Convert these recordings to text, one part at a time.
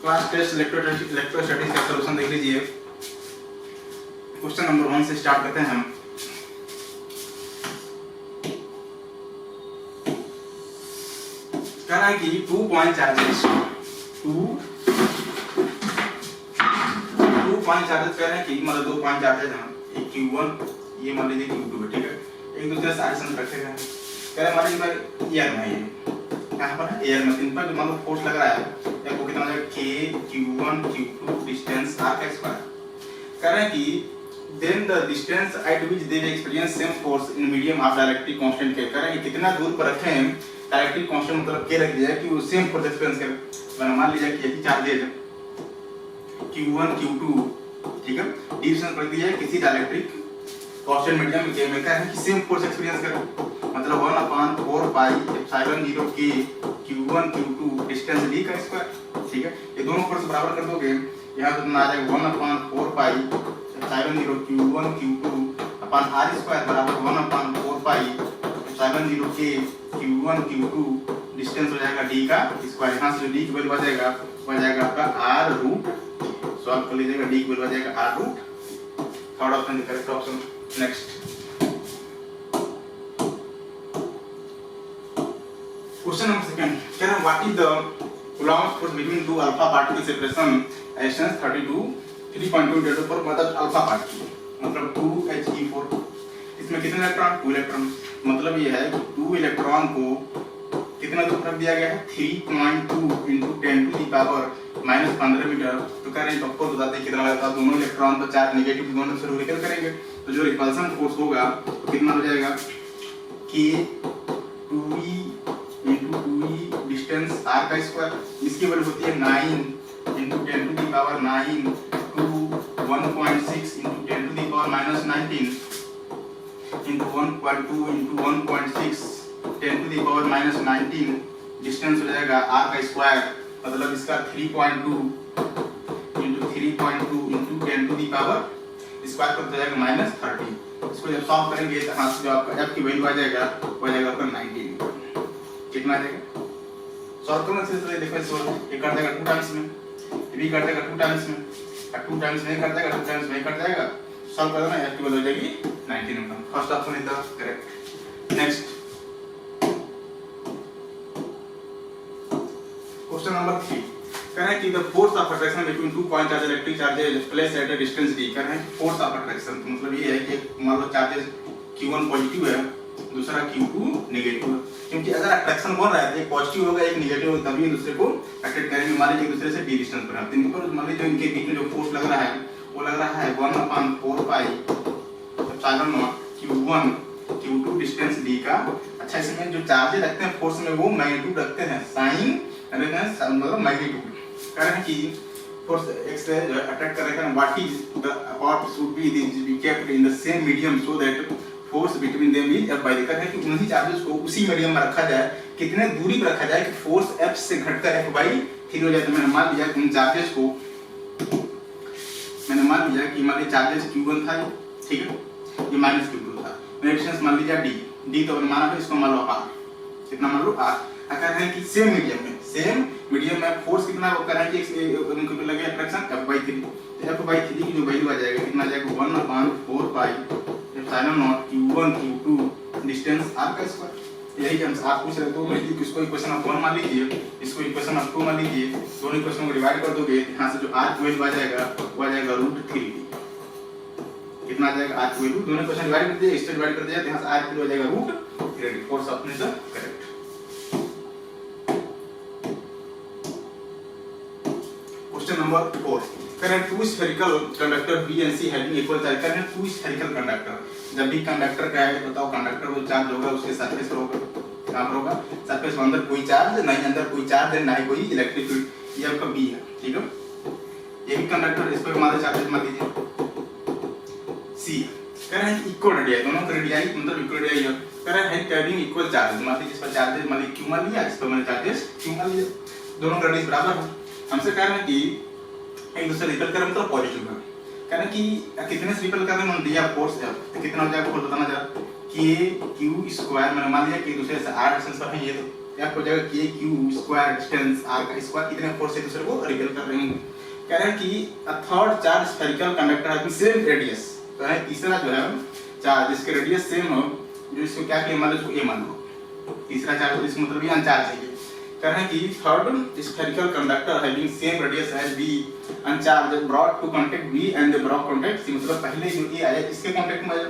Class test electrostatics का solution देख लीजिए। क्वेश्चन नंबर 1 से स्टार्ट करते हैं हम। कह रहा है कि 2 पॉइंट चार्जेस कह रहे हैं कि मतलब 2 पॉइंट चार्जेस हैं, एक Q1 ये मान लीजिए Q2 है, ठीक है, एक दूसरे से आगे रखे गए हैं। कह रहे मान लीजिए एयर में, ये कहाँ पर है एयर में, इन पर जो मान लो फोर्स लग रहा है आपको कितना हो जाएगा K Q1 Q2 distance r का स्क्वायर। कह रहे हैं कि then the distance at which they experience same force in medium of dielectric constant K। कह रहे हैं कितना दूर पर रखे हैं डायरेक्ट्रिक कांस्टेंट मतलब K रख दिया है कि वो सेम फोर्स एक्सपीरियंस करे। मैंने मान लीजिए कि यही चार्जेज Q1 Q2, ठीक है, डिस्टेंस रख दिया है किसी डायरेक्ट्रिक कांस्टेंट मीडियम K में, कह रहे हैं कि सेम फोर्स एक्सपीरियंस करे, मतलब 1/4 pi epsilon 0 K Q1 Q2 distance d का स्क्वायर, ठीक है। ये दोनों फोर्स बराबर कर दोगे, यहां तो आ जाएगा 1/4 पाई एप्सिलॉन 0 Q1 Q2 अपन r स्क्वायर बराबर 1/4 pi epsilon 0 K Q1 Q2 distance हो जाएगा d का स्क्वायर। यहां से जो d की वैल्यू आ जाएगा आपका r रूट, सॉल्व कर लीजिएगा, d की वैल्यू आ जाएगा r root. Third option the correct option. Next question number 2 कह रहा है what is the coulomb force between two alpha particle separation distance 3.2 metre पर, मतलब अल्फा पार्टिकल मतलब 2He4, इसमें कितने इलेक्ट्रॉन 2 इलेक्ट्रॉन, मतलब ये है कि 2 इलेक्ट्रॉन को कितना दूर रख दिया गया है 3.2 into 10 to the power -15 metre. तो कह रहे हैं आपको बताते हैं कितना लगता है, दोनों इलेक्ट्रॉन तो चार्ज नेगेटिव दोनों से रिपेल करेंगे तो जो रिपल्सन फोर्स होगा तो कितना हो जाएगा कि 2E into 2E distance r का स्क्वायर, इसकी वैल्यू होती है 9 into 10 to the power 9 to 1.6 into 10 to the power -19 into 1.2 into 1.6 10 to the power -19 distance हो जाएगा r का स्क्वायर, मतलब इसका 3.2 into 3.2 into 10 to the power square कर हो जाएगा -30। इसको जब सॉल्व करेंगे तो हां से जो आपका f की वैल्यू आ जाएगा वो आ जाएगा आपका 19। कितना आ जाएगा सॉल्व करना से देखो, इसको ये कर देगा 2 टाइम्स में, ये भी कर देगा 2 टाइम्स में, और 2 टाइम्स में कर देगा 2 टाइम्स में कर जाएगा, सॉल्व कर देना f की वैल्यू हो जाएगी 19 number. First option is the correct. Next question number 3 कह रहे हैं कि the force of attraction between 2 point charge electric charges placed at a distance d। कह रहे हैं फोर्स ऑफ अट्रैक्शन मतलब ये है कि मान लो चार्जेस Q1 पॉजिटिव है दूसरा Q2 नेगेटिव है, क्योंकि अगर अट्रैक्शन बन रहा है तो एक पॉजिटिव होगा एक नेगेटिव होगा, तभी दूसरे को अट्रैक्ट करेंगे। मान लीजिए एक दूसरे से d डिस्टेंस पर है, इनके ऊपर मान लीजिए इनके बीच में जो फोर्स लग रहा है वो लग रहा है 1/4 pi epsilon not Q1 Q2 distance d का। अच्छा इसमें जो चार्जेस रखते हैं फोर्स में वो मैग्नीट्यूड रखते हैं, साइन मतलब मैग्नीट्यूड। कह रहे हैं कि फोर्स x से जो अटैक कर रहे हैं what is the what should be kept in the same medium so that force between them is f/। कहते हैं कि उन्हीं चार्जेस को उसी मीडियम में रखा जाए, कितने दूरी पर रखा जाए कि फोर्स f से घटकर f/3 हो जाए। तो मैंने मान लिया कि उन चार्जेस को मैंने मान लिया कि मान लीजिए चार्जेस Q1 था, ठीक है, ये -Q2 था, मैंने डिस्टेंस मान लिया d तो मैंने माना है इसको मान लो r, कितना मान लो r। कह रहे हैं कि सेम मीडियम में फोर्स कितना वो कर रहे हैं कि उनको लगे अट्रैक्शन f/3, तो f/3 की जो वैल्यू आ जाएगा कितना आ जाएगा 1/4 pi epsilon not Q1 Q2 distance r का स्क्वायर। यही हम आप पूछ रहे तो इसको इक्वेशन ऑफ 1 मान लीजिए, इसको इक्वेशन ऑफ 2 मान लीजिए, दोनों इक्वेशन को डिवाइड कर दोगे यहां से जो r की वैल्यू आ जाएगा वो आ जाएगा √3। कितना आ जाएगा r की वैल्यू, दोनों इक्वेशन डिवाइड कर दिए, इससे डिवाइड कर दिया तो यहां से r की वैल्यू आ जाएगा √3। Force option is the correct. Question number 4 current 2 spherical conductor B and C having equal charge. Current 2 spherical conductor, जब भी कंडक्टर का है बताओ कंडक्टर वो चार्ज होगा उसके सरफेस पर होगा, कहां पर होगा सरफेस पर, अंदर कोई चार्ज नहीं, अंदर कोई चार्ज है नहीं कोई इलेक्ट्रिक फील्ड, ये आपका B है, ठीक है। ये भी कंडक्टर, इस पर हमारे चार्जेस मान लीजिए C। कह रहे हैं इक्वल रेडियस, दोनों का रेडियस मतलब इक्वल रेडियस है। कह रहे हैं हैविंग इक्वल चार्जेस, मान लीजिए इस पर चार्जेस मान लीजिए Q मान लिया, इस पर मैंने चार्जेस Q मान लिया, दोनों का रेडियस बराबर है। हमसे कह रहे हैं कि एक दूसरे रिपेल कर मतलब पॉजिटिव है। कह रहे हैं कि कितने से रिपेल कर रहे हैं दिया फोर्स है तो कितना हो जाएगा फोर्स बताना जरा K Q स्क्वायर। मैंने मान लिया कि दूसरे से r डिस्टेंस पर है ये, तो F हो जाएगा k q square distance r का स्क्वायर, कितने फोर्स से दूसरे को रिपेल कर रहे हैं। कह रहे हैं कि a third charge spherical conductor have same radius, तो है तीसरा जो है चार्ज जिसके रेडियस सेम हो, जो इसको क्या किया मान लो इसको a मान लो, तीसरा चार्ज इसका मतलब ये अनचार्ज है। कह रहे हैं कि third spherical conductor having same radius as b uncharge brought to contact b and the brought contact c, मतलब पहले जो a आया इसके कांटेक्ट में आया,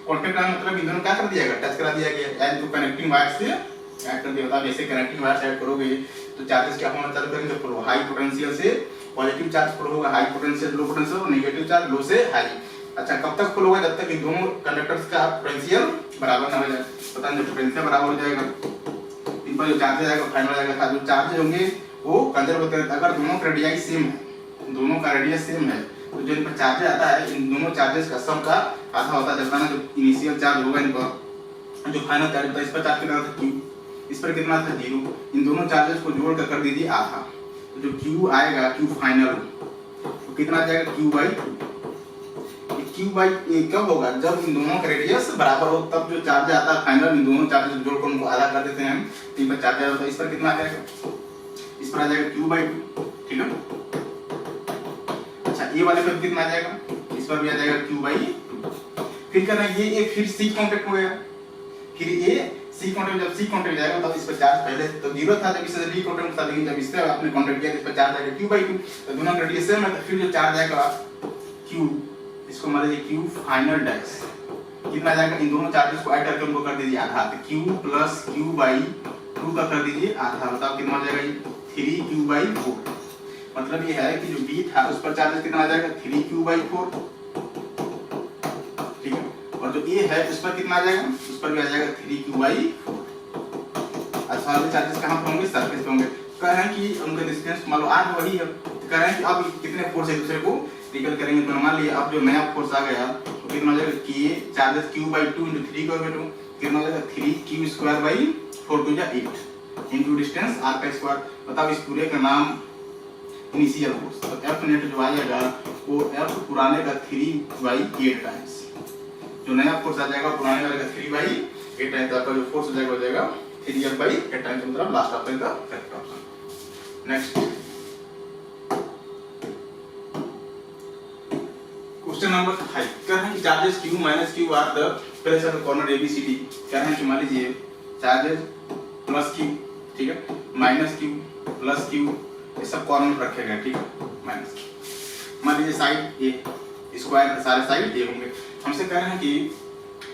कांटेक्ट का मतलब इन दोनों क्या कर दिया गया, टच करा दिया गया, एंड टू कनेक्टिंग वायर से ऐड कर दिया होता है। जैसे कनेक्टिंग वायर से ऐड करोगे तो चार्जेस क्या होना चालू करेंगे, फ्लो हाई पोटेंशियल से पॉजिटिव चार्ज फ्लो होगा, हाई पोटेंशियल लो पोटेंशियल, और नेगेटिव चार्ज लो से हाई। अच्छा कब तक फ्लो होगा, जब तक इन दोनों कंडक्टर्स का पोटेंशियल बराबर ना हो जाए। पता नहीं जब पोटेंशियल बराबर हो जाएगा इन पर जो चार्जेस आएगा फाइनल आएगा था, जो चार्जेस होंगे वो कंजर्व होते हैं। अगर दोनों का रेडियस सेम है, दोनों का रेडियस सेम है, तो जो इन पर चार्जेस आता है इन दोनों चार्जेस का सम का आधा होता है। जब ना जो इनिशियल चार्ज होगा इन पर, जो फाइनल चार्ज होता है, इस पर चार्ज कितना था q, इस पर कितना था 0, इन दोनों चार्जेस को जोड़ कर दीजिए आधा, तो जो q आएगा q फाइनल तो कितना आ जाएगा q बाई कब होगा, जब इन दोनों का रेडियस बराबर हो, तब जो चार्ज आता है फाइनल इन दोनों चार्जेस जोड़कर उनको आधा कर देते हैं हम, इन पर चार्ज आता है, इस पर कितना आ जाएगा, इस पर आ जाएगा q/2, ठीक है। अच्छा ये वाले पर कितना आ जाएगा, इस पर भी आ जाएगा q/2। फिर करना ये फिर c कांटेक्ट हो गया, फिर ये c कांटेक्ट, जब c कांटेक्ट जाएगा तब इस पर चार्ज पहले तो 0 था, जब इससे d कांटेक्ट था, लेकिन जब इससे आपने कांटेक्ट किया तो इस पर चार्ज आएगा q/2, तो दोनों का रेडियस सेम है, तो फिर जो चार्ज आएगा q, इसको मान लीजिए q फाइनल डैश कितना जाएगा, इन दोनों चार्जेस को ऐड करके उनको कर दीजिए आधा, तो q प्लस q/2 का कर दीजिए आधा, बताओ कितना हो जाएगा ये 3q/4। मतलब ये है कि जो b था उस पर चार्जेस कितना आ जाएगा 3q/4, ठीक है, और जो a है उस पर कितना आ जाएगा, उस पर भी आ जाएगा 3q/4। अच्छा वाले चार्जेस कहां पर होंगे, सरफेस पे होंगे। कह रहे हैं कि उनका डिस्टेंस मान लो r वही है, तो कह रहे हैं कि अब कितने फोर्स एक दूसरे को रिपेल करेंगे, तो मान लिया अब जो नया फोर्स आ गया तो कितना हो जाएगा k चार्जेस q/2 * 3q/2 कितना हो जाएगा 3q² / 4 2 जा 8 इनटू डिस्टेंस r का स्क्वायर। बताओ इस पूरे का नाम इनिशियल फोर्स, तो F नेट जो आएगा वो F पुराने का 3/8 टाइम्स, जो नया फोर्स आ जाएगा पुराने वाले का 3/8 टाइम्स, आपका जो फोर्स हो जाएगा 3F/8 टाइम्स, मतलब लास्ट ऑप्शन का correct option. Next question number 5 कह रहे हैं कि charges q - q are the place of the corner ABCD। कह रहे हैं कि मान लीजिए चार्जेस प्लस q, ठीक है, माइनस q प्लस q ये सब कॉर्नर पर रखे गए, ठीक है, माइनस मान लीजिए साइड a स्क्वायर सारे साइड a होंगे। हमसे कह रहे हैं कि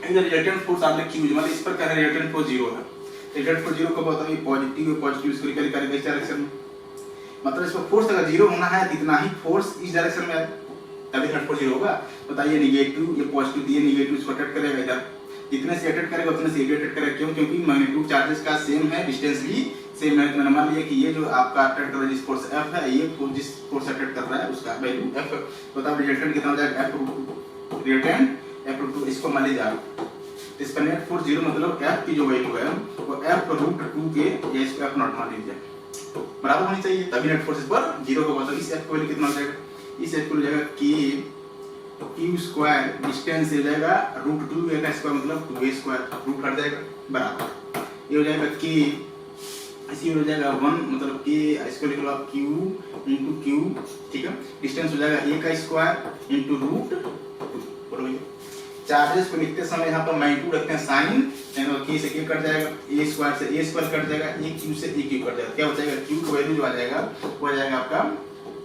इधर रिजल्टेंट फोर्स आपने q, मतलब इस पर कह रहे हैं रिजल्टेंट फोर्स 0 है, रिजल्टेंट फोर्स 0 कब होता है, पॉजिटिव इसको रिपेल करेगा इस डायरेक्शन में, मतलब इस पर फोर्स अगर 0 होना है तो इतना ही फोर्स इस डायरेक्शन में आए तभी रिजल्टेंट फोर्स 0 होगा। बताइए नेगेटिव ये पॉजिटिव दिए, नेगेटिव इसको अटैक करेगा इधर, जितने से अटैक करेगा उतने से अटैक करेगा, क्यों, क्योंकि मैग्नीट्यूड चार्जेस का सेम है, डिस्टेंस भी सेम है। तो मैंने मान लिया कि ये जो आपका अटैक कर रहा है जिस फोर्स F है, ये फोर्स जिस फोर्स अटैक कर रहा है उसका वैल्यू F, बताओ रिजल्टेंट कितना हो जाएगा F√2, रिजल्टेंट F√2, इसको मान लीजिए आप, इस पर नेट फोर्स 0 मतलब F की जो वैल्यू है वो F√2 के या इसको F0 मान लीजिए बराबर होनी चाहिए, तभी नेट फोर्स इस पर 0 होगा। तो इस F की वैल्यू कितना हो जाएगा, इस F को हो जाएगा k q² डिस्टेंस हो जाएगा √2 का स्क्वायर मतलब 2a² रूट हट जाएगा बराबर, ये हो जाएगा k, इसी हो जाएगा 1 मतलब k इसको लिख लो आप q * q, ठीक है, डिस्टेंस हो जाएगा a का स्क्वायर * √2। बराबर चार्जेस को लिखते समय यहाँ पर मैग्नीट्यूड रखते हैं साइन, यानी k से k कट जाएगा, a² से a² कट जाएगा, a q से a q कट जाएगा, क्या बचेगा q की वैल्यू जो आ जाएगा वो आ जाएगा आपका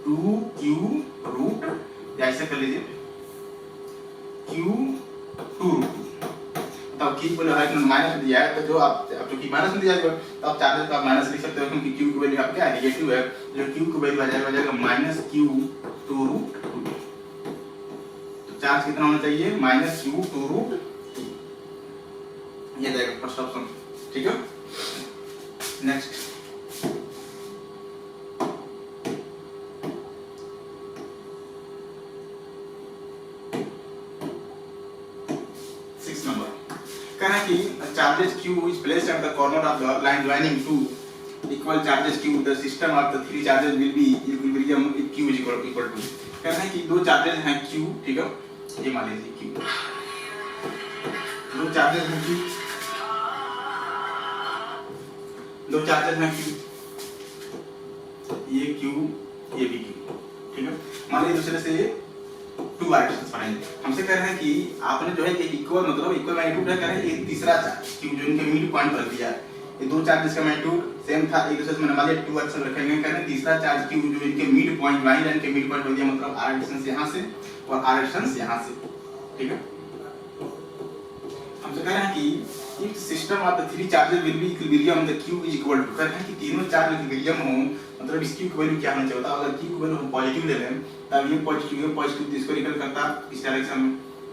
2q√, या ऐसे कर लीजिए q2√2। तब q को हाइट में माइनस दिया है, तो जो आप जो कि माइनस में दिया है तो आप चार्जेस को आप माइनस लिख सकते हो, क्योंकि q की वैल्यू आपका नेगेटिव है, जो q की वैल्यू आ जाएगा -q2√2। तो चार्ज कितना होना चाहिए -q2√2, ये जाएगा फर्स्ट ऑप्शन, ठीक है। नेक्स्ट 6 नंबर कह रहा है कि charges q is placed at the corner of the line joining two equal charges q, the system of the three charges will be equilibrium if q is equal to। कह रहा है कि दो charges हैं q, ठीक है, ये मान लीजिए q, दो चार्जेस हैं q, दो चार्जेस हैं क्यू, ये क्यू ये भी क्यू, ठीक है। मान लीजिए दूसरे से टू आइडेंटिटी बनाएंगे। हमसे कह रहे हैं कि आपने जो है एक इक्वल मतलब इक्वल मैग्नीट्यूड है, कह रहे हैं एक तीसरा चार्ज क्यू जो इनके मिड पॉइंट पर दिया है, ये दो चार्जेस का मैग्नीट्यूड सेम था, एक दूसरे से मैंने मान लिया टू एक्शन रखेंगे, कह रहे हैं तीसरा चार्ज क्यू जो इनके मिड पॉइंट वाई लाइन के मिड पॉइंट पर दिया, मतलब आर डिस्टेंस यहां से और आर डिस्टेंस यहां से, ठीक है। हमसे कह रहे हैं कि if system of the three charges will be equilibrium the q is equal to, कह रहे हैं कि तीनों चार्ज इक्विलिब्रियम हो, मतलब इस क्यू की वैल्यू क्या होना चाहिए होता है। अगर क्यू की वैल्यू हम पॉजिटिव ले लें तब ये पॉजिटिव इसको रिपेल करता इस डायरेक्शन में,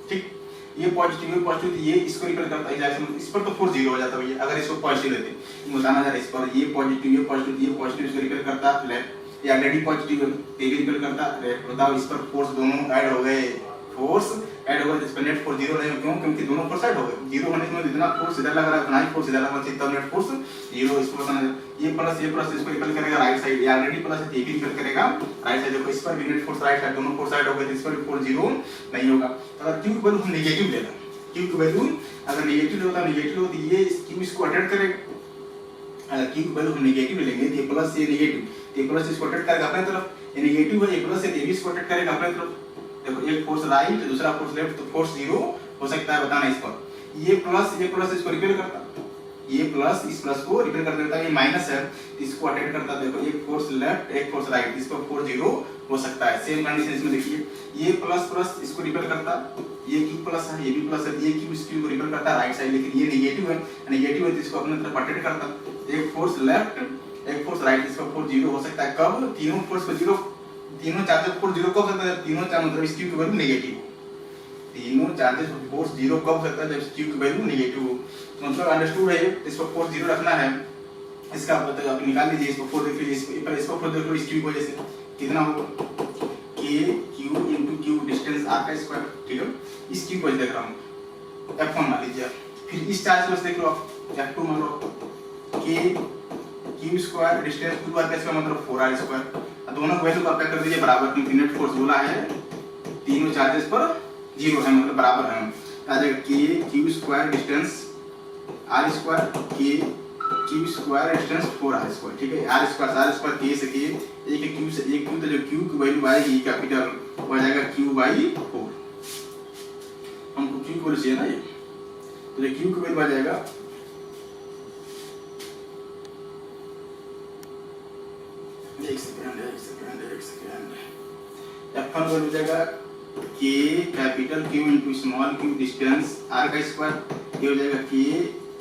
ठीक। ये पॉजिटिव ये इसको रिपेल करता है इस डायरेक्शन में, इस पर तो फोर्स जीरो हो जाता है भैया अगर इसको पॉजिटिव लेते, बताना जा रहा है इस पर ये पॉजिटिव इसको रिपेल करता लेफ्ट, ये ऑलरेडी पॉजिटिव है ये भी रिपेल करता लेफ्ट। बताओ इस पर फोर्स दोनों ऐड हो गए, फोर्स ऐड हो गए, इस पर नेट फोर्स जीरो नहीं, क्यों? क्योंकि दोनों फोर्स ऐड हो गए, जीरो होने से जितना फोर्स इधर लग रहा है उतना ही फोर्स इधर लगना चाहिए, तब नेट फोर्स जीरो। इसको बताना ये प्लस इसको रिपेल करेगा राइट साइड, ये ऑलरेडी प्लस है ये भी रिपेल करेगा राइट साइड। देखो इस पर भी नेट फोर्स राइट साइड, दोनों फोर्स ऐड हो गए, इस पर भी फोर्स जीरो नहीं होगा। अगर क्यू की वैल्यू हम नेगेटिव लेना, क्यू की वैल्यू अगर नेगेटिव होता तो ये क्यू इसको अटेंड करेगा, अगर क्यू की वैल्यू हम नेगेटिव लेंगे तो ये प्लस ये नेगेटिव, ये प्लस इसको अटेंड करेगा अपने तरफ, ये नेगेटिव है ये प्लस है ये भी इसको अटेंड करेगा अपने तरफ। देखो एक फोर्स राइट दूसरा फोर्स लेफ्ट, तो फोर्स जीरो हो सकता है, बताना इस पर। ये प्लस इसको रिपेल करता, ये प्लस इस प्लस को रिपेल कर देता है, ये माइनस है इसको अटेंड करता। देखो एक फोर्स लेफ्ट एक फोर्स राइट, इस पर फोर्स जीरो हो सकता है। सेम कंडीशन इसमें देखिए, ये प्लस इसको रिपेल करता, ये क्यू प्लस है ये भी प्लस है, ये क्यू इस क्यू को रिपेल करता है राइट साइड, लेकिन ये नेगेटिव है तो इसको अपने तरफ अटेंड करता। एक फोर्स लेफ्ट एक फोर्स राइट, इस पर फोर्स जीरो हो सकता है। कब? तीनों फोर्स पर जीरो, तीनों चार्जेस फोर्स जीरो कब सकता है? तीनों चार्ज मतलब इस क्यू की वैल्यू नेगेटिव हो, तीनों चार्जेस फोर्स जीरो कब सकता है? जब क्यू की वैल्यू नेगेटिव हो। मतलब अंडरस्टूड है, इस पर फोर्स जीरो रखना है, इसका मतलब आप निकाल लीजिए, इस पर फोर्स देख लीजिए, इस पर फोर्स देख लो, इस क्यू की वजह से कितना होगा k q into q distance r का स्क्वायर, ठीक है। इस क्यू को देख रहा हूं f1 मान लीजिए, फिर इस चार्ज को देख लो आप f2 मान लो, k q square distance 2r का स्क्वायर मतलब 4r स्क्वायर, दोनों को वैल्यू को आप क्या कर दीजिए बराबर, क्योंकि नेट फोर्स बोला है तीनों चार्जेस पर जीरो है मतलब बराबर है। आ जाएगा k q square distance r square k q square distance 4r square, ठीक है। r स्क्वायर k से k, एक q से एक q, तो जो q की वैल्यू आएगी कैपिटल हो जाएगा q/4, हमको q की वैल्यू चाहिए ना, ये तो जो q की वैल्यू आ जाएगा एक सेकंड f1 वैल्यू हो जाएगा k capital Q into small q distance r का स्क्वायर, ये हो जाएगा k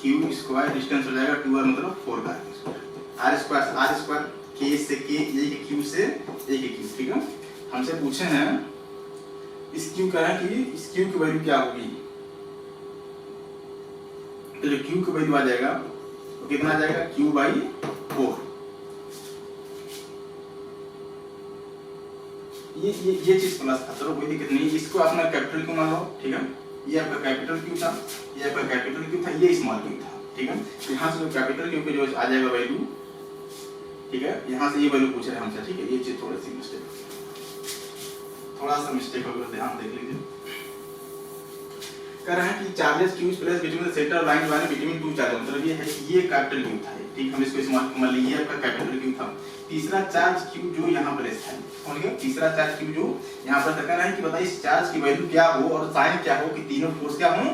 q स्क्वायर डिस्टेंस हो जाएगा 2r मतलब 4 का स्क्वायर, r स्क्वायर k से k, एक q से एक q, ठीक है। हमसे पूछे हैं इस q का है कि इस q की वैल्यू क्या होगी, तो जो q की वैल्यू आ जाएगा तो कितना आ जाएगा q/4। ये चीज प्लस था, चलो कोई दिक्कत नहीं, इसको अपना कैपिटल क्यू मान लो, ठीक है। ये आपका कैपिटल क्यू था, ये आपका कैपिटल क्यू था, ये स्मॉल क्यू था, ठीक है। तो यहाँ से जो कैपिटल क्यू पे जो आ जाएगा वैल्यू, ठीक है, यहाँ से ये वैल्यू पूछ रहे हैं हमसे, ठीक है। ये चीज थोड़ा सा मिस्टेक हो गया, ध्यान देख लीजिए। कह रहे हैं कि charges Q place between the centre line वाले बिटवीन टू चार्ज, मतलब ये है कि ये कैपिटल क्यू था, ठीक, हम इसको स्मॉल मान लीजिए, आपका कैपिटल क्यू था। तीसरा चार्ज क्यू जो यहाँ प्लेस है, समझ गए, तीसरा चार्ज क्यू जो यहाँ पर कह रहा है कि बताइए इस चार्ज की वैल्यू क्या हो और साइन क्या हो कि तीनों फोर्स क्या हो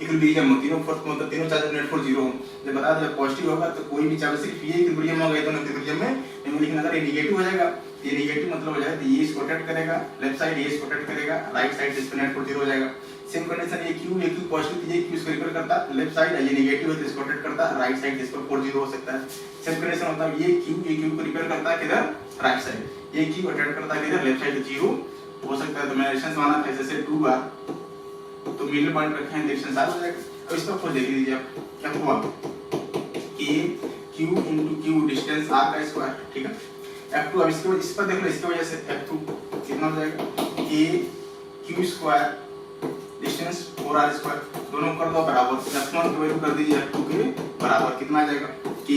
इक्विलिब्रियम हो, तीनों फोर्स मतलब तीनों चार्ज नेट फोर्स जीरो हो। जब बता दो जब पॉजिटिव होगा तो कोई भी चार्ज सिर्फ ये इक्विलिब्रियम होगा, ये दोनों इक्विलिब्रियम में, लेकिन अगर ये नेगेटिव हो जाएगा, ये नेगेटिव मतलब हो जाएगा तो ये इसको अटैक करेगा लेफ्ट साइड, ये इसको अटैक करेगा राइट साइड, जिस पर नेट फोर्स जीरो हो जाएगा। सेम कंडीशन ये क्यू पॉजिटिव, ये क्यू इसको रिपेल करता लेफ्ट साइड, ये नेगेटिव है तो इसको अटैक करता राइट साइड, जिस पर फोर्स जीरो हो सकता है। सेम कंडीशन मतलब ये क्यू को रिपेल करता है किधर राइट साइड, ये क्यू अटैक करता है किधर लेफ्ट साइड, जीरो हो सकता है। तो मैंने रेजिस्टेंस माना था जैसे 2 बार, तो मिडिल पॉइंट रखे हैं, रेजिस्टेंस आ जाएगा। अब इसका फोर्स देख लीजिए आप क्या हुआ, k q into q distance r का स्क्वायर, ठीक है। f2 अब इसके इस पर देख लो, इसकी वजह से f2 कितना हो जाएगा k q square distance 4r square, दोनों कर दो बराबर, f1 की वैल्यू कर दीजिए f2 के बराबर, कितना आ जाएगा k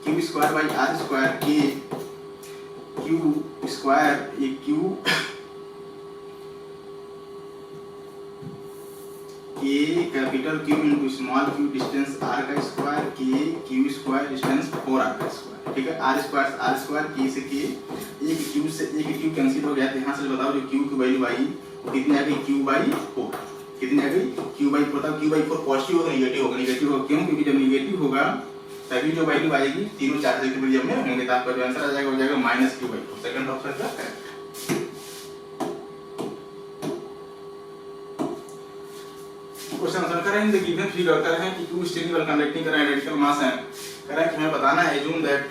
q square by r square, k q square, ये q k a capital q into small q distance r का स्क्वायर के क्यू स्क्वायर डिस्टेंस 4r का स्क्वायर, ठीक है। आर स्क्वायर के से के, एक क्यू कैंसिल हो गया, तो यहाँ से बताओ जो क्यू की वैल्यू आई वो कितनी आ गई, q/4 कितनी आ गई, q/4। बताओ q/4 पॉजिटिव होगा नेगेटिव होगा, नेगेटिव होगा क्यों, क्योंकि जब नेगेटिव होगा तभी जो वैल्यू आएगी तीनों चार्ज इक्विलिब्रियम में होंगे, तो आपका जो आंसर आ जाएगा हो जाएगा -q/4। सेकंड ऑप्शन का करेक्ट। क्वेश्चन आंसर करें द गिवन फिगर कर रहे हैं कि टू स्टेबल कंडक्टिंग कर रहे हैं रेडिकल मास है, कह रहे हैं कि हमें बताना है assume that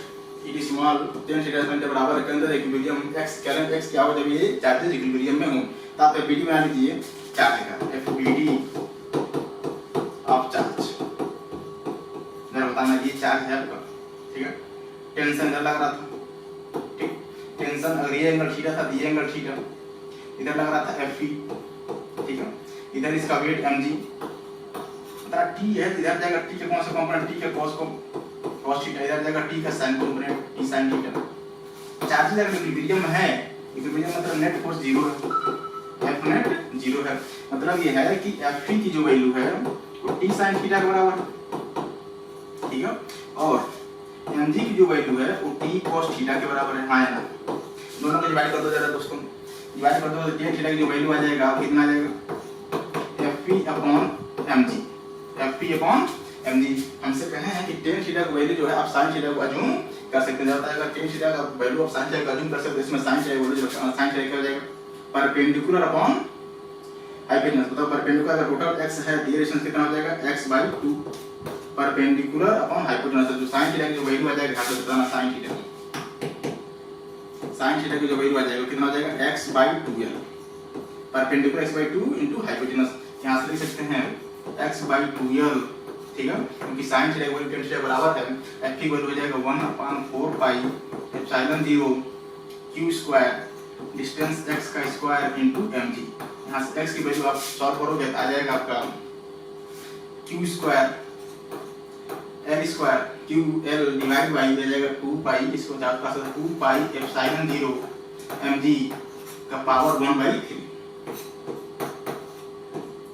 it is small 10 centimetre के बराबर के अंदर इक्विलिब्रियम x करंट x क्या हो जब ये चार्जेस इक्विलिब्रियम में हो, तो आप एफबीडी बना लीजिए, क्या आएगा एफबीडी ऑफ चार्ज। जरा बताना ये चार्ज है आपका, ठीक है। टेंशन इधर लग रहा था, ठीक, टेंशन अगर ये एंगल थीटा था तो ये एंगल थीटा, इधर लग रहा था एफ, ठीक है। इधर इसका वेट mg, मतलब t है तो इधर जाएगा t का कौन सा कंपोनेंट, t का cos थीटा, इधर जाएगा t का sin component t sin theta. Charge अगर इक्विलिब्रियम में है, इक्विलिब्रियम मतलब नेट फोर्स 0 है, F नेट 0 है, मतलब ये है कि F की जो वैल्यू है वो t sin थीटा के बराबर है, ठीक है। और mg की जो वैल्यू है वो t cos थीटा के बराबर है, हाँ या ना। दोनों को डिवाइड कर दो जरा दोस्तों, डिवाइड कर दो तो tan थीटा की जो वैल्यू आ जाएगा कितना आ जाएगा Fp/mg। हमसे कहे हैं कि tan थीटा की वैल्यू जो है आप sin थीटा को अज्यूम कर सकते हैं, जाता है अगर tan थीटा का वैल्यू आप sin थीटा को अज्यूम कर सकते हैं, इसमें sin थीटा की वैल्यू जो sin थीटा क्या हो जाएगा परपेंडिकुलर अपॉन हाइपोटेनस। बताओ परपेंडिकुलर अगर टोटल x है तो ये डिस्टेंस कितना हो जाएगा x/2 परपेंडिकुलर अपॉन हाइपोटेनस। जो sin थीटा की जो वैल्यू आ जाएगा यहाँ पे बताना sin थीटा की जो वैल्यू आ जाएगा कितना हो जाएगा x/2l perpendicular x/2 into hypotenuse, यहाँ से लिख सकते हैं x/2l, ठीक है, क्योंकि sin थीटा की वैल्यू tan थीटा बराबर है, f की वैल्यू हो जाएगा 1/4 pi epsilon 0 q square distance x का स्क्वायर इनटू mg। यहाँ से x की वैल्यू आप सॉल्व करोगे तो आ जाएगा आपका q square l square ql divide by आ जाएगा 2 पाई, इसको चार का 2 पाई एप्सिलॉन 0 mg का पावर 1/3,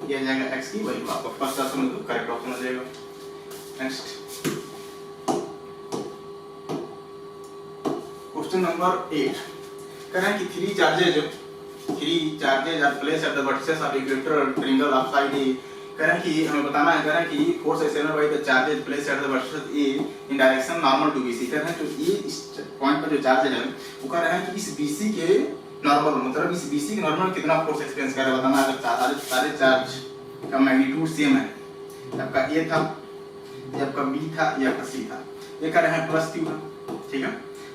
ये आ जाएगा x की वैल्यू। आपका फर्स्ट ऑप्शन करेक्ट ऑप्शन हो जाएगा। नेक्स्ट क्वेश्चन नंबर 8 कह रहे हैं कि three charges are placed at the vertices of equator triangle of side A. कह रहे हैं कि हमें बताना है, कह रहे हैं कि force external by the charges placed at the vertices A in direction normal to BC. कह रहे हैं तो ये इस पॉइंट पर जो चार्ज है वो कह रहे हैं कि इस बीसी के नॉर्मल मतलब इस बीसी के नॉर्मल कितना फोर्स एक्सपीरियंस कर रहा है बताना। अगर सारे चार्ज का मैग्नीट्यूड सेम है, आपका ए था, ये आपका बी था, ये आपका सी था, ये कह रहे हैं प्लस क्यू है, ठीक है,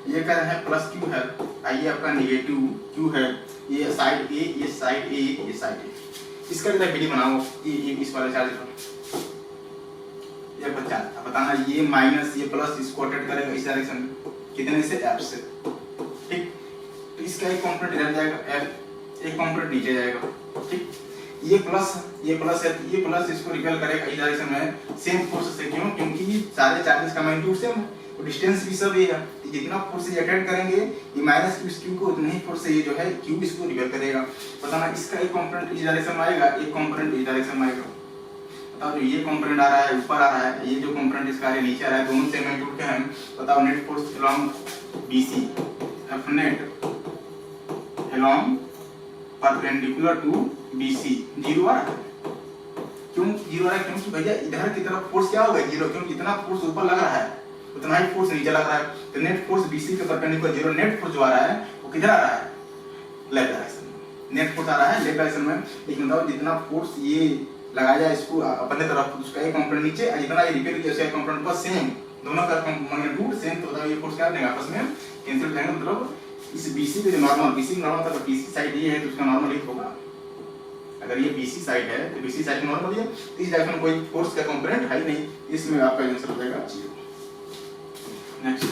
ये कह रहे हैं प्लस क्यू है, ये आपका नेगेटिव क्यू है, ये साइड ए, ये साइड ए, ये साइड ए। इसका भी वीडियो बनाओ, ये इस वाले चार्ज का ये आपका चार्ज था, बताना ये माइनस ये प्लस इसको रोटेट करेगा इस डायरेक्शन में कितने से एफ से, ठीक। तो इसका एक कंपोनेंट इधर जाएगा एफ, एक कंपोनेंट नीचे जाएगा, ठीक। ये प्लस है, ये प्लस इसको रिपेल करेगा इस डायरेक्शन में सेम फोर्स से, क्यों, क्योंकि सारे चार्जेस का मैग्नीट्यूड सेम है, तो डिस्टेंस भी सब ये है, जितना फोर्स ये अटेंड करेंगे ये माइनस क्यू को उतना ही फोर्स से ये जो है क्यू इसको रिपेल करेगा। बताना इसका एक कंपोनेंट इस डायरेक्शन में आएगा, एक कंपोनेंट इस डायरेक्शन में आएगा। बताओ जो ये कंपोनेंट आ रहा है ऊपर आ रहा है, ये जो कंपोनेंट इसका नीचे आ रहा है, दोनों सेम मैग्नीट्यूड के हैं। बताओ net force along BC F net along perpendicular to BC zero आ रहा है, क्यों जीरो आ रहा है, क्योंकि भैया इधर की तरफ फोर्स क्या होगा जीरो, क्योंकि जितना फोर्स ऊपर लग रहा है उतना ही फोर्स नीचे लग रहा है, तो नेट फोर्स बीसी के परपेंडिकुलर जीरो, नेट फोर्स जो आ रहा है वो किधर आ रहा है लेफ्ट डायरेक्शन में, नेट फोर्स आ रहा है लेफ्ट डायरेक्शन में। लेकिन बताओ जितना फोर्स ये लगाया जाए इसको अपने तरफ उसका एक कंपोनेंट नीचे और जितना ये रिपेल किया उसका एक कंपोनेंट ऊपर सेम, दोनों का मैग्नीट्यूड सेम, तो बताओ ये फोर्स क्या देगा आपस में कैंसिल हो जाएगा। मतलब इस BC पे जो नॉर्मल BC नॉर्मल था, तो BC साइड ये है तो उसका नॉर्मल ही होगा। अगर ये BC साइड है तो BC साइड नॉर्मल है, इस डायरेक्शन में कोई फोर्स का कंपोनेंट है नहीं, इसमें आपका आंसर हो जाएगा 0। नेक्स्ट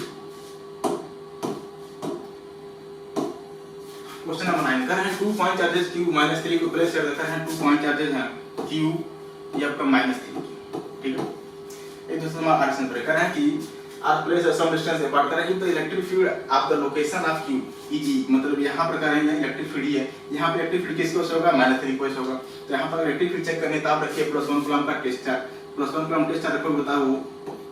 क्वेश्चन नंबर 9 कर रहे हैं 2 पॉइंट चार्जेस Q -3 को प्लेस कर देते हैं, 2 पॉइंट चार्जेस हैं Q ये आपका -3, ठीक है। एक दूसरे में आर्सन पर कर रहे हैं कि are place some distance apart करें if the electric field of the location of Q is E, मतलब यहाँ पर करेंगे इलेक्ट्रिक फील्ड है, यहाँ पे इलेक्ट्रिक फील्ड किसको होगा -3 को होगा। तो यहाँ पर इलेक्ट्रिक फील्ड चेक करने तब रखिए +1 कूलम का test charge, +1 coulomb test charge रखो, बताओ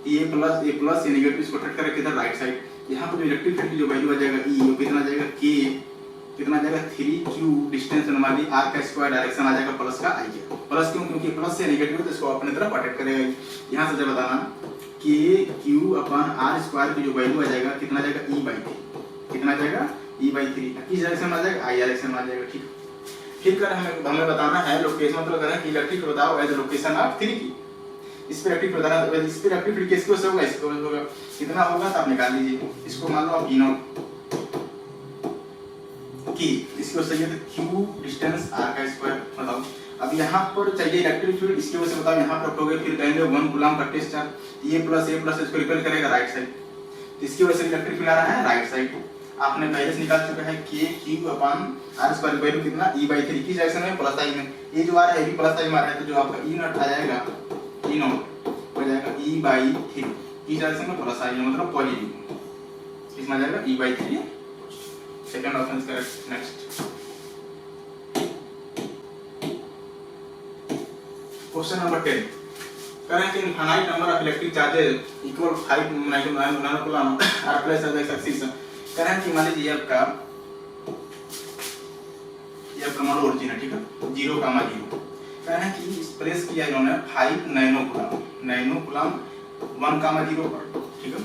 ए प्लस ये नेगेटिव इसको ठट करके इधर राइट साइड, यहाँ पर जो इलेक्ट्रिक फील्ड की जो वैल्यू आ जाएगा ई, वो कितना आ जाएगा के, कितना आ जाएगा 3q डिस्टेंस नॉर्मली r का स्क्वायर डायरेक्शन आ जाएगा प्लस का आई है। प्लस क्यों? क्योंकि प्लस से नेगेटिव तो इसको अपने तरफ अटैक करेगा। यहाँ से जब बताना कि q अपन r स्क्वायर की जो वैल्यू आ जाएगा कितना आ जाएगा e/3, कितना आ जाएगा e/3, किस डायरेक्शन में आ जाएगा i डायरेक्शन में आ जाएगा। ठीक, फिर कर हमें बताना है लोकेशन, मतलब करें कि इलेक्ट्रिक बताओ एज लोकेशन ऑफ 3 की, इस पे इलेक्ट्रिक बताना है, इस पे इलेक्ट्रिक फील्ड किसको से होगा, इसको होगा, कितना होगा तो आप निकाल लीजिए। इसको मान लो आप e0 की, इसको चाहिए तो q डिस्टेंस r का स्क्वायर, बताओ। अब यहाँ पर चाहिए इलेक्ट्रिक फील्ड, इसकी वजह से बताओ यहाँ पर रखोगे, फिर कहेंगे 1 कूलम का टेस्ट चार्ज, ये प्लस इसको रिपेल करेगा राइट साइड, तो इसकी वजह से इलेक्ट्रिक फील्ड आ रहा है राइट साइड। आपने पहले से निकाल चुका है k q अपन r स्क्वायर वैल्यू कितना e/3 की डायरेक्शन में प्लस आई में, ये जो आ रहा है ये भी प्लस आई में आ रहा है, तो जो आपका e0 आ जाएगा, e0 हो जाएगा e/3 की डायरेक्शन में प्लस आई में, मतलब पॉजिटिव, इसमें आ जाएगा e/3। Second option is correct. Next question number 10, करें कि infinite number of electric charges equal 5 नाइट्रोमोल coulomb are place as a succession. करें कि मान लीजिए आपका मान ओरिजिन है, ठीक है, 0, 0, करें कि प्रेस किया इन्होंने 5 नैनो कूलम 1, 0 पर, ठीक है,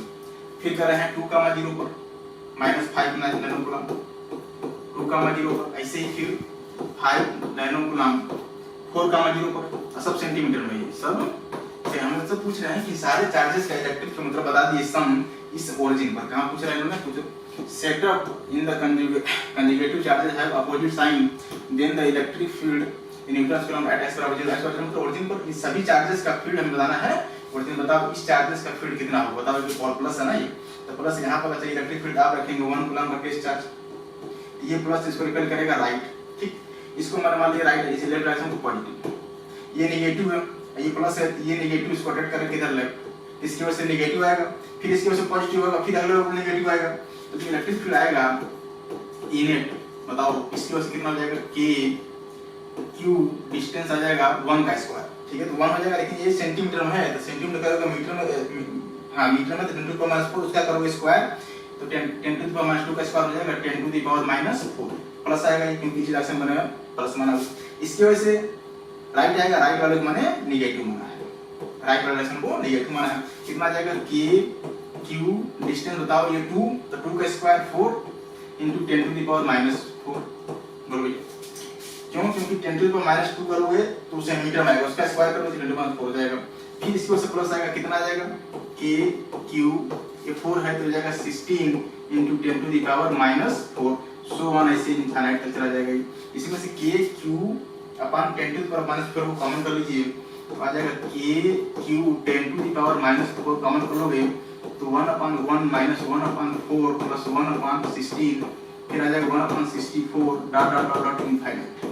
फिर कर रहे हैं 2, 0 पर -5 नैनो कूलम 2, 0 पर, ऐसे ही फिर 5 नैनो कूलम 4, 0 पर, सब सेंटीमीटर में है सब। हम सब पूछ रहे हैं कि सारे चार्जेस का इलेक्ट्रिक फील्ड मतलब बता दिए सम इस ओरिजिन पर, कहां पूछ रहे हैं इन्होंने, पूछो set up in the conjugative charges have opposite sign then the electric field in Newton's coulomb at x मतलब ओरिजिन पर इस सभी चार्जेस का फील्ड हमें बताना है। ओरिजिन बताओ इस चार्जेस का फील्ड कितना होगा, बताओ कि प्लस है ना ये, तो प्लस यहाँ पर चाहिए इलेक्ट्रिक फील्ड आप रखेंगे 1 कूलम का टेस्ट चार्ज, ये प्लस इसको रिपेल करेगा राइट, ठीक, इसको मान लिया राइट, इसे लेफ्ट डायरेक्शन को पॉजिटिव, ये नेगेटिव है, ये प्लस है, ये नेगेटिव इसको अटैक करके इधर लेफ्ट, इसकी वजह से नेगेटिव आएगा, फिर इसकी वजह से पॉजिटिव होगा, फिर अगले को नेगेटिव आएगा, तो जो इलेक्ट्रिक फील्ड आएगा ई नेट, बताओ इसकी वजह से कितना हो जाएगा k q डिस्टेंस आ जाएगा 1 का स्क्वायर, ठीक है, तो 1 हो जाएगा, लेकिन ये सेंटीमीटर में है तो सेंटीमीटर करोगे मीटर में, हां मीटर में तो 10 टू द पावर -4 उसका करोगे स्क्वायर, तो 10 टू द पावर -2 का स्क्वायर हो जाएगा 10 टू द पावर -4 प्लस आएगा, क्योंकि इस डायरेक्शन बनेगा प्लस माना, इसकी वजह से राइट आएगा, राइट वाले को माने नेगेटिव माना है, राइट वाले डायरेक्शन को नेगेटिव माना है, कितना आ जाएगा k q डिस्टेंस बताओ ये 2, तो 2 का square 4 into 10 to the power -4 बोलोगे क्यों, क्योंकि 10 to the power -2 करोगे तो सेंटीमीटर में आएगा, उसका स्क्वायर करोगे तो 10 to the power 4 हो जाएगा, फिर इसके ऊपर प्लस आएगा, कितना आ जाएगा k q, ये 4 है तो हो जाएगा 16 into 10 to the power -4, so one ऐसे इनफाइनाइट तक चला जाएगा। इसी में से k q upon 10 to the power -4 को कॉमन कर लीजिए, तो आ जाएगा k q 10 to the power -4 common कर लोगे तो 1/1 -1/4 प्लस 1/16, फिर आ जाएगा 1/64 dot dot dot dot infinite.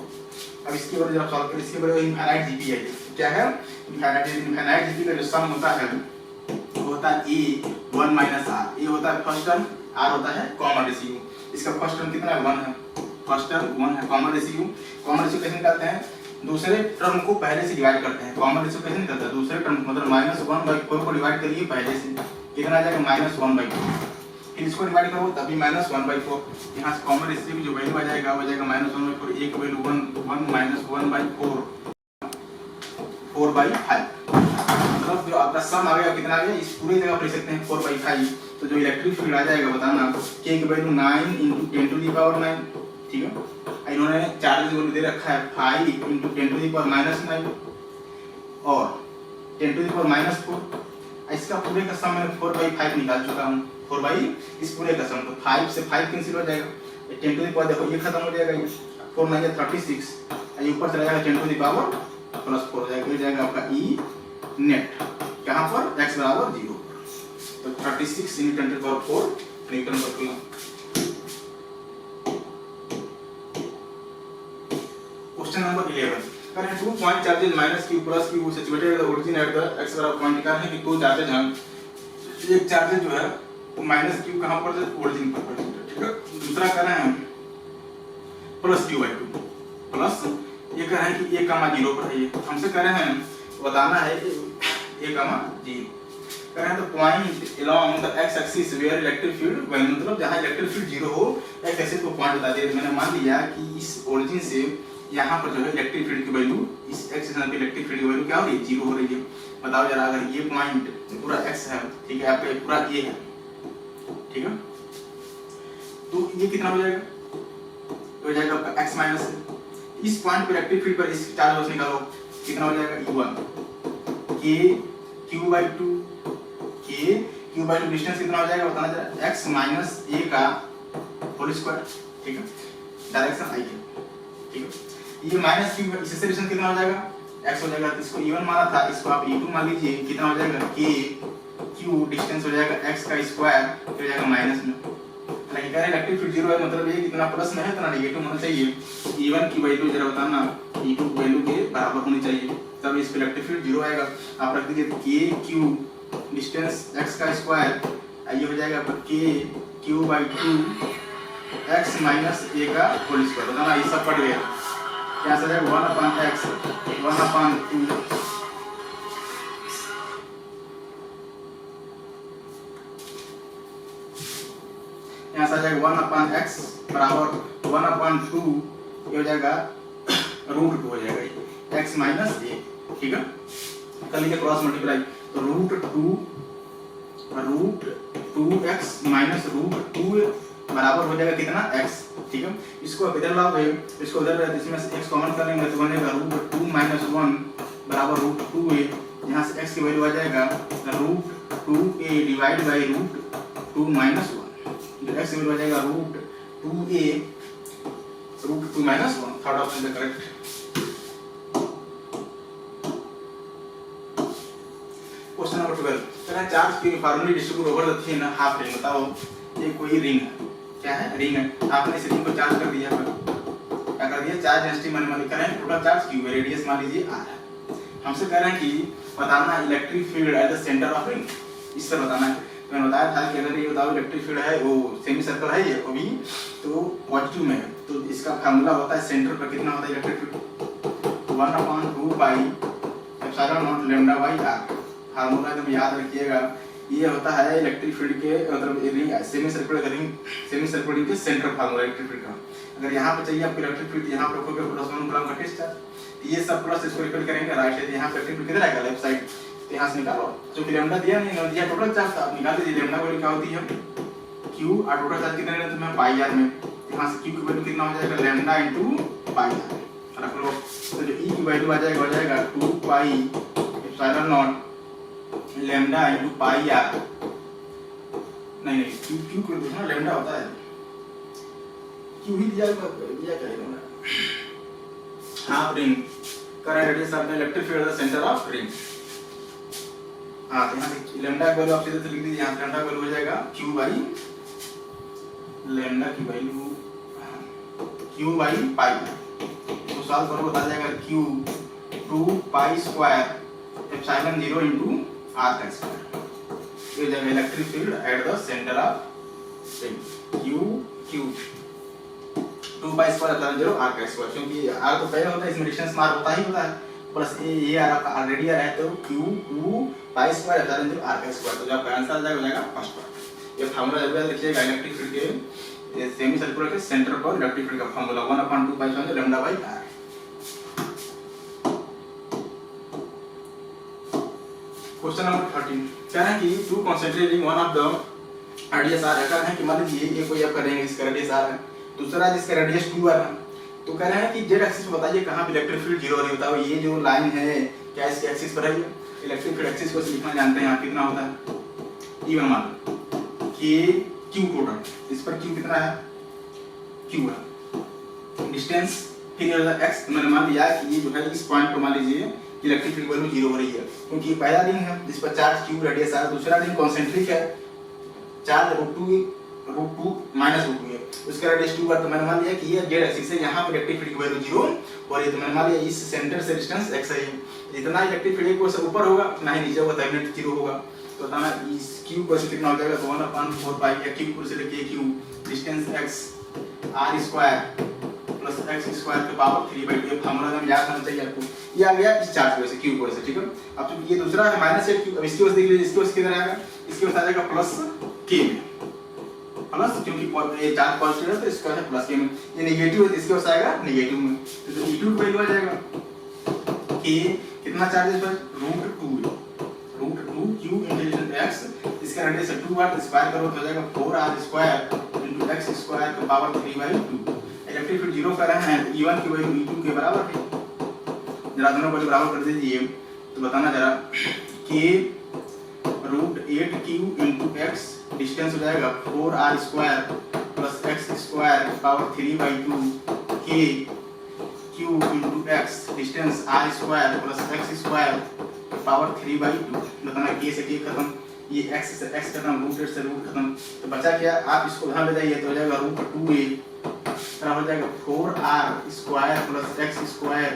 अब इसके बाद जब सॉल्व करें, इसके बाद इनफाइनाइट जीपी है, क्या है इनफाइनाइट जीपी का जो सम होता है वो होता है a 1 r, ये होता है फर्स्ट टर्म, r होता है कॉमन रेशियो, इसका फर्स्ट टर्म कितना है 1 है, फर्स्ट टर्म 1 है, कॉमन रेशियो कैसे निकालते हैं, दूसरे टर्म को पहले से डिवाइड करते हैं, कॉमन रेशियो कैसे निकलता है, दूसरे टर्म मतलब -1/4 को डिवाइड करिए पहले से, कितना आ जाएगा -1/4, फिर इसको डिवाइड करो तभी -1/4, यहाँ से कॉमन रेशियो की जो वैल्यू आ जाएगा वो आ जाएगा -1/4, एक वैल्यू 1 -1/4 4/5, मतलब जो आपका सम आ गया कितना आ गया, इस पूरे जगह पर लिख सकते हैं 4/5, तो जो इलेक्ट्रिक फील्ड आ जाएगा बताना k की वैल्यू 9 × 10 to the power 9, ठीक है, इन्होंने चार्ज वैल्यू दे रखा है 5 × 10 to the power -9 और 10 to the power -4, इसका पूरे का सम मैं 4/5 निकाल चुका हूं, 4 इस पूरे का सम, तो 5 से 5 कैंसिल हो जाएगा, 10 टू द पावर देखो ये खत्म हो जाएगा, ये 4 9 36, ये ऊपर चला जाएगा 10 टू द पावर +4 हो जाएगा, ये जाएगा आपका ई नेट, कहां पर x = 0, तो 36 × 10 टू द पावर 4 न्यूटन पर कूलम। क्वेश्चन नंबर 11, करें 2 point charges -q + q situated at the origin at the x बराबर पॉइंट, का है कि दो चार्जेस हैं एक चार्ज जो है माइनस क्यू कहाँ पर ओरिजिन पर, ठीक है। दूसरा कह रहे हैं प्लस क्यू बाई 2 प्लस, ये कह रहे हैं कि ए कामा 0 पर है, ये हमसे कह रहे हैं बताना है ए कामा 0। कह रहे हैं तो point along the x axis where electric field value, मतलब जहां इलेक्ट्रिक फील्ड 0 हो एक्स एक्सिस को पॉइंट बता दिया। मैंने मान लिया कि इस ओरिजिन से यहाँ पर जो है इलेक्ट्रिक फील्ड की वैल्यू, इस एक्स एक्सिस पे इलेक्ट्रिक फील्ड की वैल्यू क्या हो रही है, 0 हो रही है। बताओ जरा, अगर ये पॉइंट पूरा एक्स है, ठीक है, आपका पूरा ए है, ठीक है, तो ये कितना हो जाएगा, हो जाएगा आपका x माइनस, इस पॉइंट पर इलेक्ट्रिक फील्ड पर इस चार्ज बस निकालो, कितना हो जाएगा e1 k q/2, k q/2 distance कितना हो जाएगा बताना जरा, x माइनस a का होल स्क्वायर, ठीक है, डायरेक्शन i है, ठीक है। ये माइनस q इससे डिस्टेंस कितना हो जाएगा, x हो जाएगा, इसको e1 माना था, इसको आप e2 मान लीजिए, कितना हो जाएगा k q डिस्टेंस हो जाएगा x का स्क्वायर, हो जाएगा माइनस में। लेकिन कह रहे इलेक्ट्रिक फील्ड 0 है, मतलब ये कितना प्लस में है इतना नेगेटिव होना चाहिए। e1 की वैल्यू जरा बताना e2 की वैल्यू के बराबर होनी चाहिए, तब इस पे इलेक्ट्रिक फील्ड 0 आएगा। आप रख दीजिए k q डिस्टेंस x का स्क्वायर, ये हो जाएगा k q/2 x minus a का होल स्क्वायर। बताना ये सब पड़ गया, क्या आ जाएगा 1/x 1/2 यहाँ से आ जाएगा 1/x बराबर 1/2, ये हो जाएगा √2 हो जाएगा x माइनस a, ठीक है। कर लीजिए क्रॉस मल्टीप्लाई, तो √2x माइनस √2 बराबर हो जाएगा कितना x, ठीक है। इसको अब इधर लाओगे, इसको उधर इसमें से x कॉमन कर लेंगे तो बनेगा √2 माइनस 1 बराबर √2a, यहाँ से x की वैल्यू आ जाएगा √2a divide by √2 minus 1, x की वैल्यू आ जाएगा √2a √2 minus 1, third option is correct. Question number 12, कहना चार्ज की uniformly distribute over the thin half ring. बताओ ये कोई रिंग है, क्या है, रिंग है, आपने इस रिंग को चार्ज कर दिया, क्या कर दिया, चार्ज डेंसिटी मान करें टोटल चार्ज क्यू है, रेडियस मान लीजिए r है। हमसे कह रहे हैं कि बताना electric field at the centre of ring, इस पर बताना है। मैंने बताया था कि अगर ये बताओ इलेक्ट्रिक फील्ड है, वो सेमी सर्कल है ये अभी तो पॉजिटिव में है, तो इसका फार्मूला होता है सेंटर पर कितना होता है electric field 1/2 pi epsilon naught lambda by r। Formula जब याद रखिएगा, ये होता है इलेक्ट्रिक फील्ड के मतलब ring semi circular ring, semi circular ring के सेंटर फार्मूला इलेक्ट्रिक फील्ड का। अगर यहाँ पे चाहिए आपको इलेक्ट्रिक फील्ड, यहाँ पे रखोगे +1 कूलम का टेस्ट चार्ज, ये सब प्लस इसको रिपीट करेंगे राइट साइड, यहाँ पे इलेक्ट्रिक फील्ड किधर आएगा, लेफ्ट साइड, तो यहाँ से निकालो। जो कि लैम्डा दिया नहीं दिया टोटल चार्ज था, निकाल दीजिए। लैम्डा वैल्यू क्या होती है q, और टोटल चार्ज कितना है तुम्हें पाई आर में, यहाँ से q की वैल्यू कितना हो जाएगा लैम्डा इनटू पाई आर रख लो। तो जो e की वैल्यू आ जाएगा, हो जाएगा 2 pi epsilon naught lambda into pi r, नहीं q को देखना लैम्डा होता है, q ही दिया क्या है half ring current radius of the electric field at the centre of ring. हां तो यहां से लैम्डा की वैल्यू आप सीधे से लिख दीजिए, यहां से लैम्डा की वैल्यू हो जाएगा q बाई लैम्डा की वैल्यू q बाई पाई, तो सॉल्व करो बता जाएगा q 2 pi square epsilon 0 into r का स्क्वायर, ये हो जाएगा electric field at the centre of ring q 2 pi square epsilon 0 r का स्क्वायर, क्योंकि r तो पहले होता है, इसमें डिस्टेंस मार होता ही होता है, प्लस ये r आपका ऑलरेडी आ रहा है, तो q 2 pi square epsilon 0 r का स्क्वायर, तो जो आपका आंसर आ जाएगा, हो जाएगा फर्स्ट पार्ट। ये फार्मूला जब याद रखिएगा इलेक्ट्रिक फील्ड के सेमी सर्कुलर के सेंटर पर इलेक्ट्रिक फील्ड का formula 1/2 pi square lambda by r। Question number 13, कह रहे हैं कि two concentric ring one of the radius r है, कह रहे हैं कि मान लीजिए ये कोई आपका रिंग इसका रेडियस r है, दूसरा जिसका रेडियस 2r है, तो कह रहे हैं कि जेड एक्सिस पे बताइए कहां पे इलेक्ट्रिक फील्ड 0 हो रही होता है। ये जो लाइन है क्या इसके एक्सिस पर है, इलेक्ट्रिक फील्ड एक्सिस को लिखना जानते हैं आप, कितना होता है E1 मान लो कि q टोटल, इस पर q कितना है q है, डिस्टेंस फिर x, मैंने मान लिया कि ये जो है इस पॉइंट पर मान लीजिए इलेक्ट्रिक फील्ड वैल्यू 0 हो रही है, क्योंकि पहला रिंग है जिस पर चार्ज q रेडियस r, दूसरा रिंग कॉन्सेंट्रिक है, चार्ज √2 माइनस √2 है, उसका रेडियस 2 है, तो मैंने मान लिया कि ये जेड एक्सिस है, यहाँ पर इलेक्ट्रिक फील्ड की वैल्यू 0 और ये, तो मैंने मान लिया इस सेंटर से डिस्टेंस x है, जितना इलेक्ट्रिक फील्ड को से ऊपर होगा उतना ही नीचे होगा, तभी 0 होगा। तो बताना इस क्यू पर से कितना हो जाएगा, तो 1/4 पाई या क्यू पर से लेके Q distance x r square plus x square के पावर 3/2। फार्मूला में याद होना चाहिए आपको। ये आ गया इस चार्ज की वजह से, क्यू की वजह से, ठीक है। अब चूंकि ये दूसरा है माइनस है, अब इसकी वजह से देख लीजिए, इसकी वजह से किधर आएगा, इसकी वजह से आ जाएगा प्लस k में, प्लस क्योंकि ये चार्ज पॉजिटिव है तो इसका है प्लस k में, ये नेगेटिव है तो इसकी वजह से आएगा नेगेटिव में। तो e2 की वैल्यू आ जाएगा k कितना चार्ज है पर √2 q इंटीग्रेशन x, इसका रेडियस 2 बार स्क्वायर करो तो हो जाएगा 4r square into x square का पावर 3/2। इलेक्ट्रिक फील्ड 0 कर रहे हैं, e1 की वैल्यू e2 के बराबर है, जरा दोनों को बराबर कर दीजिए। तो बताना जरा k √8q into x distance हो जाएगा 4r square plus x square power 3/2 k q into x distance r square plus x square power 3/2। बताना k से k खत्म, ये x से x खत्म, √8 से रूट खत्म, तो बचा क्या, आप इसको यहां ले जाइए तो हो जाएगा √2a तो हो जाएगा 4r square plus x square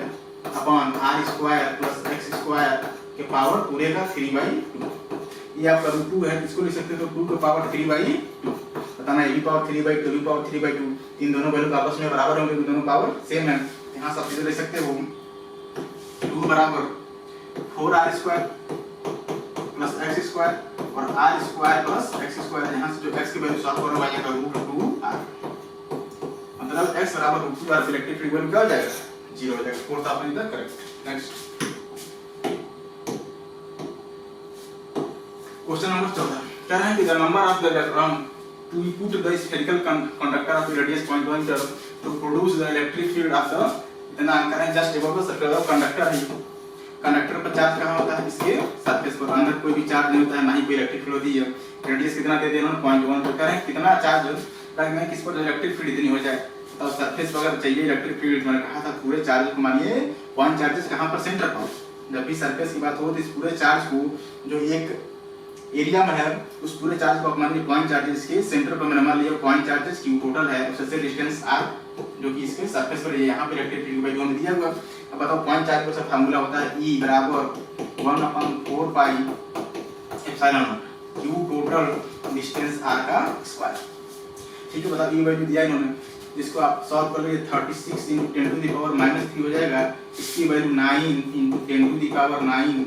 upon r square plus x square के पावर पूरे का 3/2। ये आपका √2 है, इसको लिख सकते हो तो 2 के पावर 3/2। बताना ये भी पावर 3/2 भी पावर 3/2, इन दोनों वैल्यू आपस में बराबर होंगे, दोनों पावर सेम है। यहां सब चीजें ले सकते हो, 2 बराबर 4r square plus x square और r square plus x square, यहां से जो x की वैल्यू सॉल्व करो आएगा √2r, मतलब x बराबर √2r। इलेक्ट्रिक फील्ड वैल्यू क्या हो जाएगा, 0 हो जाएगा। Fourth option is correct. Next question number 14 कह रहे हैं कि the number of the electron to put the spherical conductor of radius 0.1 metre to produce the electric field of the, इतना अंक है just above the circle of conductor है। Conductor पर charge कहां होता है, इसके सरफेस पर, अंदर कोई भी चार्ज नहीं होता है, ना ही कोई इलेक्ट्रिक फील्ड होती है। रेडियस कितना दे दिया उन्होंने 0.1, तो कह रहे हैं कितना चार्ज रखना है किस पर इलेक्ट्रिक फील्ड इतनी हो जाए। तो सरफेस पर अगर चाहिए इलेक्ट्रिक फील्ड, मैंने कहा था पूरे चार्ज को मानिए पॉइंट चार्जेस कहां पर, सेंटर पर। जब भी सरफेस की बात हो तो इस पूरे चार्ज को जो एक एरिया में है उस पूरे चार्ज को आप मान लीजिए पॉइंट चार्जेस के सेंटर पर मैंने मान लिया पॉइंट चार्जेस क्यू टोटल है, उससे डिस्टेंस r जो कि इसके सरफेस पर है, यहाँ पे इलेक्ट्रिक फील्ड वैल्यू हमें दिया हुआ। अब बताओ पॉइंट चार्ज का फार्मूला होता है E बराबर 1/4 pi epsilon naught q total distance r का स्क्वायर। ठीक है, बताओ E वैल्यू दिया इन्होंने, जिसको आप सॉल्व कर लीजिए 36 × 10⁻³ हो जाएगा, इसकी वैल्यू 9 × 10⁹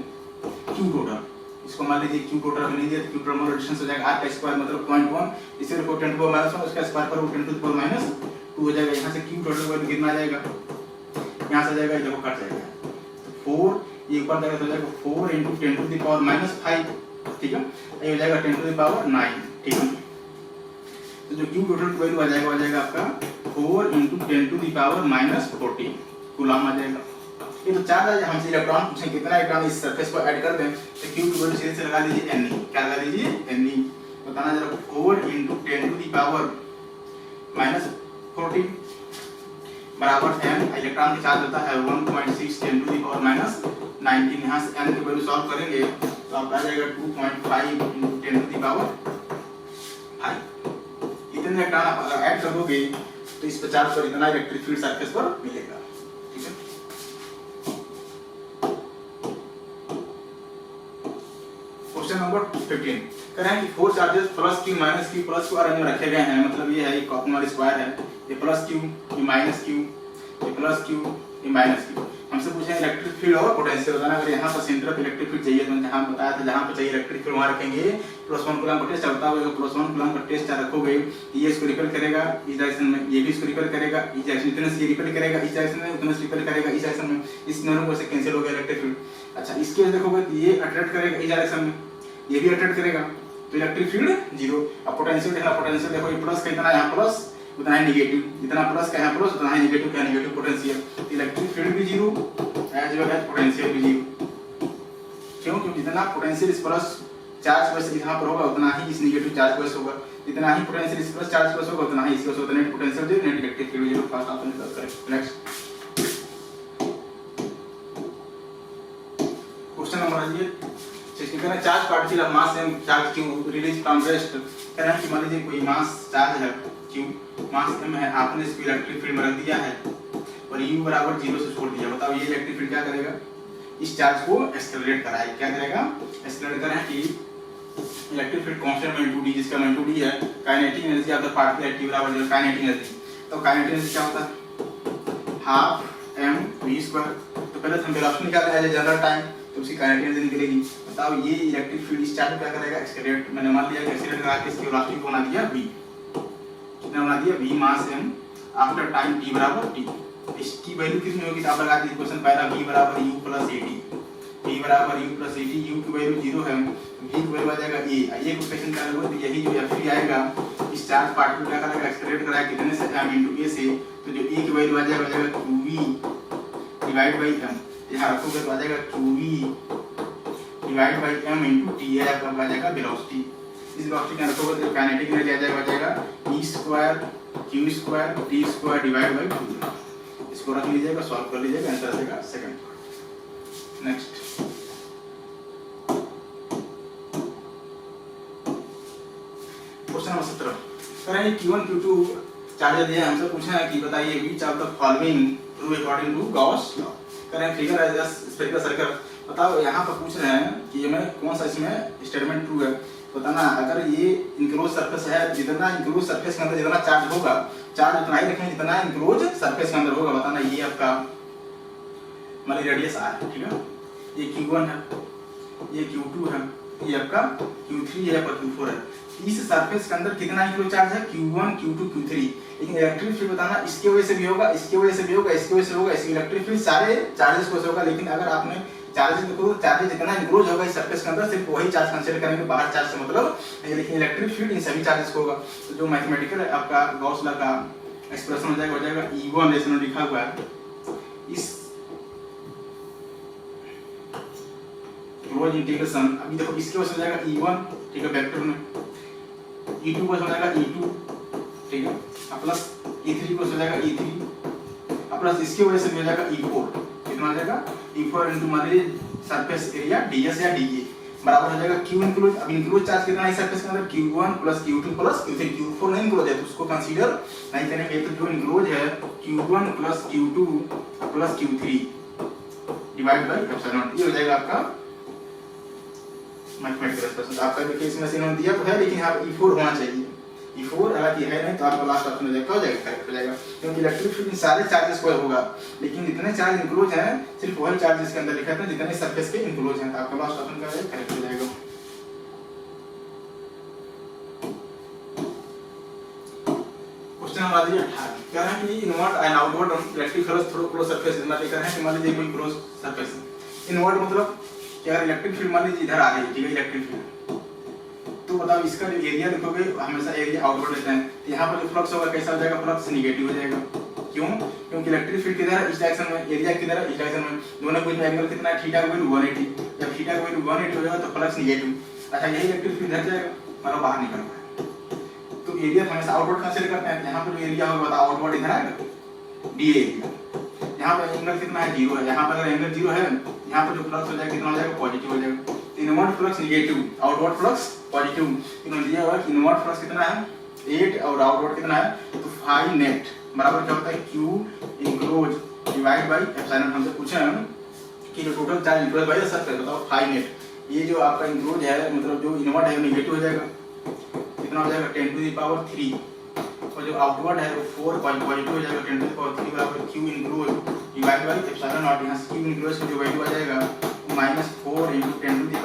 q टोटल। इसको मान लीजिए q टोटल में नहीं दिया तो q टोटल डिस्टेंस हो जाएगा r का स्क्वायर मतलब 0.1, इसे रखो 10⁻⁻1 उसका स्क्वायर करो 10⁻² हो जाएगा। यहाँ से q टोटल वैल्यू कितना आ जाएगा, यहाँ से आ जाएगा, देखो कट जाएगा तो 4 ये ऊपर जाएगा तो जाएगा 4 × 10⁻⁵, ठीक है, ये हो जाएगा 10⁹9, ठीक है। तो जो q टोटल वैल्यू आ जाएगा आपका 4 × 10⁻⁻40 कूलम आ जाएगा। ये तो चार्ज है, हमसे इलेक्ट्रॉन पूछें कितना इलेक्ट्रॉन इस सरफेस पर ऐड कर दें तो q की वैल्यू सीधे से लगा लीजिए ne, क्या लगा लीजिए ne। बताना जरा 4 × 10⁻⁻40 बराबर n, इलेक्ट्रॉन का चार्ज होता है 1.6 10⁻⁻19। यहाँ से n की वैल्यू सॉल्व करेंगे तो आपका आ जाएगा 2.5 × 10⁵। इतने इलेक्ट्रॉन आप अगर ऐड कर दोगे तो इस पर चार्ज पर इतना इलेक्ट्रिक फील्ड सरफेस पर मिलेगा, ठीक है। क्वेश्चन नंबर 15 कह रहे हैं कि 4 charges plus q minus q plus q arrange में रखे गए हैं, मतलब ये है एक कॉर्नर स्क्वायर है, ये प्लस q ये माइनस q ये प्लस q ये माइनस q। हमसे पूछे इलेक्ट्रिक फील्ड और पोटेंशियल बताना। अगर यहाँ पर सेंटर पे इलेक्ट्रिक फील्ड चाहिए तो जहाँ बताया था जहाँ पर चाहिए इलेक्ट्रिक फील्ड वहाँ रखेंगे +1 कूलम का टेस्ट चलता होगा, +1 कूलम का टेस्ट रखोगे ये इसको रिपेल करेगा इस डायरेक्शन में, ये भी इसको रिपेल करेगा इस डायरेक्शन, इतने से ये रिपेल करेगा इस डायरेक्शन में, उतने से रिपेल करेगा इस डायरेक्शन में, इस दोनों को से कैंसिल हो गया इलेक्ट्रिक फील्ड। अच्छा इसके देखोगे तो ये अट्रैक्ट करेगा इस डायरेक्शन में, ये भी अट्रैक्ट करेगा तो इलेक्ट्रिक फील्ड 0। अब पोटेंशियल देखना, पोटेंशियल देखो ये प्लस का इतना यहाँ प्लस उतना ही नेगेटिव, जितना प्लस का यहाँ प्लस उतना ही नेगेटिव का नेगेटिव पोटेंशियल, इलेक्ट्रिक फील्ड भी 0 एज वेल एज पोटेंशियल भी 0। क्यों, क्योंकि जितना पोटेंशियल इस प्लस चार्ज वैसे यहाँ पर होगा उतना ही इस नेगेटिव चार्ज वैसे होगा, जितना ही पोटेंशियल इस प्लस चार्ज वैसे होगा उतना ही इसके वैसे होगा, net potential 0 net electric field 0। First option is correct. Next question number आइए 16 charge particle of mass m charge q release from rest. कह रहे हैं कि मान लीजिए कोई मास चार्ज है q, मास m है, आपने इसको इलेक्ट्रिक फील्ड में रख दिया है और u बराबर 0 से छोड़ दिया। बताओ ये इलेक्ट्रिक फील्ड क्या करेगा, इस चार्ज को एक्सेलरेट कराएगा, क्या करेगा एक्सेलरेट करें कि इलेक्ट्रिक फील्ड कांस्टेंट में 2d जिसका में 2d है, kinetic energy of the particle active बराबर जो काइनेटिक एनर्जी। तो काइनेटिक एनर्जी क्या होता है हाफ mv²। तो पहले हम वेलोसिटी निकाल रहे हैं जनरल टाइम, तो उसकी काइनेटिक एनर्जी निकलेगी। बताओ ये इलेक्ट्रिक फील्ड इस चार्ज क्या करेगा, एक्सेलरेट। मैंने मान लिया कि एक्सेलरेट करा के इसकी वेलोसिटी को बना दिया v, कितना बना दिया v मास m आफ्टर टाइम t बराबर t। इसकी वैल्यू कितनी होगी, तो आप लगा दीजिए क्वेश्चन पहला v बराबर u प्लस at, v बराबर u प्लस at, u की वैल्यू 0 है, v की वैल्यू आ जाएगा a। ये क्वेश्चन क्या होगा, तो यही जो f3 आएगा इस चार्ज पार्टिकल क्या करेगा, एक्सेलरेट कराएगा कितने से m into a से। तो जो a की वैल्यू आ जाएगा qv डिवाइड बाय m, यहां रखोगे तो आ जाएगा qv divide by m into t है, आपका आ जाएगा वेलोसिटी। इस वेलोसिटी का रखोगे तो काइनेटिक एनर्जी आ जाएगा e² q² t² divide by 2। इसको रख लीजिएगा, सॉल्व कर लीजिएगा, आंसर आ जाएगा second part. Next question number 17 करें q1 q2 चार्ज दिया, हमसे पूछा है कि बताइए which of the following true according to Gauss law. करें figure as a spherical circle. बताओ यहाँ पर पूछ रहे हैं कि ये में कौन सा इसमें स्टेटमेंट ट्रू है। बताना अगर ये इंक्लोज सरफेस है, जितना इंक्लोज सरफेस के अंदर जितना चार्ज होगा, चार्ज उतना ही रखेंगे जितना इंक्लोज सरफेस के अंदर होगा। बताना ये आपका मान ली रेडियस r है, ठीक है, ये q1 है, ये q2 है, ये आपका q3 है और q4 है। इस सरफेस के अंदर कितना इंक्लोज चार्ज है, q1 q2 q3। लेकिन इलेक्ट्रिक फील्ड बताना इसके वजह से भी होगा, इसके वजह से भी होगा, इसके वजह से होगा, इसकी इलेक्ट्रिक फील्ड सारे चार्जेस को से होगा। लेकिन अगर आपने चार्जेस देखो, चार्जेस जितना इंक्लोज होगा इस सरफेस के अंदर सिर्फ वही चार्ज कंसीडर करेंगे, बाहर चार्ज से मतलब। लेकिन इलेक्ट्रिक फील्ड इन सभी चार्जेस को होगा। तो जो मैथमेटिकल आपका गॉस लॉ का एक्सप्रेशन हो जाएगा E1 जैसे लिखा हुआ है इस क्लोज इंटीग्रेशन। अभी देखो इसके वजह से हो जाएगा E1, ठीक है, वेक्टर में, E2 को हो जाएगा E2, ठीक है, प्लस E3 को हो जाएगा E3, प्लस इसके वजह से हो जाएगा E4। कितना हो जाएगा E4 इनटू मान लीजिए सरफेस एरिया ds या dA बराबर हो जाएगा q इंक्लूड। अब इंक्लूड चार्ज कितना है सरफेस के अंदर, q1 plus q2 plus q3। q4 नहीं इंक्लूड है तो उसको कंसीडर नहीं करेंगे। तो जो इंक्लूड है q1 plus q2 plus q3 divide by epsilon, ये हो जाएगा आपका मैथमेटिकल एक्सप्रेशन। आपका देखिए इसमें से इन्होंने दिया तो है, लेकिन यहाँ E4 होना चाहिए। E4 अगर ये है नहीं तो आपका लास्ट ऑप्शन हो जाएगा, करेक्ट हो जाएगा, क्योंकि इलेक्ट्रिक फील्ड सारे चार्जेस को होगा। लेकिन जितने चार्ज इंक्लोज हैं सिर्फ वही चार्जेस के अंदर लिखा है जितने सरफेस के इंक्लोज हैं। तो आपका लास्ट ऑप्शन क्या है, करेक्ट हो जाएगा। क्वेश्चन नंबर 18 कह रहे हैं कि invert and outward electric flux through close surface इतना लेकर हैं कि मान लीजिए कोई क्लोज सरफेस है। इनवर्ट मतलब कि अगर इलेक्ट्रिक फील्ड मान लीजिए इधर आ रही है, ठीक है, इलेक्ट्रिक फील्ड, तो बताओ इसका जो एरिया लिखोगे हमेशा एरिया आउटवर्ड लेते हैं। तो यहाँ पर जो फ्लक्स होगा कैसा हो जाएगा, फ्लक्स नेगेटिव हो जाएगा। क्यों, क्योंकि इलेक्ट्रिक फील्ड किधर है, इस डायरेक्शन में, एरिया किधर है, इस डायरेक्शन में। दोनों के बीच में एंगल कितना है, थीटा का वैल्यू 180। जब थीटा का वैल्यू 180 हो जाएगा तो फ्लक्स नेगेटिव। अच्छा, यही इलेक्ट्रिक फील्ड इधर जाएगा, मतलब बाहर निकल रहा है, तो एरिया हमेशा आउटवर्ड कंसीडर करते हैं। यहाँ पर जो एरिया होगा बताओ आउटवर्ड इधर आएगा dA एरिया। यहाँ पर एंगल कितना है, 0 है। यहाँ पर अगर एंगल 0 है, यहाँ पर जो फ्लक्स हो जाएगा कितना हो जाएगा, पॉजिटिव हो जाएगा। Invert flux negative, outward flux positive. इन्होंने दिया हुआ कि इनवर्ट फ्लक्स कितना है 8 और आउटवर्ड कितना है, तो फाई नेट बराबर क्या होता है Q enclose divide by epsilon. हमसे पूछा है कि जो total charge enclose by surface बताओ फाई नेट। ये जो आपका इंक्लोज है मतलब जो इनवर्ट है नेगेटिव हो जाएगा, कितना हो जाएगा 10⁻³ और जो आउटवर्ड है वो 4 पॉजिटिव हो जाएगा 10⁻³ बराबर Q enclose divide by epsilon. और यहाँ से Q इंक्लोज की जो वैल्यू आ जाएगा -4 × 10⁻³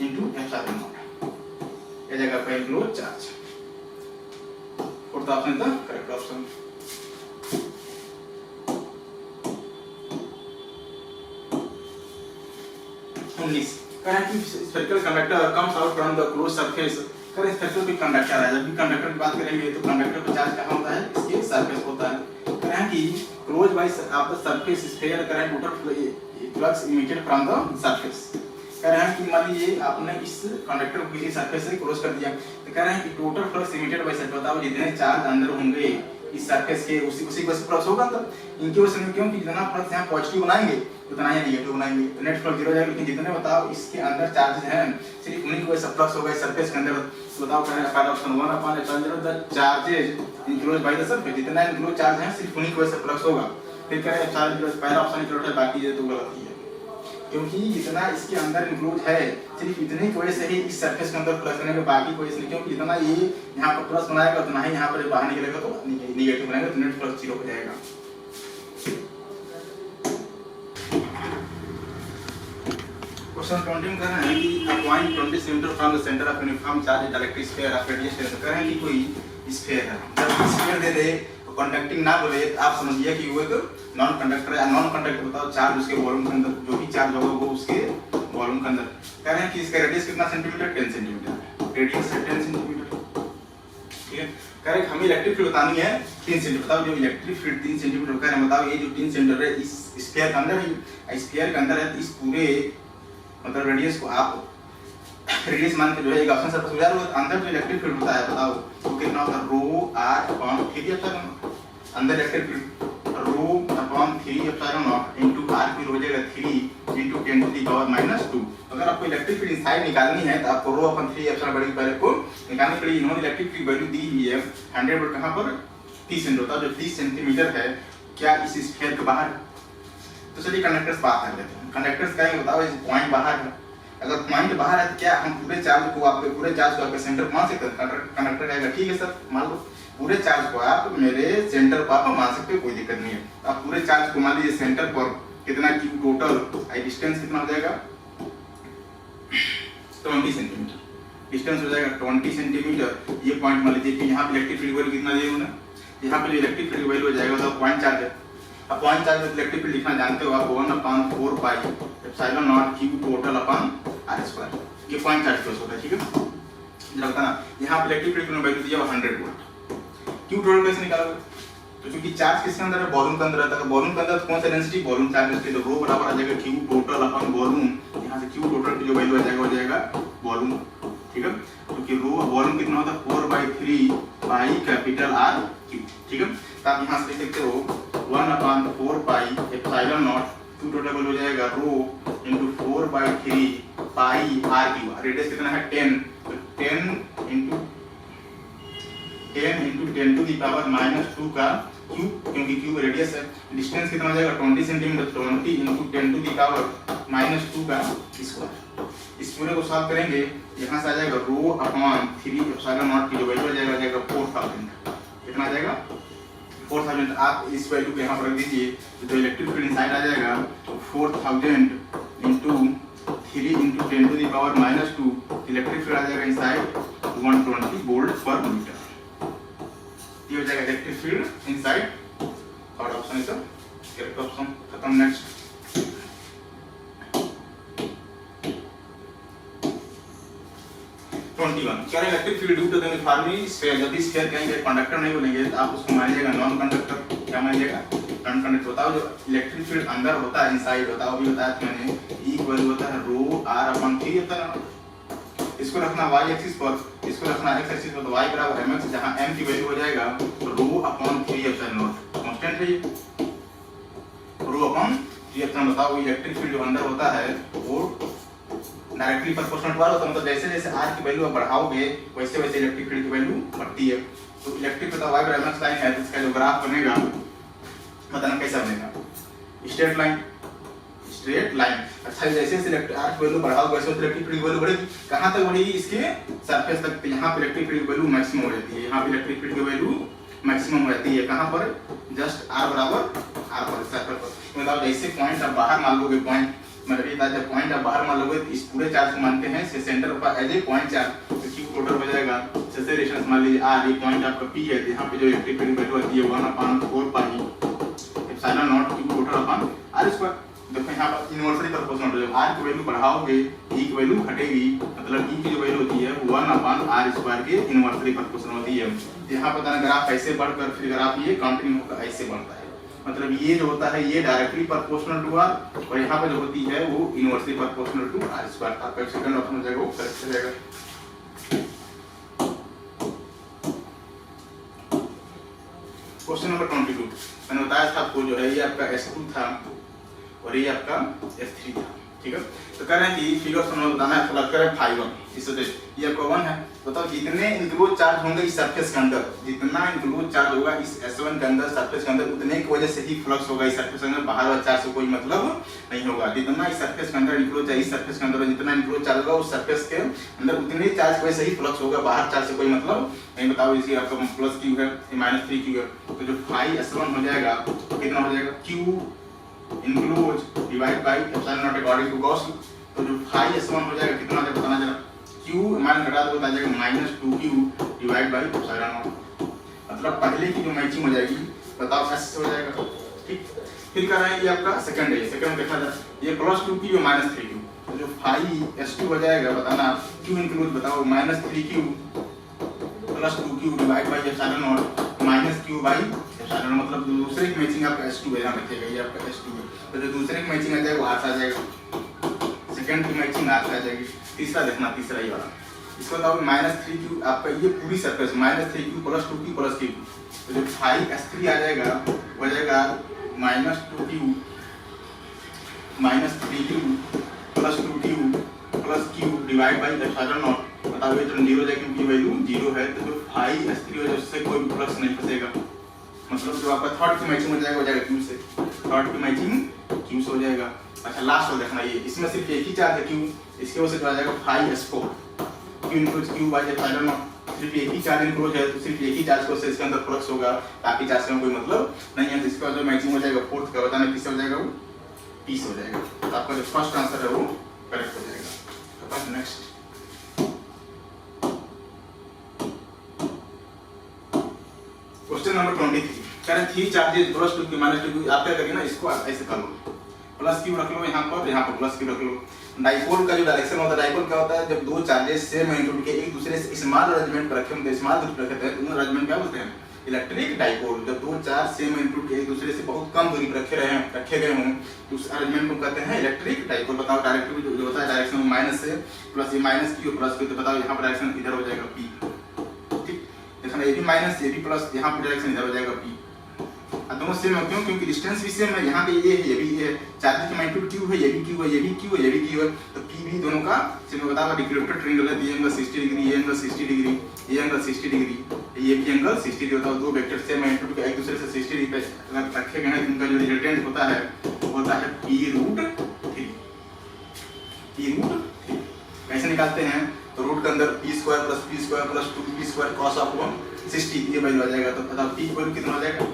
into एप्सिलॉन नॉट। ये जगह पे इंक्लोज चार्ज। फोर्थ ऑप्शन था करेक्ट ऑप्शन। करें कि spherical conductor comes out from the close surface. करें स्फेरिकल भी कंडक्टर है, जब भी कंडक्टर की बात करेंगे तो कंडक्टर पर चार्ज कहाँ होता है, इसके सरफेस होता है। करें कि close by of the surface sphere करें total flux emitted from the surface. कह रहे हैं कि मान लीजिए आपने इस कंडक्टर को किसी सरफेस से क्रॉस कर दिया, तो कह रहे हैं कि total flux emitted by surface बताओ जितने चार्ज अंदर होंगे इस सरफेस के उसी को फ्लक्स होगा। तो इनके वजह से क्योंकि जितना फ्लक्स यहाँ पॉजिटिव बनाएंगे उतना ही नेगेटिव बनाएंगे, तो नेट फ्लक्स 0 हो जाएगा। लेकिन जितने बताओ इसके अंदर चार्जेस हैं सिर्फ उन्हीं को फ्लक्स होगा इस सरफेस के अंदर। तो बताओ कह रहे हैं पहला option 1/ε the charges enclose by the surface, जितना इंक्लोज चार्ज है सिर्फ उन्हीं को फ्लक्स होगा। फिर कह रहे हैं पहला ऑप्शन इंक्लोज है, बाकी ये तो गलत ही है। क्योंकि जितना इसके अंदर इंक्लूड है सिर्फ इतने की वजह से ही इस सरफेस के अंदर प्लस करने के बाकी कोई इसलिए, क्योंकि जितना ये यहाँ पर प्लस बनाएगा उतना ही यहाँ पर बाहर निकलेगा तो निगेटिव बनाएगा तो नेट प्लस 0 हो जाएगा। क्वेश्चन कंटिन्यू कर रहे हैं कि a point 20 cm from the center of uniform charge electric sphere of radius कर रहे हैं कि कोई स्फीयर है। जब स्फीयर दे दे तो कंडक्टिंग ना बोले तो आप समझिए कि वो एक नॉन कंडक्टर है। नॉन कंडक्टर बताओ चार्ज उसके वॉल्यूम के अंदर जो भी चार्ज होगा वो उसके वॉल्यूम के अंदर। कह रहे हैं कि इसका रेडियस कितना सेंटीमीटर 10 सेंटीमीटर, रेडियस है 10 सेंटीमीटर। ठीक है, कह रहे हैं हमें इलेक्ट्रिक फील्ड बतानी है 3 सेंटीमीटर। बताओ जो इलेक्ट्रिक फील्ड 3 सेंटीमीटर कह रहे हैं, बताओ ये जो 3 सेंटीमीटर है इस स्फीयर के अंदर है, स्फीयर के अंदर है, इस पूरे मतलब रेडियस को आप रेडियस मान के जो है एक ऑप्शन सरफेस हो जाए और अंदर जो इलेक्ट्रिक फील्ड होता है बताओ वो कितना होता है, रो आर अपॉन 3 एप्सिलॉन। अंदर electric field rho upon 3 epsilon into r की हो जाएगा 3 इनटू 10 टू द पावर -2। अगर आपको इलेक्ट्रिक फील्ड इनसाइड निकालनी है तो आपको रो अपॉन 3 एप्सिलॉन बड़ी पहले को निकालनी पड़ेगी। इन्होंने इलेक्ट्रिक फील्ड वैल्यू दी हुई है 100 वोल्ट कहां पर 30 सेंटीमीटर होता है, जो 30 सेंटीमीटर है क्या इस स्फीयर के बाहर। तो चलिए कंडक्टर्स बात कर लेते हैं। कंडक्टर्स का बताओ इस पॉइंट बाहर है, अगर पॉइंट बाहर है तो क्या हम पूरे चार्ज को आपके सेंटर मान सकते हैं। कंडक्टर कहेगा ठीक है सर, मान लो पूरे चार्ज को आप मेरे सेंटर पर आप मान सकते हो, कोई दिक्कत नहीं है। आप पूरे चार्ज को मान लीजिए सेंटर पर कितना की टोटल डिस्टेंस कितना हो जाएगा 20 सेंटीमीटर डिस्टेंस हो जाएगा 20 सेंटीमीटर। ये पॉइंट मान लीजिए कि यहाँ पे इलेक्ट्रिक फील्ड वैल्यू कितना दिया उन्होंने, यहाँ पे इलेक्ट्रिक फील्ड वैल्यू हो जाएगा तो पॉइंट चार्ज है। अब पॉइंट चार्ज में इलेक्ट्रिक फील्ड लिखना जानते हो आप 1/4 pi epsilon naught Q total upon r square. ये पॉइंट चार्ज केस होता है। ठीक है, जरा बताना यहाँ पे इलेक्ट्रिक फील्ड की वैल्यू दिया 100 वोल्ट, क्यू टोटल कैसे निकालोगे। तो क्योंकि चार्ज किसके अंदर है, वॉल्यूम के अंदर रहता है। वॉल्यूम के अंदर कौन सा डेंसिटी, वॉल्यूम चार्ज डेंसिटी। तो रो बराबर आ जाएगा क्यू टोटल अपॉन वॉल्यूम। यहाँ से क्यू टोटल की जो वैल्यू आ जाएगा हो जाएगा वॉल्यूम। ठीक है, क्योंकि रो वॉल्यूम कितना होता है 4/3 पाई कैपिटल आर क्यू। ठीक है, तो आप यहाँ से लिख सकते हो 1/4 pi epsilon naught Q total हो जाएगा rho into 4/3 pi R Q. Radius कितना है 10, तो 10 इनटू 10 टू द पावर -2 का क्यू, क्योंकि क्यू रेडियस है। डिस्टेंस कितना हो जाएगा 20 centimetre, 20 into 10 to the power -2 का स्क्वायर। इस पूरे को सॉल्व करेंगे, यहाँ से आ जाएगा रो अपॉन 3 एप्सिलॉन नॉट की जो वैल्यू आ जाएगा 4000। कितना आ जाएगा 4000। आप इस वैल्यू को यहाँ पर रख दीजिए तो इलेक्ट्रिक फील्ड इनसाइड आ जाएगा 4000 into 3 into 10 to the power -2। Electric field आ जाएगा इनसाइड 120 वोल्ट पर मीटर। ये हो जाएगा electric field inside. Third option है सर करेक्ट ऑप्शन। खत्म। नेक्स्ट 21 क्या electric field due to the uniformly sphere. जब इस स्फीयर कहेंगे कंडक्टर नहीं बोलेंगे तो आप उसको मानिएगा नॉन कंडक्टर। क्या मानिएगा नॉन कंडक्टर। बताओ जो इलेक्ट्रिक फील्ड अंदर होता है इनसाइड होता है वो भी बताया था मैंने, ई इक्वल होता है रो आर अपॉन 3 एप्सिलॉन। इसको रखना y एक्सिस पर, इसको रखना x एक्सिस पर, तो y बराबर mx जहां m की वैल्यू हो जाएगा रो अपॉन 3 एप्सिलॉन नॉट। कांस्टेंट है ये रो अपॉन 3 एप्सिलॉन। बताओ इलेक्ट्रिक फील्ड जो अंदर होता है वो डायरेक्टली प्रोपोर्शनल टू आर होता है, मतलब जैसे जैसे r की वैल्यू बढ़ाओगे वैसे वैसे इलेक्ट्रिक फील्ड की वैल्यू बढ़ती है। तो इलेक्ट्रिक बताओ y बराबर mx लाइन है, तो इसका जो ग्राफ बनेगा बताना कैसा बनेगा, स्ट्रेट लाइन। Straight line. अच्छा जैसे जैसे इलेक्ट्रिक आर की वैल्यू बढ़ाओ वैसे इलेक्ट्रिक फील्ड की वैल्यू बढ़ेगी। कहां तक बढ़ेगी, इसके सरफेस तक। तो यहां पे इलेक्ट्रिक फील्ड की वैल्यू मैक्सिमम हो जाती है, यहां पे इलेक्ट्रिक फील्ड की वैल्यू मैक्सिमम हो जाती है। कहां पर, जस्ट r बराबर r पर सरफेस पर। मतलब जैसे पॉइंट आप बाहर मान लोगे, पॉइंट मतलब ये जब पॉइंट आप बाहर मान लोगे इस पूरे चार्ज को मानते हैं से सेंटर पर एज ए पॉइंट चार्ज, तो क्यू टोटल हो जाएगा। जैसे रेडियस मान लीजिए r, ये पॉइंट आपका p है, यहां पे जो इलेक्ट्रिक फील्ड की वैल्यू आती है 1/4 pi epsilon naught Q total upon r square. देखो यहाँ पर इनवर्सली प्रोपोर्शनल हो जाएगा। r की वैल्यू बढ़ाओगे e की वैल्यू घटेगी, मतलब e की जो वैल्यू होती है 1/r स्क्वायर के इनवर्सली प्रोपोर्शनल होती है। यहाँ पर ग्राफ ऐसे बढ़कर फिर ग्राफ ये कंटिन्यू होकर ऐसे बढ़ता है, मतलब ये जो होता है ये डायरेक्टली प्रोपोर्शनल टू r और यहाँ पर जो होती है वो inversely proportional to r square. आपका सेकंड ऑप्शन हो जाएगा वो करेक्ट हो जाएगा। क्वेश्चन नंबर 22 मैंने बताया था आपको जो है ये आपका S2 था और ये आपका F3 था। ठीक है। तो कह रहे हैं कि फिगर से हमें बताना है, फ्लक्स करें फाई 1, इससे ये आपका 1 है। बताओ जितने इंक्लोज चार्ज होंगे इस सरफेस के अंदर, जितना इंक्लोज चार्ज होगा इस S1 के अंदर सरफेस के अंदर, उतने की वजह से ही फ्लक्स होगा इस सरफेस के अंदर, बाहर वाले चार्ज से कोई मतलब नहीं होगा। जितना इस सरफेस के अंदर इंक्लोज है, इस सरफेस के अंदर जितना इंक्लोज चार्ज होगा उस सरफेस के अंदर उतने चार्ज की वजह से ही फ्लक्स होगा, बाहर चार्ज से कोई मतलब नहीं। बताओ इसकी आपका प्लस क्यू है, माइनस 3q है, तो जो फाई S1 हो जाएगा तो कितना हो जाएगा, q enclose divide by epsilon naught according to Gauss. तो जो फाई S1 हो जाएगा कितना हो जाएगा बताना जरा, q माइनस घटा दो, बताया जाएगा -2q divide by epsilon not. मतलब पहले की जो मैचिंग हो जाएगी बताओ s से हो जाएगा, ठीक। फिर कर रहे हैं ये आपका सेकंड है, सेकंड देखा जाए ये +2q -3q, तो जो फाई S2 हो जाएगा बताना q इंक्लोज बताओ -3q +2q divide by epsilon naught -q by epsilon, मतलब दूसरे की मैचिंग आपका S2 है, यहां रखिएगा ये आपका S2 है। तो जो दूसरे की मैचिंग आ जाएगा वो हाथ आ जाएगा, सेकंड की मैचिंग हाथ आ जाएगी। तीसरा देखना, तीसरा ये वाला, इसको बताओ -3q आपका ये पूरी सरफेस -3q +2q +q, तो जो फाई S3 आ जाएगा वो जाएगा -2q -3q +2q +q divide by epsilon not. बताओ ये तो 0 जाएगा क्योंकि वैल्यू 0 है, तो जो फाई S3 हो जाएगा उससे कोई भी फ्लक्स नहीं फंसेगा। मतलब जो आपका थर्ड की मैचिंग हो जाएगा वो जाएगा q से, थर्ड की मैचिंग q से हो जाएगा। अच्छा लास्ट वाला देखना, ये इसमें सिर्फ एक ही चार्ज है q, इसके वजह से आ जाएगा phi S4 q include q by epsilon naught. सिर्फ एक ही चार्ज इंक्लूड है तो सिर्फ एक ही चार्ज को से इसके अंदर फ्लक्स होगा, बाकी चार्ज में कोई मतलब नहीं है। तो इसका जो मैचिंग हो जाएगा फोर्थ का बताना किससे हो जाएगा, वो p से हो जाएगा। तो आपका जो फर्स्ट आंसर है वो करेक्ट हो जाएगा। अब नेक्स्ट क्वेश्चन नंबर 23, कह रहे 3 चार्जेस +2q -2q, आप क्या करिए ना इसको ऐसे कर लो, +q रख लो यहाँ पर +q रख लो। डाइपोल का जो डायरेक्शन होता है, डाइपोल क्या होता है, जब दो चार्जेस सेम मैग्नीट्यूड के एक दूसरे से स्मॉल अरेंजमेंट पर रखे होते हैं, स्मॉल दूरी पर रखते हैं, उन्हें अरेंजमेंट क्या बोलते हैं, इलेक्ट्रिक डाइपोल। जब दो चार्ज सेम मैग्नीट्यूड के एक दूसरे से बहुत कम दूरी पर रखे गए हों तो उस अरेंजमेंट को कहते हैं इलेक्ट्रिक डाइपोल। बताओ डायरेक्टिविटी जो होता है डायरेक्शन माइनस से प्लस, ये -q +q, तो बताओ यहाँ पर डायरेक्शन इधर हो जाएगा p, ठीक। देखना ये भी माइनस ये भी प्लस, यहाँ पर डायरेक्शन इधर हो जाएगा p, दोनों सेम है। क्यों? क्योंकि डिस्टेंस भी सेम है, यहाँ पे ये है ये भी ये, चार्ज की मैग्नीट्यूड q है, ये भी q है, ये भी q है, ये भी q है, तो p भी दोनों का सेम बताओ। इक्विलेटरल ट्रायंगल है, ये एंगल 60 डिग्री, ये एंगल 60 डिग्री, ये एंगल 60 डिग्री, ये भी एंगल 60 डिग्री होता है। दो वेक्टर सेम मैग्नीट्यूड के एक दूसरे से 60 डिग्री पे रखे गए हैं, इनका जो रिजल्टेंट होता है वो होता है p√3। p√3 कैसे निकालते हैं, तो रूट के अंदर p² + p² + 2p² cos of 160 ये वैल्यू आ जाएगा। तो बताओ p की वैल्यू कितना आ जाएगा,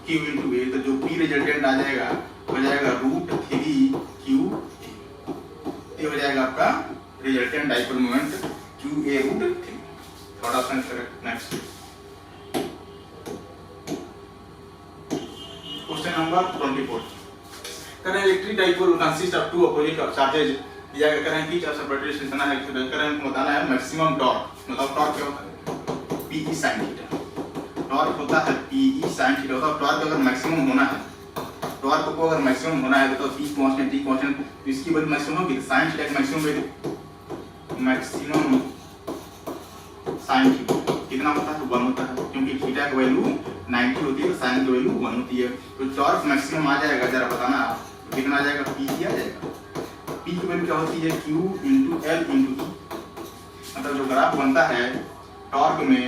q * a, तो जो p रिजल्टेंट आ जाएगा हो जाएगा √3q, ये हो जाएगा आपका resultant dipole moment qa√3। Third option correct. Next question number 24, करें electric dipole consist of two opposite charges दिया गया, करें कि सेपरेटली इतना है, करें बताना है मैक्सिमम टॉर्क। मतलब टॉर्क क्या होता है, Pe sin थीटा, टॉर्क होता है Pe sin थीटा। होता है टॉर्क अगर मैक्सिमम होना है, टॉर्क को अगर मैक्सिमम होना है तो P कांस्टेंट T कांस्टेंट, तो इसकी वैल्यू मैक्सिमम होगी, तो sin थीटा की मैक्सिमम वैल्यू sin थीटा कितना होता है, 1 होता है, क्योंकि थीटा की वैल्यू 90 होती है, sin की वैल्यू 1 होती है। तो टॉर्क मैक्सिमम आ जाएगा, जरा बताना कितना आ जाएगा, P आ जाएगा। P की वैल्यू क्या होती है, Q * L * E। मतलब जो ग्राफ बनता है टॉर्क में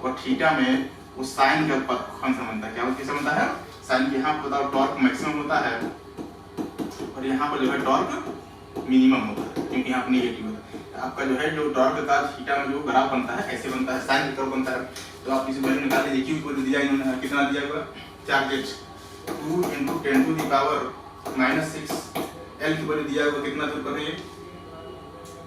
और थीटा में, वो साइन के ऊपर कौन सा बनता है, क्या कैसे बनता है, साइन के। यहाँ पर बताओ टॉर्क मैक्सिमम होता है और यहाँ पर जो है टॉर्क मिनिमम होता है, क्योंकि यहाँ पर नेगेटिव होता है। आपका जो है जो टॉर्क का थीटा में जो ग्राफ बनता है ऐसे बनता है, साइन की तरफ बनता है। तो आप इस वैल्यू निकाल लीजिए, Q को दिया इन्होंने कितना दिया हुआ, चार्जेस 2 × 10⁻⁻⁶, L की वैल्यू दिया हुआ कितना दूर पर है,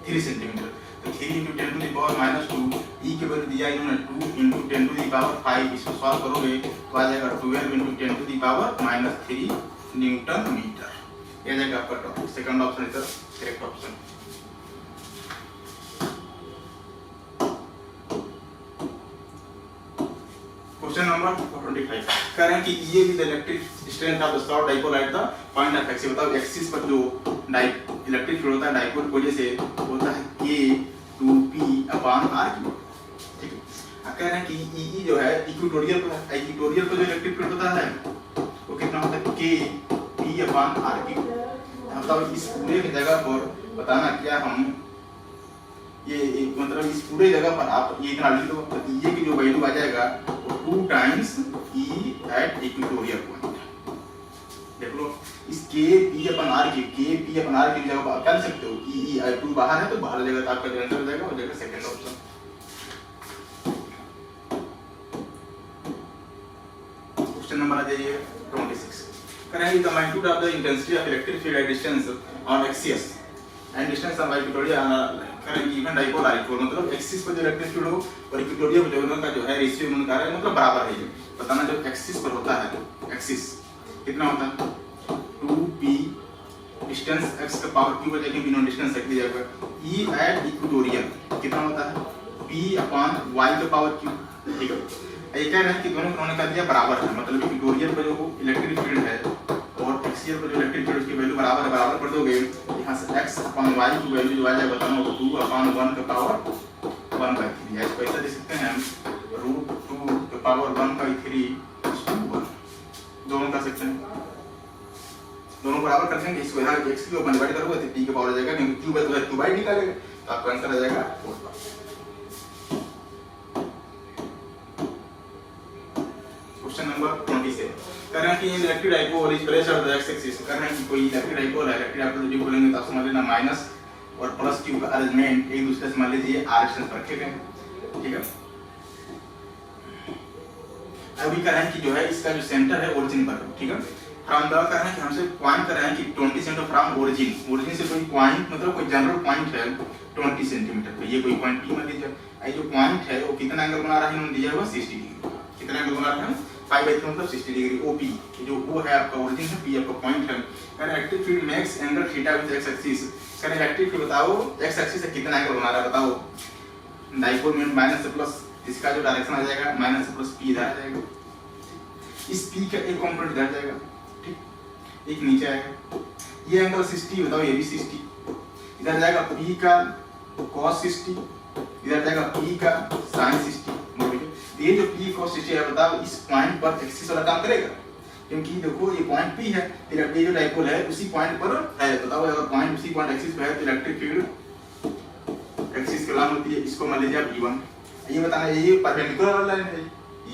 3 सेंटीमीटर। तो 3 × 10⁻², E की वैल्यू दिया इन्होंने 2 × 10⁵, इसको सॉल्व करोगे तो आ जाएगा 12 × 10⁻³ न्यूटन मीटर। ये आ जाएगा आपका topic. Second option is the correct option. Question number 25, कह रहे हैं कि ये भी the electric strength of the slot dipole at the point of axis. बताओ एक्सिस पर जो इलेक्ट्रिक फील्ड होता है डाइपोल की वजह से होता है K2P/R3। ठीक है, अब कह रहे हैं कि E जो है इक्वेटोरियल पर जो इलेक्ट्रिक फील्ड होता है वो कितना होता है, K P/R3। मतलब इस पूरे की जगह पर बताना क्या हम ये मतलब इस पूरे जगह पर आप ये इतना लिख दो तो ये की जो वैल्यू आ जाएगा वो 2 times E at equatorial point. देख लो इस के पी अपन आर की जगह पर क्या लिख सकते हो ई आई 2 बाहर है तो बाहर जाएगा तो आपका जो आंसर हो जाएगा वो जाएगा सेकंड ऑप्शन। क्वेश्चन नंबर आ जाइए 26 करेंगे the magnitude of the intensity of electric field at distance on axis and distance of equatorial करेंगे इवन डाइपोल आर इक्वल मतलब एक्सिस पर जो इलेक्ट्रिक फील्ड हो और इक्वेटोरियल पर जो उनका जो है रेशियो उनका है मतलब बराबर है। ये बताना जब एक्सिस पर होता है एक्सिस कितना होता है 2p डिस्टेंस x का पावर q बजाय के बिना डिस्टेंस रख दिया जाएगा e एट इक्वेटोरियल कितना होता है p अपॉन y का पावर q। ठीक है ये कह रहे हैं कि दोनों को उन्होंने कर दिया बराबर है मतलब इक्वेटोरियल पर जो इलेक्ट्रिक फील्ड है और एक्सियल पर जो इलेक्ट्रिक फील्ड की वैल्यू बराबर है बराबर कर दोगे यहां से x अपॉन y की वैल्यू जो आ जाएगा बताना तो 2 अपॉन 1 का पावर 1/3 ऐसे कैसे दे सकते हैं हम √2 का पावर 1/3 दोनों कर सकते हैं दोनों बराबर कर देंगे इसको यहां x की ऊपर डिवाइड करोगे तो t के पावर आ जाएगा क्योंकि q है तो 2/d निकालेगा तो आपका आंसर आ जाएगा 4। क्वेश्चन नंबर 27 कह रहे हैं कि electric dipole is placed on the x axis. कह रहे हैं कि कोई इलेक्ट्रिक डाइपोल है इलेक्ट्रिक डाइपोल जो बोलेंगे तो आप समझ लेना माइनस और प्लस q का अरेंजमेंट एक दूसरे से मान लीजिए r डिस्टेंस पर रखे गए। ठीक है अभी कह रहे हैं कि जो है इसका जो सेंटर है ओरिजिन पर ठीक है फ्रॉम द कह रहे हैं कि हमसे पॉइंट कर रहे हैं कि 20 सेंटीमीटर फ्रॉम ओरिजिन से कोई पॉइंट मतलब कोई जनरल पॉइंट है 20 सेंटीमीटर पे ये कोई पॉइंट p मान लीजिए ये जो पॉइंट है वो कितना एंगल बना रहा है इन्होंने दिया हुआ 60 डिग्री कितना एंगल बना रहा है 5/3 मतलब 60 डिग्री OP जो वो है आपका ओरिजिन है p आपका पॉइंट है। कह रहे electric field makes angle theta with x axis. कह रहे इलेक्ट्रिक फील्ड बताओ x एक्सिस से कितना एंगल बना रहा है बताओ डाइपोल में माइनस से प्लस इसका जो डायरेक्शन आ जाएगा माइनस से प्लस p इधर आ जाएगा इस p का एक कंपोनेंट इधर जाएगा ठीक एक नीचे आएगा ये एंगल 60 बताओ ये भी 60 इधर जाएगा p का cos 60 इधर जाएगा p का sin 60 ये जो p cos 60 है बताओ इस पॉइंट पर एक्सिस वाला काम करेगा क्योंकि देखो ये पॉइंट p है ये जो डाइपोल है उसी पॉइंट पर है बताओ अगर पॉइंट उसी पॉइंट एक्सिस पे है तो इलेक्ट्रिक फील्ड एक्सिस के लंब होती है इसको मान लीजिए आप E1 ये बताना ये परपेंडिकुलर वाला लाइन है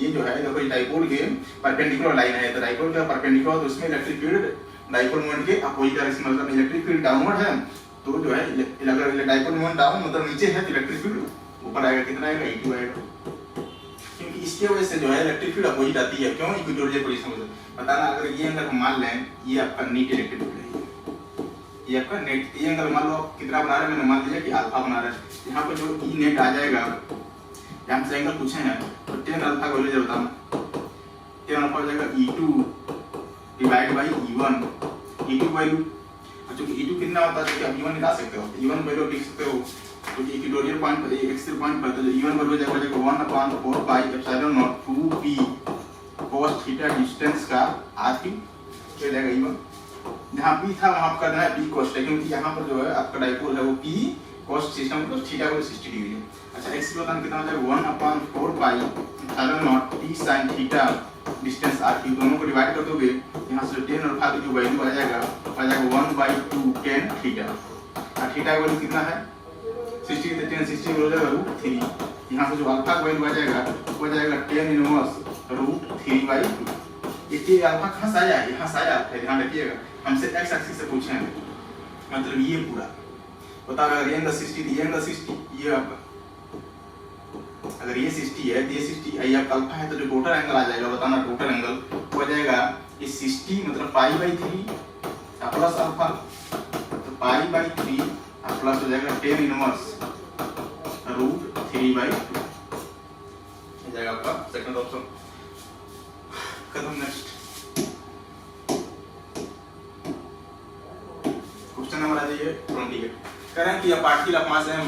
ये जो है देखो ये डाइपोल के परपेंडिकुलर लाइन है तो डाइपोल का परपेंडिकुलर तो उसमें इलेक्ट्रिक फील्ड डाइपोल मोमेंट के अपोजिट डायरेक्शन मतलब इलेक्ट्रिक फील्ड डाउनवर्ड है तो जो है अगर डाइपोल मोमेंट डाउन मतलब नीचे है तो इलेक्ट्रिक फील्ड ऊपर आएगा कितना आएगा E2 आएगा क्योंकि इसके वजह से जो है इलेक्ट्रिक फील्ड अपोजिट आती है क्यों इक्वेटोरियल पोजीशन में बताना अगर ये एंगल हम मान लें ये आपका नेट इलेक्ट्रिक फील्ड है ये आपका नेट ये एंगल मान लो कितना बना रहे हैं मैंने मान लिया कि अल्फा बना रहा है यहाँ पर जो E नेट आ जाएगा यहाँ से एंगल पूछे हैं तो tan अल्फा का वैल्यू बताना tan अल्फा हो जाएगा E2 divide by E1 E2 value क्योंकि E2 कितना होता है कि आप E1 निकाल सकते हो E1 वैल्यू लिख सकते हो क्योंकि इक्वेटोरियल पॉइंट पर एक्सियल पॉइंट पर तो E1 वैल्यू जाएगा 1/4 pi epsilon not 2p cos theta distance का r3 क्या जाएगा E1 जहां p था वहां पर करना है p cos क्योंकि यहां पर जो है आपका डाइपोल है वो p cos सिस्टम मतलब थीटा को 60 डिग्री है। अच्छा x की बताना कितना हो जाएगा 1/4 pi epsilon not t sin theta distance r3 दोनों को डिवाइड कर दोगे यहां से tan अल्फा की जो वैल्यू आ जाएगा 1/2 tan थीटा और थीटा का वैल्यू कितना है 60 से tan 60 हो जाएगा √3 यहां से जो अल्फा का वैल्यू आ जाएगा वो जाएगा tan इनवर्स √3/2 ये अल्फा कहां से आया यहां से आया है ध्यान रखिएगा हमसे x एक्सिस से पूछे हैं मतलब ये पूरा बताओ अगर ये एंगल 60 ये एंगल 60 ये आपका अगर ये 60 है तो ये 60 ये आपका अल्फा है तो जो टोटल एंगल आ जाएगा बताना टोटल एंगल हो जाएगा ये 60 मतलब π/3 प्लस अल्फा तो π/3 प्लस हो जाएगा tan इनवर्स √3/2 ये जाएगा आपका सेकंड ऑप्शन खत्म। नेक्स्ट क्वेश्चन नंबर आ जाइए 28 कह रहे हैं कि a particle of mass m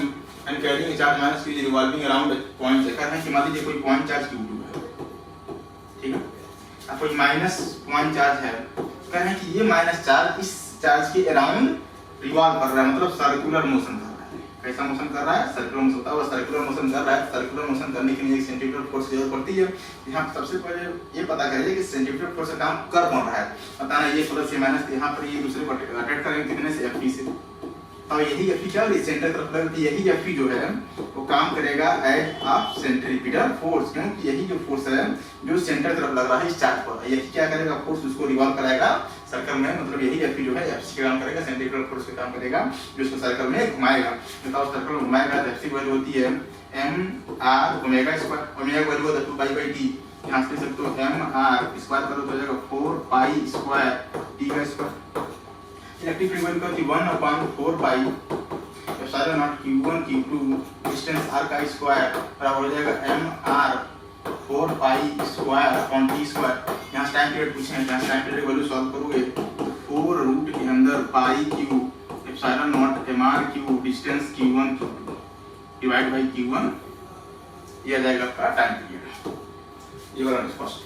and carrying a charge minus q is revolving around a point कह रहे हैं कि मान लीजिए कोई पॉइंट चार्ज q2 है ठीक है अब कोई माइनस पॉइंट चार्ज है कह रहे हैं कि ये माइनस चार्ज इस चार्ज के अराउंड रिवॉल्व कर रहा है मतलब सर्कुलर मोशन कर रहा है कैसा मोशन कर रहा है, सर्कुलर मोशन होता है। सर्कुलर मोशन कर रहा है, सर्कुलर मोशन करने के लिए एक सेंट्रीफ्यूगल फोर्स की जरूरत पड़ती है। यहाँ सबसे पहले ये पता करिए कि सेंट्रीफ्यूगल फोर्स का काम कर कौन रहा है, बताना ये प्लस ये माइनस, यहाँ पर ये दूसरे को अटैक करेंगे कितने से, Fp से। तो यही Fp क्या है, सेंटर तरफ लगती है, यही Fp जो है वो काम करेगा एज ऑफ सेंट्रीपिटल फोर्स, क्योंकि यही जो फोर्स है जो सेंटर तरफ लग रहा है इस चार्ज पर, यही क्या करेगा, फोर्स उसको रिवॉल्व कराएगा सर्कल में, मतलब यही Fp जो है Fc का काम करेगा, सेंट्रीपिटल फोर्स का काम करेगा जो उसको सर्कल में घुमाएगा। बताओ सर्कल में घुमाएगा तो Fc की वैल्यू होती है mr ओमेगा स्क्वायर, ओमेगा की वैल्यू होता है 2 पाई बाई टी, यहाँ से लिख सकते हो mr स्क्वायर करो तो हो जाएगा 4 पाई स्क्वायर टी का स्क्वायर। इलेक्ट्रिक फील्ड वैल्यू होती है 1/4 pi epsilon not q1 q2 distance r का स्क्वायर बराबर हो जाएगा mr 4 pi square upon t square. यहाँ टाइम पीरियड पूछे हैं, यहाँ टाइम पीरियड की वैल्यू सॉल्व करोगे 4 रूट के अंदर पाई q epsilon not mr q distance q1 q2 divide by q1, ये आ जाएगा आपका टाइम पीरियड। ये वाला स्पष्ट,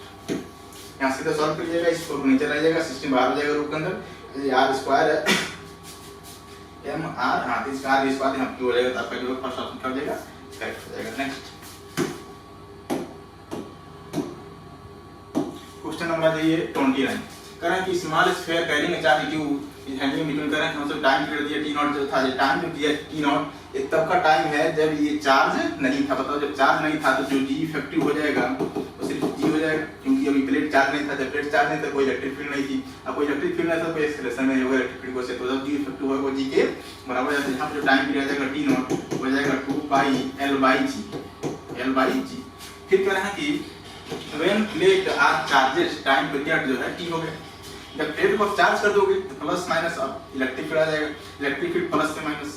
यहाँ सीधा सॉल्व कर लीजिएगा, इसको नीचे रह जाएगा, सिस्टम बाहर हो जाएगा रूट के अंदर, ये r स्क्वायर है m r, हाँ तो इसका r स्क्वायर यहाँ क्यों हो जाएगा, तो आपका जो फर्स्ट ऑप्शन क्या हो जाएगा, करेक्ट हो जाएगा। नेक्स्ट क्वेश्चन नंबर है ये 29, करें कि small sphere carrying charge q is hanging between, करें हम सब टाइम पीरियड दिया t0 जो था, ये टाइम जो दिया t0 ये तब का टाइम है जब ये चार्ज नहीं था। बताओ जब चार्ज नहीं था तो जो g इफेक्टिव हो जाएगा वो सिर्फ g हो जाएगा, क्योंकि अभी प्लेट चार्ज नहीं था, जब प्लेट चार्ज नहीं था कोई इलेक्ट्रिक फील्ड नहीं थी, अब कोई इलेक्ट्रिक फील्ड नहीं था कोई एक्सेलरेशन नहीं होगा इलेक्ट्रिक फील्ड को से, तो जब g इफेक्टिव होगा वो g के बराबर है। यहाँ पे जो टाइम पीरियड आ जाएगा t0 हो जाएगा 2 पाई l बाई g। फिर कह रहे हैं कि when plate are charges, time period जो है t हो गया, जब प्लेट को चार्ज कर दोगे तो प्लस माइनस अब इलेक्ट्रिक फील्ड आ जाएगा, इलेक्ट्रिक फील्ड प्लस से माइनस,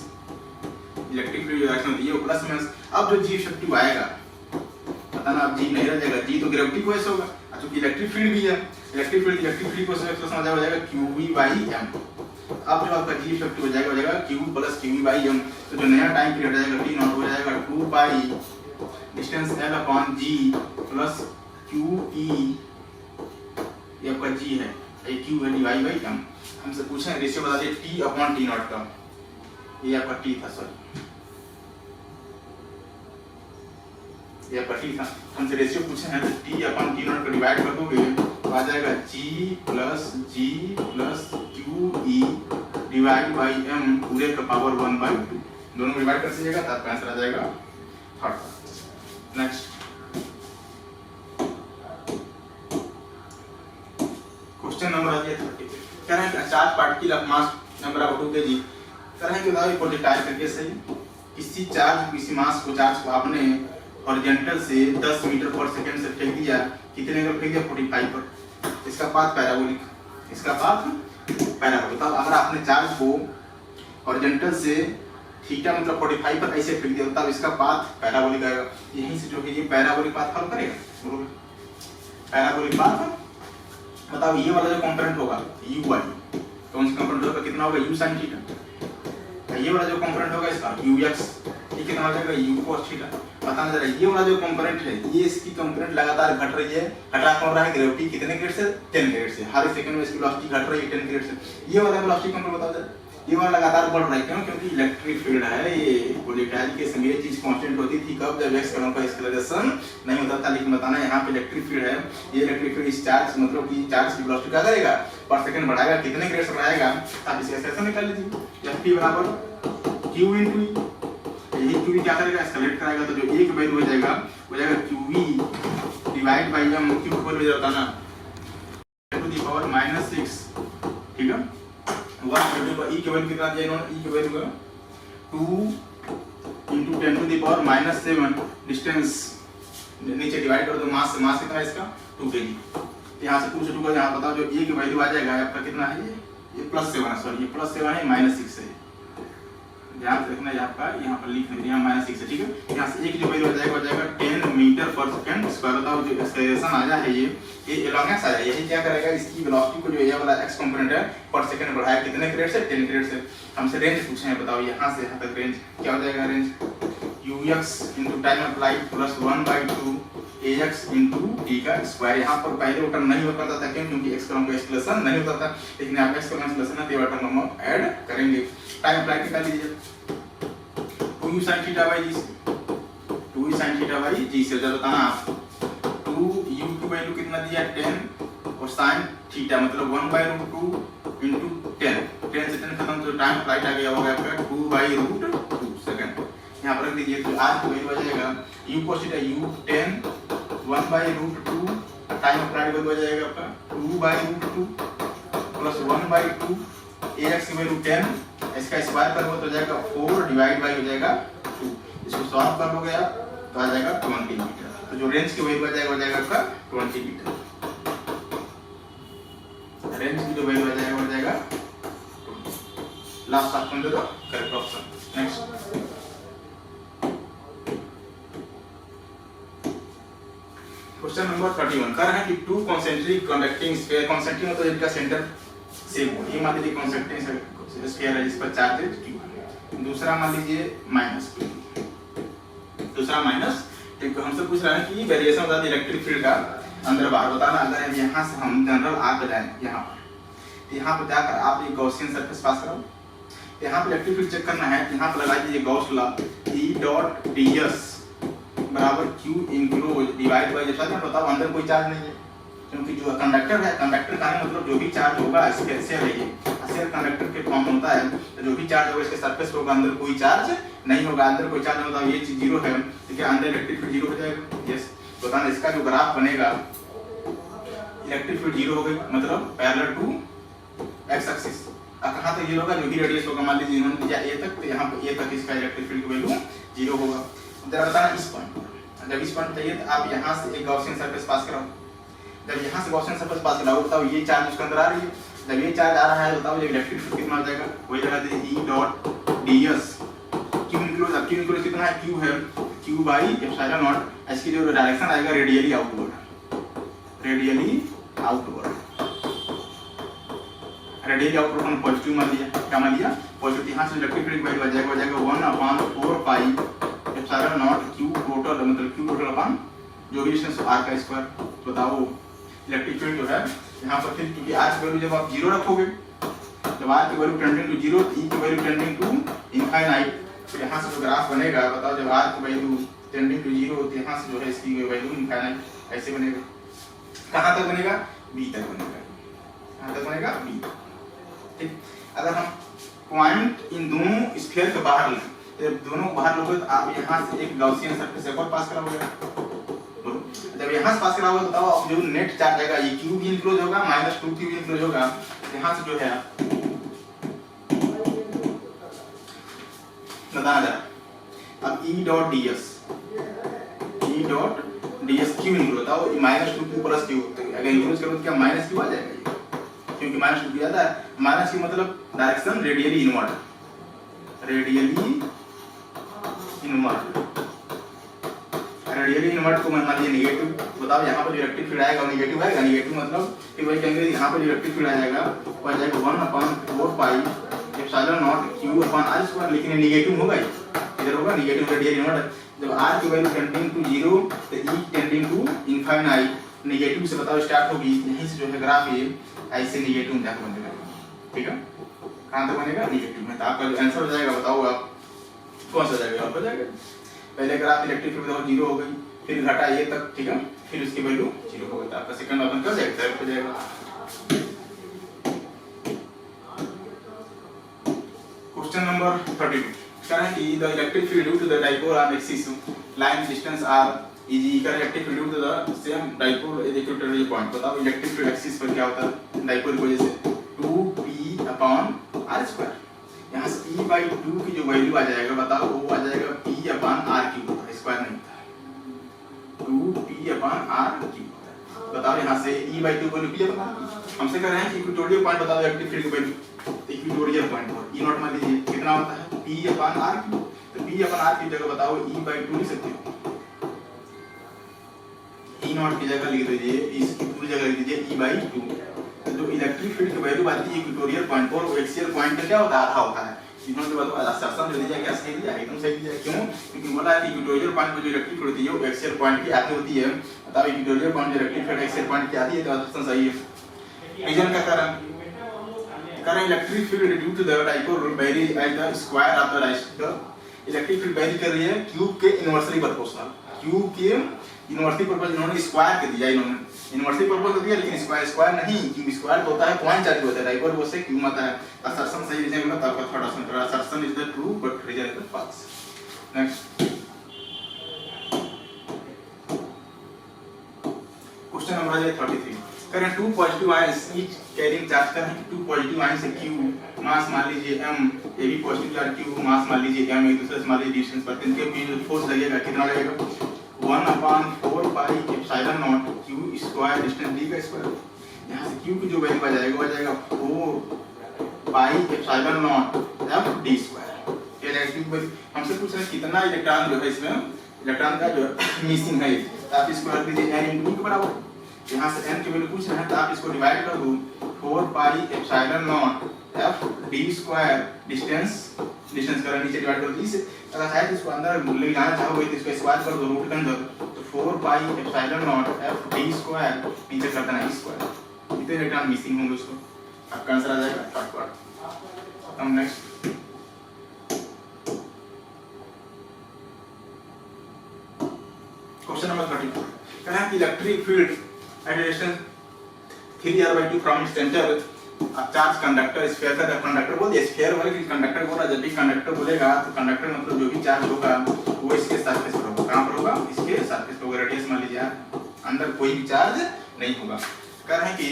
इलेक्ट्रिक फील्ड रिएक्शन होती है वो प्लस माइनस। अब जो g इफेक्टिव आएगा बताना, अब g नहीं रह जाएगा, g तो ग्रेविटी को ऐसे होगा, क्योंकि इलेक्ट्रिक फील्ड भी है, इलेक्ट्रिक फील्ड को एक्सप्रेशन आ जाएगा qv बाई m। अब जो आपका g इफेक्टिव हो जाएगा q plus qv by m, तो जो नया टाइम पीरियड आ जाएगा t0 हो जाएगा 2 pi distance l upon g plus qe, ये आपका g है, ये q है डिवाइड बाई m। हमसे पूछे हैं रेशियो बता दिए t अपॉन t0 का, ये आपका t था, सॉरी ये आपका t था, हमसे रेशियो पूछे हैं तो t अपॉन t0 को डिवाइड कर दोगे तो आ जाएगा g plus qe divide by m पूरे का पावर 1/2, दोनों डिवाइड कर दीजिएगा तो आपका आंसर आ जाएगा थर्ड। नेक्स्ट क्वेश्चन नंबर आ गया 30, कह रहे हैं कि charge particle of mass number of 2 kg, कह रहे हैं कि बताओ इक्वल टाइप करके सही, किसी मास को चार्ज को आपने हॉरिजॉन्टल से 10 मीटर पर सेकंड से फेंक दिया, कितने एंगल फेंक दिया 45 पर, इसका पाथ पैराबोलिक, इसका पाथ पैराबोलिक। बताओ अगर आपने चार्ज को हॉरिजॉन्टल से थीटा मतलब 45 पर ऐसे फेंक दिया तब इसका पाथ पैराबोलिक आएगा, यहीं से जो है ये पैराबोलिक पाथ फॉलो करेगा, पैराबोलिक पाथ। बताओ ये वाला जो कंपोनेंट होगा u वाली, कौन सा कंपोनेंट होगा, कितना होगा u sin थीटा, ये वाला जो कंपोनेंट होगा इसका ux, ये कितना हो जाएगा u cos थीटा। बताना जरा ये वाला जो कंपोनेंट है ये इसकी कंपोनेंट लगातार घट रही है, घटा कौन रहा है, ग्रेविटी कितने ग्रेड से 10 ग्रेड से, हर सेकंड में इसकी वेलोसिटी घट रही है 10 ग्रेड से। ये वाला वेलोसिटी कंपोनेंट बताओ जरा, ये वाला लगातार बढ़ रहा है, क्यों, क्योंकि इलेक्ट्रिक फील्ड है, ये वोलेटाइल के समय ये चीज कांस्टेंट होती थी कब, जब x कणों का एक्सेलरेशन नहीं होता था। लेकिन बताना यहाँ पे इलेक्ट्रिक फील्ड है, ये इलेक्ट्रिक फील्ड इस चार्ज मतलब कि चार्ज की वेलोसिटी क्या करेगा पर सेकंड बढ़ाएगा, कितने ग्रेड से बढ़ाएगा, आप इसका एक्सप्रेशन निकाल लीजिए, F बराबर q * e, यही qv क्या करेगा एक्सेलरेट कराएगा, तो जो a की वैल्यू हो जाएगा qv divide by m, q की वैल्यू होता है ना 10⁻⁻⁶, ठीक है, 1 पर e की वैल्यू कितना दिया इन्होंने, e की वैल्यू 2 × 10⁻⁷ डिस्टेंस नीचे डिवाइड कर दो मास से, मास कितना है इसका 2 kg, यहाँ से 2 से 2 का यहाँ बताओ जो a की वैल्यू आ जाएगा आपका कितना है, ये +7 है, सॉरी ये +7 है -6 है, ध्यान रखना है आपका, यहाँ पर लिख दिया -6 है, ठीक है। यहाँ से एक जो वैल्यू हो जाएगा 10 मीटर पर सेकंड स्क्वायर, बताओ जो एक्सेलरेशन आया है ये एलॉन्ग एक्स आया, यही क्या करेगा इसकी वेलोसिटी को जो ये वाला x कंपोनेंट है पर सेकंड बढ़ाया कितने ग्रेड से 10 ग्रेड से। हमसे रेंज पूछे हैं, बताओ यहाँ से यहाँ तक रेंज क्या हो जाएगा, range ux * time applied + 1/2 ax * t का स्क्वायर। यहाँ पर पहले वो टर्म नहीं हो पाता था क्योंकि x का एक्सेलरेशन नहीं होता था, लेकिन आप x का एक्सेलरेशन है तो ये टर्म हम ऐड करेंगे। टाइम अप्लाइड निकाल लीजिए, 2u sin थीटा बाई जी से, 2u sin थीटा बाई जी से। जब बताना 2u की वैल्यू कितना दिया 10 और sin थीटा मतलब 1/√2 into 10, 10 से 10 खत्म तो टाइम राइट आ गया होगा आपका 2/√2 सेकंड। यहाँ पर रख दीजिए तो आज की वैल्यू आ जाएगा u cos theta u 10 1/√2 time applied value आ जाएगा आपका 2/√2 प्लस 1/2 ax की वैल्यू 10 इसका स्क्वायर कर हो जाएगा 4 डिवाइड बाय हो जाएगा 2। इसको सॉल्व कर लोगे आप तो आ जाएगा 20 मीटर। तो जो रेंज की वैल्यू आ जाएगा हो जाएगा आपका 20 मीटर। रेंज की जो वैल्यू आ जाएगा हो जाएगा 20। लास्ट ऑप्शन दे दो correct option. Next question number 31 कर है कि to concentric conducting sphere, concentric मतलब इनका सेंटर सेम हो। ये मान लीजिए कॉन्सेंट्रिक स्फीयर है जिस पर चार्ज q, दूसरा मान लीजिए -q, दूसरा माइनस। ठीक है, हमसे पूछ रहा है कि वेरिएशन बता दी इलेक्ट्रिक फील्ड का अंदर बाहर बताना। अगर यहाँ से हम जनरल आगे जाएं यहाँ पर, यहाँ पर जाकर आप एक गॉसियन सरफेस पास करो। यहाँ पे इलेक्ट्रिक फील्ड चेक करना है, यहाँ पर लगा दीजिए Gauss law E dot ds बराबर q इंक्लोज डिवाइड बाय जैसा बताओ अंदर कोई चार्ज नहीं है क्योंकि जो कंडक्टर है, कंडक्टर का मतलब जो भी चार्ज होगा इसके शेयर है, ये शेयर कंडक्टर के फॉर्म होता है। तो जो भी चार्ज होगा इसके सरफेस पे होगा, अंदर कोई चार्ज नहीं होगा, अंदर कोई चार्ज नहीं होता, ये चीज जीरो है। ठीक है, अंदर इलेक्ट्रिक फील्ड जीरो हो जाएगा। यस, बताना इसका जो ग्राफ बनेगा इलेक्ट्रिक फील्ड जीरो हो गई मतलब पैरेलल टू एक्स एक्सिस। अब कहां तक जीरो होगा, जो भी रेडियस होगा मान लीजिए इन्होंने दिया a तक, तो यहां पे a तक इसका इलेक्ट्रिक फील्ड की वैल्यू जीरो होगा। जरा बताना इस पॉइंट पर, जब इस पॉइंट चाहिए तो आप यहां से एक गॉसियन सरफेस पास कराओ। जब यहाँ से गॉसियन सरफेस पास कराओ बताओ ये चार्ज उसके अंदर आ रही है। जब ये चार्ज आ रहा है बताओ ये इलेक्ट्रिक फील्ड कितना हो जाएगा, वही लगा दीजिए E dot ds q enclose. अब q इंक्लोज कितना है, q है q बाई एप्सिलॉन नॉट। इसकी जो डायरेक्शन आएगा radially outward, radially outward, radially outward हमने पॉजिटिव मान लिया। क्या मान लिया, पॉजिटिव। यहाँ से इलेक्ट्रिक फील्ड वैल्यू आ जाएगा 1/4 pi epsilon naught q total मतलब q टोटल अपॉन जो भी डिस्टेंस r का स्क्वायर। बताओ इलेक्ट्रिक फील्ड जो है यहाँ पर फिर क्योंकि r की वैल्यू जब आप जीरो रखोगे, जब r की value tending to zero, e की वैल्यू टेंडिंग टू इनफाइनाइट, तो यहाँ से जो ग्राफ बनेगा बताओ जब r की वैल्यू टेंडिंग टू जीरो तो यहाँ से जो है इसकी वैल्यू इनफाइनाइट ऐसे बनेगा। कहाँ तक बनेगा, b तक बनेगा। कहाँ तक बनेगा, b। ठीक, अगर हम पॉइंट इन दोनों स्फीयर के बाहर लें तो दोनों बाहर लोगे तो आप यहाँ से एक गॉसियन सरफेस एक और पास कराओगे। जब यहाँ से पास कराओगे बताओ अब जो नेट चार्ज आएगा ये q भी इंक्लोज होगा -2q भी इंक्लोज होगा। यहाँ से जो है बताना जरा अब E dot ds, E dot ds q enclose बताओ -2q प्लस q, अगर इंक्लोज करो तो क्या -q आ जाएगा ये, क्योंकि -2q आता है। -q मतलब direction radially inward, radially inward, radially invert को मान लीजिए नेगेटिव। बताओ यहाँ पर जो इलेक्ट्रिक फील्ड आएगा नेगेटिव आएगा, नेगेटिव मतलब फिर वही कहेंगे यहाँ पर जो इलेक्ट्रिक फील्ड आ जाएगा वो आ जाएगा 1/4 pi epsilon naught q upon r square. लेकिन नेगेटिव होगा, इधर होगा नेगेटिव रेडियली इनवर्ट। जब r की वैल्यू टेंडिंग टू 0 तो e tending to infinite, negative से बताओ स्टार्ट होगी, यहीं से जो है ग्राफ ये ऐसे नेगेटिव में जाकर बनेगा। ठीक है, कहां तक बनेगा, नेगेटिव में। तो आपका जो आंसर हो जाएगा बताओ आप कौन सा जाएगा, हो जाएगा पहले ग्राफ इलेक्ट्रिक फील्ड बताओ जीरो हो गई, फिर घटा ये तक, ठीक है, फिर उसकी वैल्यू जीरो हो गई, तो आपका सेकंड ऑप्शन क्या जाएगा, करेक्ट हो जाएगा। Question number 32 currently the electric field due to the dipole on axis line distance r is equal electric field due to the same dipole is equal to the point। बताओ electric field axis पर क्या होता है dipole की वजह से 2p upon r square. यहाँ से e by 2 की जो वैल्यू आ जाएगा बताओ वो आ जाएगा p upon r cube, square नहीं होता, 2p अपॉन r क्यूब। बताओ यहाँ से e by 2 को निकलिए, बताओ हमसे कह रहे हैं कि इक्वेटोरियल पॉइंट बताओ इलेक्ट्रिक फील्ड की वैल्यू, इक्वेटोरियल पॉइंट पर e नॉट मान लीजिए कितना होता है p अपॉन r क्यूब। तो p अपॉन r की जगह बताओ e by 2 लिख सकते हो, e नॉट की जगह लिख दीजिए, इसकी पूरी जगह लिख दीजिए e by 2। जो इलेक्ट्रिक फील्ड की वैल्यू आती है इक्वेटोरियल पॉइंट पर, वो एक्सियल पॉइंट का क्या होता है, आधा होता है। इन्होंने बताया असर्शन जो दिया क्या सही दिया, एकदम सही दिया। क्यों, क्योंकि बोला है कि इक्वेटोरियल पॉइंट पर जो इलेक्ट्रिक फील्ड होती है वो एक्सियल पॉइंट की आधी होती है। बताओ इक्वेटोरियल पॉइंट जो इलेक्ट्रिक फील्ड एक्सियल पॉइंट की आधी है, तो असर्शन सही है। रीजन क्या कारण electric field due to the dipole vary at the square of the electric field vary कर रही है क्यूब के इनवर्सली प्रोपोर्शनल। क्यूब के इनवर्सली प्रोपोर्शनल इन्होंने स्क्वायर कर दिया, इन्होंने इनवर्सली प्रोपोर्शनल कर दिया, लेकिन स्क्वायर स्क्वायर नहीं, क्यूब स्क्वायर तो होता है पॉइंट चार्ज होता है, राइट वो से क्यूब आता है। असर्शन सही रीजन मतलब आपका third option, assertion is the true but reason is the false. Next question number 33 करें two positive ions each carrying charge करें, टू पॉजिटिव आयंस है q, मास मान लीजिए m, ये भी पॉजिटिव चार्ज q, मास मान लीजिए m, एक दूसरे से मान लीजिए डिस्टेंस पर, इनके बीच फोर्स लगेगा, कितना लगेगा 1/4 pi epsilon naught q square distance d का स्क्वायर। यहां से q की जो वैल्यू आ जाएगा 4 पाई epsilon not f d square. क्या जाएगा हमसे पूछ रहे हैं कितना इलेक्ट्रॉन जो है इसमें इलेक्ट्रॉन का जो मिसिंग है, तो आप इसको रख दीजिए n × e के बराबर। यहाँ से n की वैल्यू पूछ रहे हैं तो आप इसको डिवाइड कर दो 4 पाई epsilon not f d square distance करा नीचे डिवाइड कर दो इसे, अगर शायद इसको अंदर ले जाना चाहोगे तो इसको स्क्वायर कर दो रूट के अंदर, तो 4 पाई epsilon not f d square नीचे कर देना स्क्वायर, कितने इलेक्ट्रॉन मिसिंग होंगे उसको आपका आंसर आ जाएगा थर्ड पार्ट। हम नेक्स्ट क्वेश्चन नंबर 34 कह रहा है कि electric field at a distance 3r/2 from its center a charge conductor sphere का कंडक्टर बोल दिया, स्फीयर वाले की कंडक्टर बोला, जब भी कंडक्टर बोलेगा तो कंडक्टर मतलब जो भी चार्ज होगा वो इसके सरफेस पर होगा, कहां पर होगा इसके सरफेस पर होगा, रेडियस मान लीजिए अंदर कोई भी चार्ज नहीं होगा। कह रहे हैं कि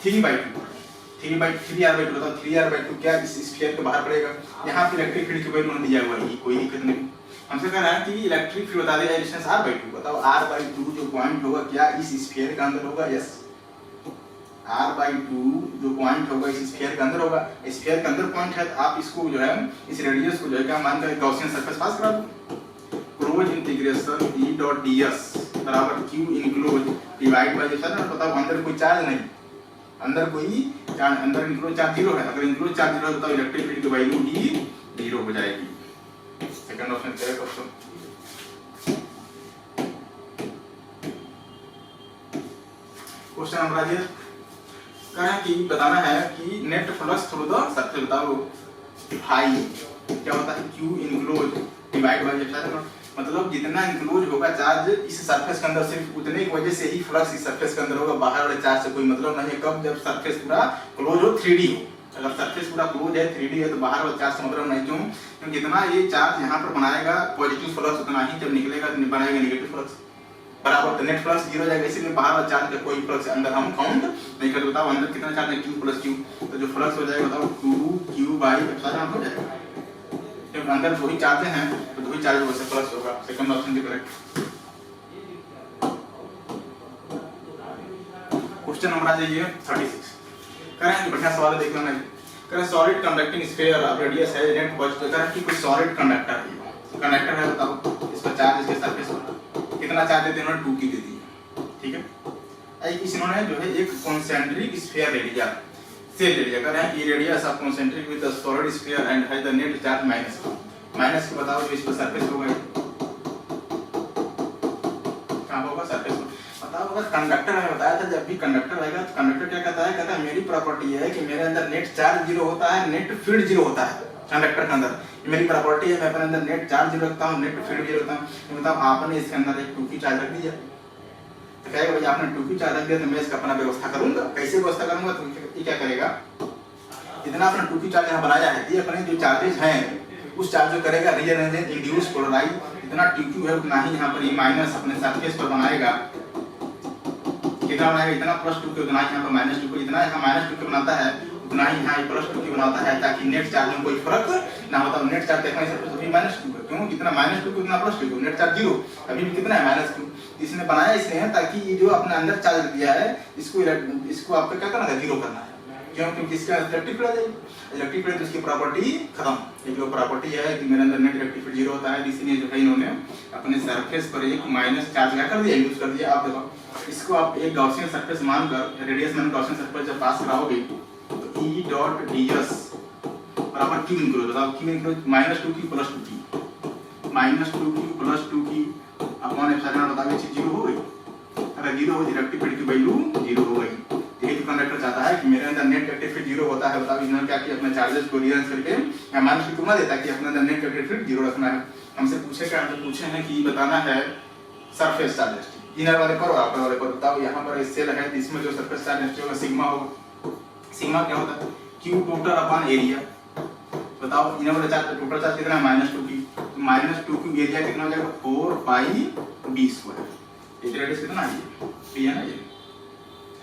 3r/2 बताओ 3r/2 क्या इस स्फीयर के बाहर पड़ेगा, यहां पे इलेक्ट्रिक फील्ड की वैल्यू दिया हुआ है, कोई दिक्कत नहीं। हमसे कह रहा है कि इलेक्ट्रिक फील्ड बता देगा डिस्टेंस r/2, बताओ r/2 जो पॉइंट होगा क्या इस स्फीयर के अंदर होगा, यस r/2 जो पॉइंट होगा इस स्फीयर के अंदर होगा, स्फीयर के अंदर पॉइंट है तो आप इसको जो है इस रेडियस को जो है क्या मानकर गॉसियन सरफेस पास करा दो, क्लोज इंटीग्रेशन E.ds बराबर q इनक्लोज डिवाइड बाय जो है बताओ अंदर कोई चार्ज नहीं, अंदर कोई चार्ज अंदर इनक्लोज चार्ज 0 है, अगर इनक्लोज चार्ज 0 है तो इलेक्ट्रिक फील्ड की वैल्यू भी 0 हो जाएगी। Second option correct option. Question number आज कह रहे हैं कि बताना है कि net flux through the surface, बताओ फाई क्या होता है q enclose divide by epsilon, मतलब जितना इनक्लोज होगा चार्ज इस सरफेस के अंदर सिर्फ उतने की वजह से ही फ्लक्स इस सरफेस के अंदर होगा, बाहर वाले चार्ज से कोई मतलब नहीं है। कब जब सरफेस पूरा क्लोज हो 3D हो, अगर सरफेस पूरा क्लोज है 3D है तो बाहर वाला चार्ज से मतलब नहीं, क्यों क्योंकि जितना ये चार्ज यहाँ पर बनाएगा पॉजिटिव फ्लक्स उतना ही जब निकलेगा तो बनाएगा नेगेटिव फ्लक्स बराबर, तो नेट फ्लक्स 0 हो जाएगा, इसीलिए बाहर वाला चार्ज का कोई फ्लक्स अंदर हम काउंट नहीं करते। बताओ अंदर कितना चार्ज है q + q, तो जो फ्लक्स हो जाएगा बताओ 2q/ε हो जाएगा, क्योंकि अंदर दो ही चार्ज हैं तो दो ही चार्ज वैसे फ्लक्स होगा। Second option correct. Question number आ जाइए 36 करें बढ़िया सवाल देख लेना, करें solid conducting sphere of radius है नेट पॉजिटिव, करें कि कोई सॉलिड कंडक्टर है बताओ इसका चार्ज इसके सरफेस पर कितना चार्ज देते हैं, उन्होंने 2q दे दिया, ठीक है। इस इन्होंने जो है एक कॉन्सेंट्रिक स्फीयर ले लिया, सेल ले लिया, कह रहे हैं कि radius of concentric with the solid sphere and has the net charge minus के बताओ जो इस पर सरफेस होगा कहां होगा सरफेस पर, बताओ अगर कंडक्टर है बताया था जब भी कंडक्टर आएगा तो कंडक्टर क्या कहता है मेरी प्रॉपर्टी है कि मेरे अंदर नेट चार्ज 0 होता है, नेट फील्ड 0 होता है कंडक्टर के अंदर, मेरी प्रॉपर्टी है मैं अपने अंदर नेट चार्ज 0 रखता हूं, नेट फील्ड 0 रखता हूं। मतलब आपने इसके अंदर एक 2q चार्ज रख दिया तो कहेगा भाई आपने 2q चार्ज रख दिया तो मैं इसका अपना व्यवस्था करूंगा, कैसे व्यवस्था करूंगा तो ये क्या करेगा, इतना आपने 2q चार्ज यहां बनाया है ये अपने जो चार्जेस हैं उस चार्ज को करेगा रीअरेंज इंड्यूस पोलराइज, इतना 2q है उतना ही यहां पर ये माइनस अपने सरफेस पर बनाएगा, कितना बनाएगा इतना +2q उतना ही यहां पर -2q, इतना यहां -2q बनाता है उतना ही यहाँ +2q बनाता है ताकि नेट चार्ज में कोई फर्क ना होता। नेट चार्ज देखने से तो भी -2 क्यों कितना -2q उतना +2q, नेट चार्ज 0 अभी भी कितना है -2, इसने बनाया इसलिए है ताकि ये जो अपने अंदर चार्ज दिया है इसको आपको क्या करना है 0 करना है, क्यों क्योंकि इसका इलेक्ट्रिक फील्ड आ जाएगी, इलेक्ट्रिक फील्ड तो इसकी प्रॉपर्टी खत्म, ये जो प्रॉपर्टी है कि मेरे अंदर नेट इलेक्ट्रिक फील्ड 0 होता है, इसलिए जो है इन्होंने अपने सरफेस पर एक माइनस चार्ज क्या कर दिया यूज कर दिया। आप देखो इसको आप एक गॉसियन सरफेस मानकर रेडियस मान गॉसियन सरफेस जब पास कराओगे तो E.ds बराबर q इनक्लोज, बताओ q enclose -2q + 2q -2q + 2q upon epsilon बताओ ये चीज 0 हो गई, अगर 0 हो इलेक्ट्रिक फील्ड की वैल्यू 0 हो गई। यही तो कंडक्टर चाहता है कि मेरे अंदर नेट इलेक्ट्रिक फील्ड 0 होता है, बताओ इन्होंने क्या किया, अपने चार्जेस को रीअरेंज करके हमारे को कितना देता है कि अपना नेट इलेक्ट्रिक फील्ड 0 रखना है। हमसे पूछे हैं कि बताना है सरफेस चार्ज डेंसिटी, इनर वाले पर और आउटर वाले पर। बताओ यहाँ पर सेल है, इसमें जो सरफेस चार्ज डेंसिटी होगा सिग्मा होगा। सिग्मा क्या होता है, क्यू टोटल अपॉन एरिया। बताओ इनर वाले चार्ज टोटल चार्ज कितना है, -2q, -2q एरिया कितना हो जाएगा, 4πb²। ये रेडियस कितना है, ये है ना, ये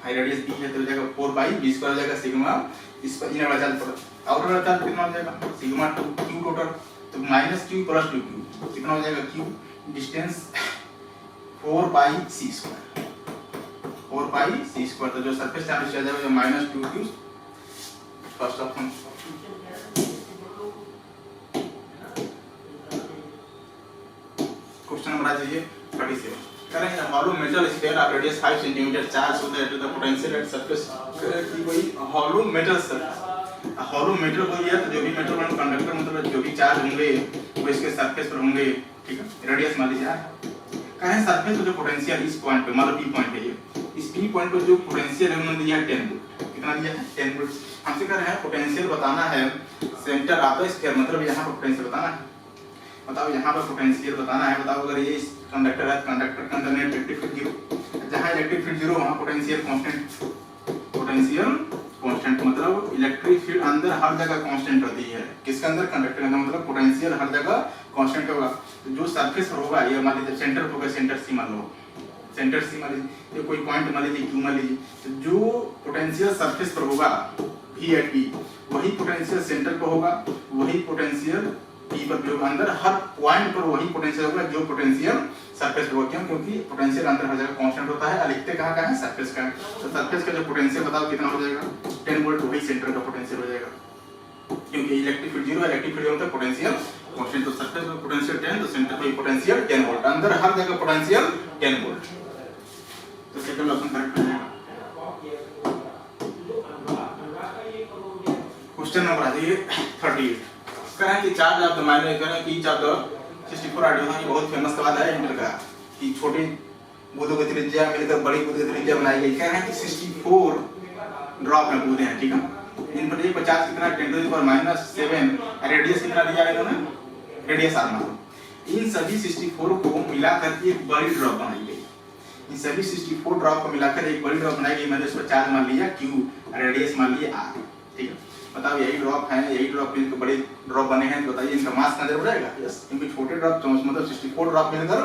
हाई रेडियस b है तो हो जाएगा 4πb² हो जाएगा सिग्मा। इस पर इनर वाला चार्ज पर आउटर वाला चार्ज कितना हो जाएगा, सिग्मा 2q टोटल, तो -q + 2q कितना हो जाएगा, q डिस्टेंस 4πc², 4πc²। तो जो सरफेस चार्ज आ जाएगा -2q, first option. Question number आ जाइए 37। करें hollow metal sphere of radius 5 centimetre charge so that the potential at surface की कोई hollow metal surface. Hollow metal को लिया तो जो भी मेटल वाला कंडक्टर मतलब जो भी चार्ज होंगे वो इसके सरफेस पर होंगे, ठीक है। रेडियस मान लीजिए कहें सरफेस पे जो पोटेंशियल इस पॉइंट पे मतलब p पॉइंट है, ये इस p पॉइंट पर जो पोटेंशियल है उन्होंने दिया है 10 वोल्ट। कितना दिया है, 10 वोल्ट। हमसे कह रहे हैं पोटेंशियल बताना है सेंटर ऑफ द स्फीयर, मतलब यहाँ पर पोटेंशियल बताना है। बताओ यहाँ पर पोटेंशियल बताना है। बताओ अगर ये कंडक्टर है, कंडक्टर के अंदर नेट इलेक्ट्रिक फील्ड 0, जहाँ इलेक्ट्रिक फील्ड 0 वहाँ पोटेंशियल कांस्टेंट। पोटेंशियल कांस्टेंट मतलब इलेक्ट्रिक फील्ड अंदर हर जगह कांस्टेंट होती है। किसके अंदर, कंडक्टर के अंदर, मतलब पोटेंशियल हर जगह कांस्टेंट होगा। तो जो सरफेस पर होगा, ये मान लीजिए सेंटर होगा, सेंटर सी मान लो, सेंटर सी मान लीजिए, ये कोई पॉइंट मान लीजिए क्यू मान लीजिए, तो जो पोटेंशियल सरफेस पर होगा v एट p, वही पोटेंशियल सेंटर पर होगा, वही पोटेंशियल p पर भी होगा। अंदर हर पॉइंट पर वही पोटेंशियल होगा जो पोटेंशियल सरफेस पर होगा। क्यों, क्योंकि पोटेंशियल अंदर हर जगह कांस्टेंट होता है। लिखते कहाँ का है, सरफेस का। तो सरफेस का जो पोटेंशियल बताओ कितना हो जाएगा, 10 वोल्ट, वही सेंटर का पोटेंशियल हो जाएगा। क्योंकि इलेक्ट्रिक फील्ड 0 है, इलेक्ट्रिक फील्ड होता है पोटेंशियल कांस्टेंट। तो सरफेस में पोटेंशियल 10, तो सेंटर पे पोटेंशियल 10 वोल्ट, अंदर हर जगह पोटेंशियल 10 वोल्ट। तो सेकंड ऑप्शन करेक्ट हो जाएगा। क्वेश्चन नंबर आ जाइए 38। करें कि चार्ज ऑफ द माइनर, करें कि चार्ज ऑफ 64 आइडियो, ये बहुत फेमस सवाल है इंटर का कि छोटी बूंदों की त्रिज्या मिलकर बड़ी बूंद की त्रिज्या बनाई गई। कह रहे हैं कि 64 ड्रॉप में बूंदे हैं, ठीक है। इन पर एक 50 कितना 10⁻⁷ रेडियस कितना दिया है इन्होंने, रेडियस r मान। इन सभी 64 को मिलाकर एक बड़ी ड्रॉप बनाई गई। इन सभी 64 ड्रॉप को मिलाकर एक बड़ी ड्रॉप बनाई गई। मैंने इसका चार्ज मान लिया q, रेडियस मान लिया r, ठीक है। बताओ यही ड्रॉप है, यही ड्रॉप इनके बड़े ड्रॉप बने हैं, तो बताइए इनका मास कंजर्व हो जाएगा। यस, इनके छोटे ड्रॉप मतलब 64 ड्रॉप मिलकर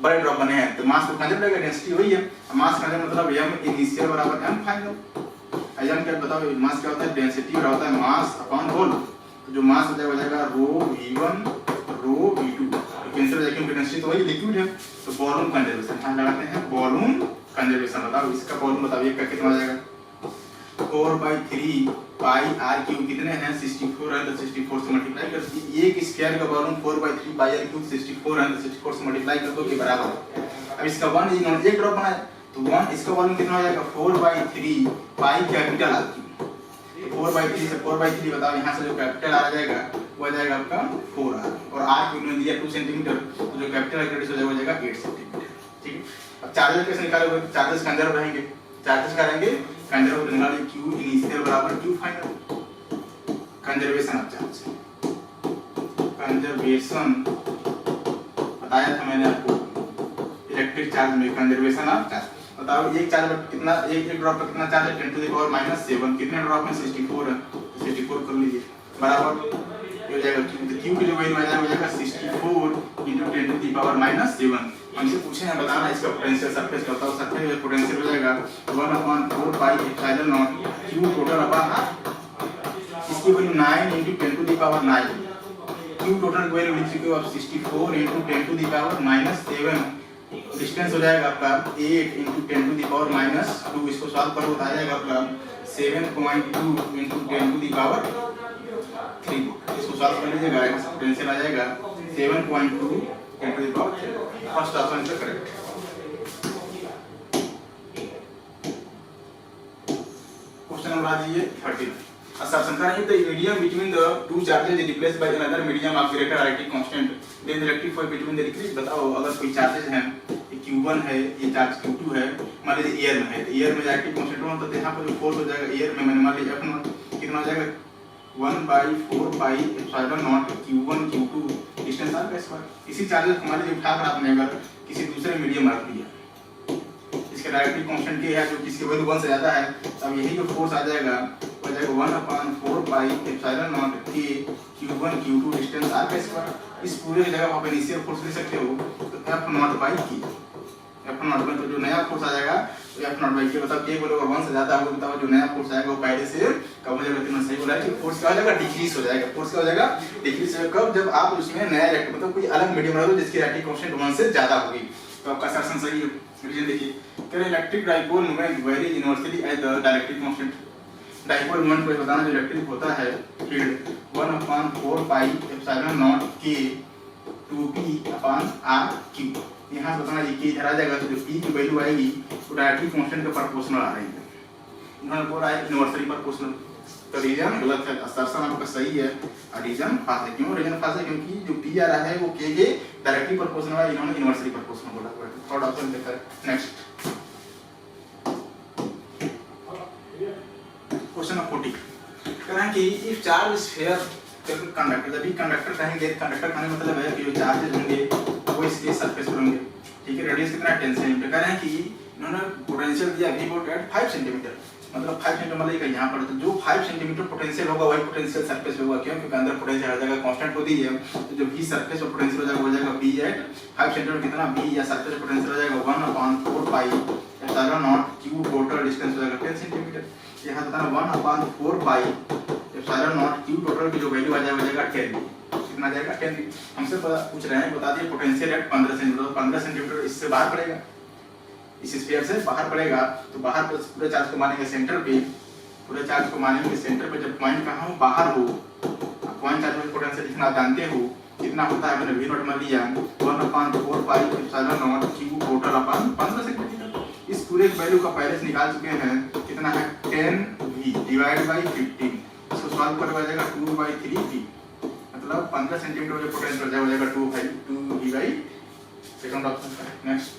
बड़े ड्रॉप बने हैं, तो मास तो कंजर्व रहेगा, डेंसिटी वही है। मास कंजर्व मतलब m इनिशियल बराबर m फाइनल। m क्या बताओ, मास क्या होता है, डेंसिटी और होता है मास अपॉन वॉल्यूम। तो जो मास हो जाएगा ρ(v1) ρ(v2), कैंसिल हो जाएगा क्योंकि डेंसिटी तो वही लिक्विड है। तो वॉल्यूम कंजर्वेशन हम लगाते हैं, वॉल्यूम कंजर्वेशन। बताओ इसका वॉल्यूम बताइए कितना हो जाएगा, 4/3 पाई r क्यूब कितने हैं, 64 है, तो 64 से मल्टीप्लाई कर दीजिए। एक स्क्वायर का वॉल्यूम 4/3 पाई r क्यूब 64 है, तो 64 से मल्टीप्लाई कर दो के बराबर है। अब इसका 1 इन्होंने एक ड्रॉप बनाया, तो 1 इसका वॉल्यूम कितना हो जाएगा, 4/3 पाई कैपिटल r क्यूब। तो 4/3 से 4/3 बताओ, यहाँ से जो कैपिटल r आ जाएगा वो आ जाएगा आपका 4r, और r क्यूब ने दिया 2 सेंटीमीटर, तो जो कैपिटल रेडियस हो जाएगा 8 सेंटीमीटर, ठीक है। अब चार्जेस कैसे निकालोगे, चार्जेस कंजर्व रहेंगे, चार्जेस क्या रहेंगे, कंजर्व निकालिए, q इनिशियल बराबर q final. Conservation of charge, conservation बताया था मैंने आपको इलेक्ट्रिक चार्ज में, कंजर्वेशन ऑफ चार्ज। बताओ एक चार्ज पर कितना, एक ड्रॉप पर कितना चार्ज है, 10⁻⁷। कितने ड्रॉप में, 64 है, तो 64 कर लीजिए बराबर हो जाएगा q की जो वैल्यू आ जाएगा 64 × 10⁻⁷। हमसे पूछे हैं बताना इसका पोटेंशियल सरफेस का। बताओ सरफेस में पोटेंशियल हो जाएगा 1/4πε0 q टोटल अपॉन r, इसकी वैल्यू 9 × 10⁹। q टोटल की वैल्यू लिख चुके हो आप 64 × 10⁻⁷। डिस्टेंस हो जाएगा आपका 8 × 10⁻²। इसको सॉल्व करो तो आ जाएगा आपका 7.2 × 10⁻3। इसको सॉल्व कर लीजिएगा, पोटेंशियल आ जाएगा 7.2 × 10⁻3। First option is correct. Question number आ जाइए 30। Assumption that if the medium between the two charges is replaced by another medium of greater electric constant, then the electric field between the decrease। बताओ अगर कोई charges हैं, ये Q1 है, ये charge Q2 है, मान लीजिए एयर में है, तो एयर में इलेक्ट्रिक कांस्टेंट हो, तो यहाँ पर जो फोर्स हो जाएगा एयर में, मैंने मान लीजिए F0, कितना हो जाएगा 1/4πε0 q1 q2 डिस्टेंस आर का स्क्वायर। इसी चार्जेस हमारे जो उठाकर आपने अगर किसी दूसरे मीडियम रख दिया, इसका डायरेक्टिव कांस्टेंट के है जो किसकी वैल्यू 1 से ज्यादा है, तब यही जो फोर्स आ जाएगा वो जाएगा 1/4πε0 के q1 q2 डिस्टेंस आर का स्क्वायर। इस पूरे जगह आप इनिशियल फोर्स लिख सकते हो तो F0/k, F0 तो जो नया फोर्स आ जाएगा तो F0/k मतलब k बराबर 1 से ज्यादा होगा तब जो नया फोर्स आएगा वो पहले से कम हो जाएगा। तुमने सही बोला है कि फोर्स क्या हो जाएगा, डिक्रीज हो जाएगा। फोर्स क्या हो जाएगा, डिक्रीज हो जाएगा। कब, जब आप उसमें नया इलेक्ट्रिक मतलब कोई अलग मीडियम रखो जिसकी डायरेक्टिव कांस्टेंट 1 से ज्यादा होगी, तो आपका असर्शन सही है। रीजन देखिए, कह रहे electric dipole moment vary universally as the directive constant. Dipole moment को बताना जो इलेक्ट्रिक होता है फील्ड 1/4πε0 k 2p/r/q। यहाँ से बताना ये k इधर आ जाएगा तो जो p की वैल्यू आएगी वो डायरेक्टिव कांस्टेंट के प्रोपोर्शनल आ रही है। इन्होंने बोला है यूनिवर्सली प्रोपोर्शनल, तो रीजन गलत है, असर्शन आपका सही है और रीजन फाल्स है। क्यों रीजन फाल्स है, क्योंकि जो p आ रहा है वो k के डायरेक्टली प्रोपोर्शनल है, इन्होंने यूनिवर्सली प्रोपोर्शनल बोला हुआ है। थर्ड ऑप्शन देखा है। नेक्स्ट क्वेश्चन नंबर 40 कह रहे हैं कि इफ चार्ज स्फीयर कंडक्टर, जब भी कंडक्टर कहेंगे, कंडक्टर कहने मतलब है कि जो चार्जेस होंगे वो इसके सरफेस पर होंगे, ठीक है। रेडियस कितना 10 सेंटीमीटर। कह रहे हैं कि इन्होंने पोटेंशियल दिया v वोल्ट एट 5 सेंटीमीटर, मतलब 5 सेंटीमीटर मतलब यहाँ पर तो जो 5 सेंटीमीटर पोटेंशियल होगा वही पोटेंशियल सरफेस पे होगा। क्यों, क्योंकि अंदर पोटेंशियल हर जगह कांस्टेंट होती है, तो जो v सरफेस और पोटेंशियल हो जाएगा वो जाएगा v एट 5 सेंटीमीटर। कितना v या सरफेस पोटेंशियल हो जाएगा 1/4πε0 q टोटल डिस्टेंस हो जाएगा 10 सेंटीमीटर। यहाँ बताना 1/4πε0 q टोटल की जो वैल्यू आ जाएगा 10। कितना जाएगा 10। हमसे पूछ रहे हैं, बता दिए पोटेंशियल एट 15 सेंटीमीटर, 15 सेंटीमीटर इससे बाहर पड़ेगा, इस स्फीयर से बाहर पड़ेगा, तो बाहर पूरे चार्ज को मानेंगे सेंटर पे, पूरे चार्ज को मानेंगे सेंटर पे। जब पॉइंट कहाँ हो, बाहर हो, पॉइंट चार्ज में पोटेंशियल लिखना जानते हो कितना होता है, मैंने v नॉट मान लिया 1/4πε0 q टोटल अपन 15 सेंटीमीटर। इस पूरे वैल्यू का पहले से निकाल चुके हैं, कितना है 10v डिवाइड बाय 15। इसको सॉल्व कर हो जाएगा 2/3v, मतलब 15 सेंटीमीटर जो पोटेंशियल हो जाएगा 2v बाय सेकंड ऑप्शन है। नेक्स्ट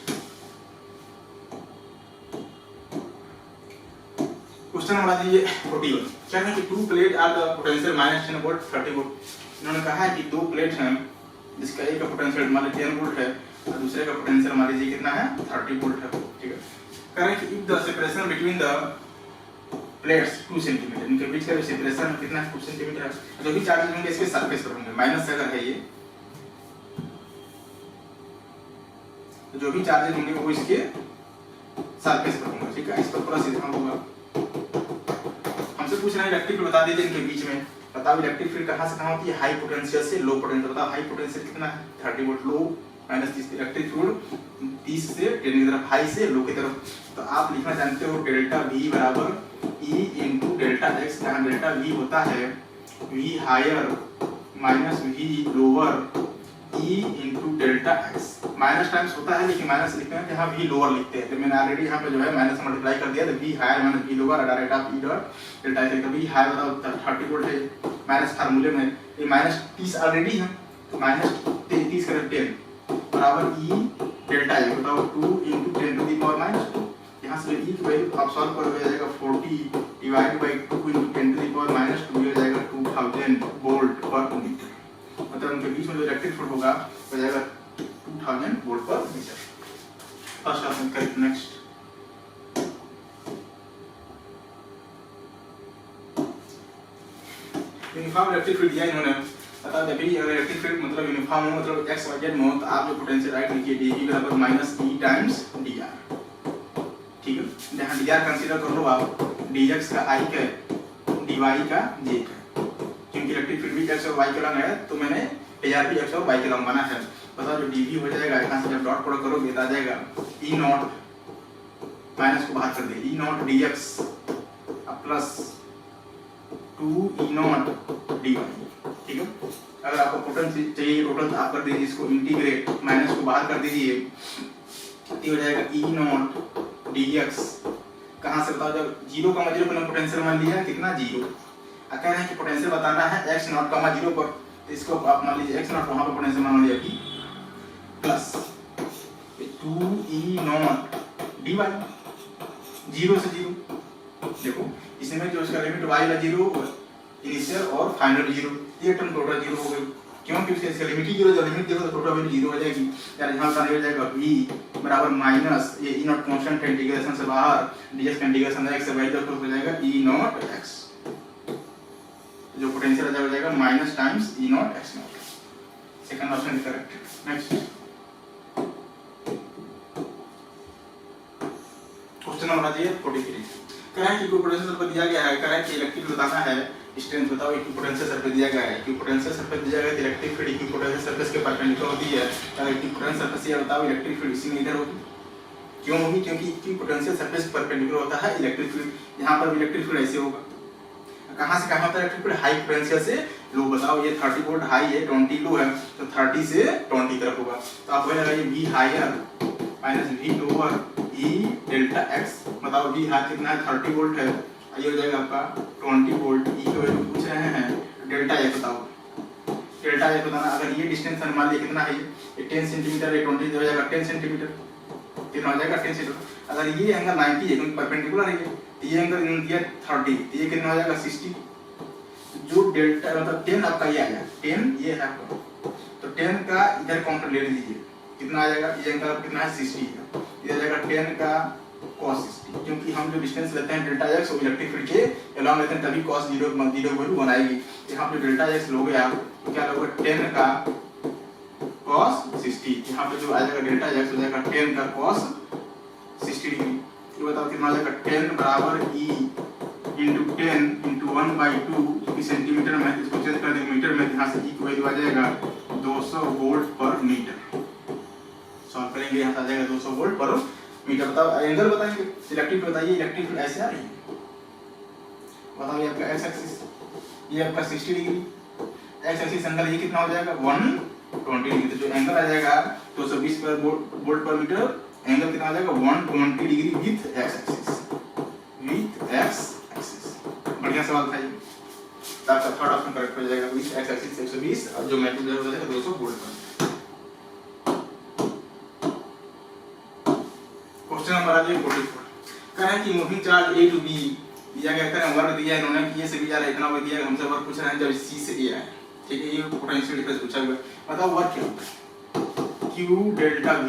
क्वेश्चन नंबर दीजिए 41 क्या है कि two plate are the potential -10 volt 30 volt. इन्होंने कहा है कि दो प्लेट हैं जिसका एक का पोटेंशियल मान लीजिए 10 वोल्ट है और दूसरे का पोटेंशियल मान लीजिए कितना है 30 वोल्ट है, ठीक है। कह रहे हैं कि if the separation between the plates 2 centimetre, इनके बीच का जो सेपरेशन कितना है 2 सेंटीमीटर है। जो भी चार्जेस होंगे इसके सरफेस पर होंगे, माइनस अगर है ये, तो जो भी चार्जेस होंगे वो इसके सरफेस पर होंगे, ठीक है। इस पर प्लस इतना होगा। हमसे पूछ रहे हैं इलेक्ट्रिक फील्ड बता दीजिए इनके बीच में, बताओ इलेक्ट्रिक फील्ड कहां से कहां होती है, हाई पोटेंशियल से लो पोटेंशियल। बताओ हाई पोटेंशियल कितना है 30 वोल्ट, लो -30, इलेक्ट्रिक फील्ड 30 से 10 की तरफ, हाई से लो की तरफ। तो आप लिखना जानते हो डेल्टा V बराबर E इनटू डेल्टा x, जहां डेल्टा V होता है V higher minus V lower E into delta x। Minus times होता है लेकिन माइनस लिखते हैं, यहाँ V लोअर लिखते हैं, तो मैंने ऑलरेडी यहाँ पे जो है माइनस मल्टीप्लाई कर दिया, तो V higher minus V lower direct आप E डॉट डेल्टा x। तो V हायर बताओ 30 वोल्ट है, माइनस फार्मूले में ये -30 ऑलरेडी है, तो -30 करें 10 बराबर E डेल्टा x। बताओ 2 इनटू 10 टू द पावर -2। यहाँ से E की वैल्यू आप सॉल्व कर हो जाएगा 40 divide by 2 into 10 to the power -2 हो जाएगा 2000 वोल्ट पर मीटर। मतलब उनके बीच में जो इलेक्ट्रिक फील्ड होगा हो जाएगा 2000 वोल्ट पर metre. First option correct. Next uniform electric field दिया इन्होंने, बता जब भी अगर इलेक्ट्रिक फील्ड मतलब यूनिफॉर्म हो, मतलब x y z में हो, तो आप जो पोटेंशियल राइट लिखिए dV बराबर -E टाइम्स dr, ठीक है। जहां dr कंसीडर कर लो आप, dx का I का dy का j का, क्योंकि इलेक्ट्रिक फील्ड भी x और y के लंब है तो मैंने dr भी x और y के लंब बना है। बताओ जो dV हो जाएगा, यहां से जब डॉट प्रोडक्ट करोगे तो आ जाएगा E नॉट, माइनस को बाहर कर दे, E not dx plus 2E not dy, ठीक है। अगर आपको पोटेंशियल चाहिए टोटल तो आप कर दीजिए इसको इंटीग्रेट, माइनस को बाहर कर दीजिए, तो हो जाएगा E नॉट dx। कहां से बताओ, जब 0 का 0 पर पोटेंशियल मान लिया कितना 0, कह रहे हैं कि पोटेंशियल बताना है x नॉट का 0 पर, तो इसको आप मान लीजिए x नॉट वहां पर पोटेंशियल मान लिया कि प्लस 2E नॉट dy 0 से 0 देखो इसमें जो इसका लिमिट y वाला 0 इनिशियल और फाइनल 0, ये टर्म टोटल 0 हो गई। क्यों? क्योंकि इसका लिमिट ही 0, जब लिमिट देखो तो टोटल वैल्यू 0 हो जाएगी। यार यहाँ का हो जाएगा v बराबर माइनस ये e नॉट कांस्टेंट है इंटीग्रेशन से बाहर, ds का इंटीग्रेशन x से y तक हो जाएगा e नॉट x, जो पोटेंशियल हो जाएगा minus times e not x not. Second option is correct. Next question number 43 कह रहा है कि पोटेंशियल पर दिया गया है, कह रहा है कि इलेक्ट्रिक बताना है, स्ट्रेंथ बताओ। इक्विपोटेंशियल सरफेस दिया गया है, इक्विपोटेंशियल सरफेस दिया गया है, इलेक्ट्रिक फील्ड इक्विपोटेंशियल सरफेस के परपेंडिकुलर होती है। अगर इक्विपोटेंशियल सरफेस ये बताओ इलेक्ट्रिक फील्ड इसी में इधर होगी। क्यों होगी? क्योंकि इक्विपोटेंशियल सरफेस के परपेंडिकुलर होता है इलेक्ट्रिक फील्ड। यहाँ पर इलेक्ट्रिक फील्ड ऐसे होगा। कहाँ से कहाँ होता है इलेक्ट्रिक फील्ड? हाई पोटेंशियल से लो। बताओ ये 30 वोल्ट हाई है, 20 लो है, तो 30 से 20 तरफ होगा। तो आप वही लगाइए v higher minus v lower e delta x। बताओ v हाई कितना है? 30 वोल्ट है, ये हो जाएगा आपका 20 वोल्ट। ई की वैल्यू पूछ रहे हैं डेल्टा एक्स बताओ। डेल्टा एक्स बताना। अगर ये डिस्टेंस मान लीजिए कितना है, ये 10 सेंटीमीटर है, 20 हो जाएगा 10 सेंटीमीटर, कितना हो जाएगा 10 सेंटीमीटर। अगर ये एंगल 90 है क्योंकि परपेंडिकुलर है, ये एंगल दिया 30, तो ये कितना हो जाएगा 60। जो डेल्टा मतलब 10 आपका ये आया 10, ये है आपका, तो 10 का इधर काउंटर ले लीजिए, कितना आ जाएगा? ये एंगल कितना है 60 है, ये आ जाएगा 10 का cos 60। क्योंकि हम जो डिस्टेंस लेते हैं डेल्टा x वो इलेक्ट्रिक फील्ड के अलोंग लेते हैं, तभी cos 0 वैल्यू बनाएगी। यहाँ पे डेल्टा x लोगे आप तो क्या लोगे? 10 का cos 60। यहाँ पे जो आ जाएगा डेल्टा x हो जाएगा 10 का cos 60 डिग्री। ये बताओ कितना आ जाएगा? 10 बराबर e इंटू 10 इंटू 1/2, जो कि सेंटीमीटर में, इसको चेंज कर देंगे मीटर में, यहाँ से e की वैल्यू आ जाएगा 200 वोल्ट पर मीटर। सॉल्व करेंगे, यहाँ से आ जाएगा 200 वोल्ट पर मीटर। बताओ एंगल बताएंगे, इलेक्ट्रिक बताइए इलेक्ट्रिक फील्ड ऐसे आ रही है। बताओ ये आपका एक्स एक्सिस, ये आपका 60 डिग्री, एक्स एक्सिस एंगल ये कितना हो जाएगा? 120 डिग्री। तो जो एंगल आ जाएगा 220 पर वोल्ट पर मीटर, एंगल कितना आ जाएगा? 120 degree with x axis, with x axis. बढ़िया सवाल था ये। तो आपका थर्ड ऑप्शन करेक्ट हो जाएगा, विथ एक्स एक्सिस 120 और जो मैग्नीट्यूड हो जाएगा 200 वोल्ट पर। क्वेश्चन नंबर आ जाए 44 कह रहे हैं कि moving charge A to B दिया गया, कह रहे हैं वर्क दिया है इन्होंने कि ए से बी जा रहा है, इतना वर्क दिया है, हमसे वर्क पूछ रहे हैं जब सी से ए है। ठीक है, ये पोटेंशियल डिफरेंस पूछा गया। बताओ वर्क क्या होता है? q delta v,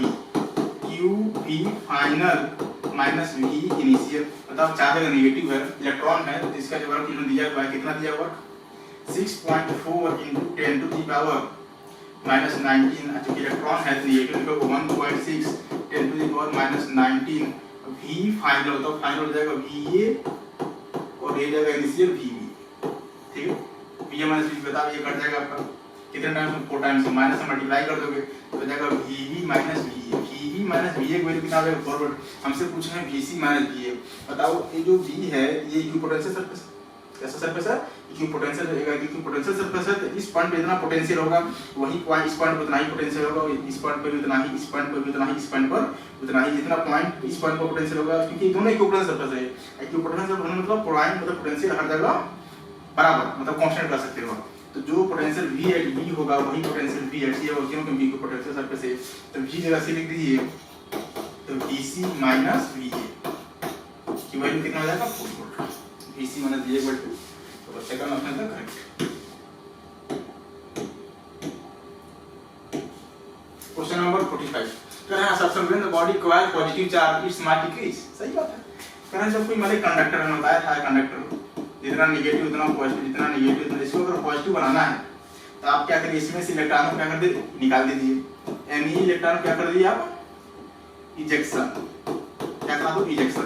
q v final minus v initial. बताओ चार्ज अगर नेगेटिव है, इलेक्ट्रॉन है, तो इसका जो वर्क इन्होंने दिया हुआ है कितना दिया work? 6.4 into 10 to the power minus 19। चूंकि इलेक्ट्रॉन है तो नेगेटिव को 1.6 10 to the power minus 19। v final होता है, फाइनल हो जाएगा va और ये जाएगा इनिशियल vb। ठीक है, va माइनस v बताओ ये कट जाएगा आपका कितने टाइम्स में? 4 टाइम्स। माइनस से मल्टीप्लाई कर दोगे तो हो जाएगा vb minus va। vb minus va की वैल्यू कितना आएगा? फॉरवर्ड हमसे पूछ रहे हैं vc माइनस va। बताओ ये जो v है ये इक्विपोटेंशियल सरफेस, कैसा सरफेस है? इक्विपोटेंशियल रहेगा। इक्विपोटेंशियल सरफेस है तो इस पॉइंट पे इतना पोटेंशियल होगा, वही पॉइंट इस पॉइंट पे उतना ही पोटेंशियल होगा, इस पॉइंट पे भी उतना ही, इस पॉइंट पे भी उतना ही, इस पॉइंट पर उतना ही। जितना पॉइंट इस पॉइंट पर पोटेंशियल होगा, क्योंकि दोनों इक्विपोटेंशियल सरफेस है। इक्विपोटेंशियल सरफेस मतलब पॉइंट मतलब पोटेंशियल हर जगह बराबर मतलब कांस्टेंट कर सकते हो। तो जो पोटेंशियल v एट b होगा वही पोटेंशियल v एट c होगा, क्योंकि इक्विपोटेंशियल सरफेस है। तो v जगह से लिख दीजिए तो vc माइनस va की वैल्यू कितना हो जाएगा? 4 volt. vc minus va volt. तो सेकंड ऑप्शन था करेक्ट। क्वेश्चन नंबर 45 कह रहे हैं सबसे when the body acquires positive charge its mass decrease. सही बात है। कह रहे हैं जब कोई मतलब कंडक्टर में बताया था कंडक्टर जितना नेगेटिव उतना पॉजिटिव, जितना नेगेटिव उतना, इसको अगर पॉजिटिव बनाना है तो आप क्या करिए, इसमें से इलेक्ट्रॉन को क्या कर दे? निकाल दीजिए। यानी इलेक्ट्रॉन क्या कर दिए आप? इजेक्शन। क्या करा दो? इजेक्शन।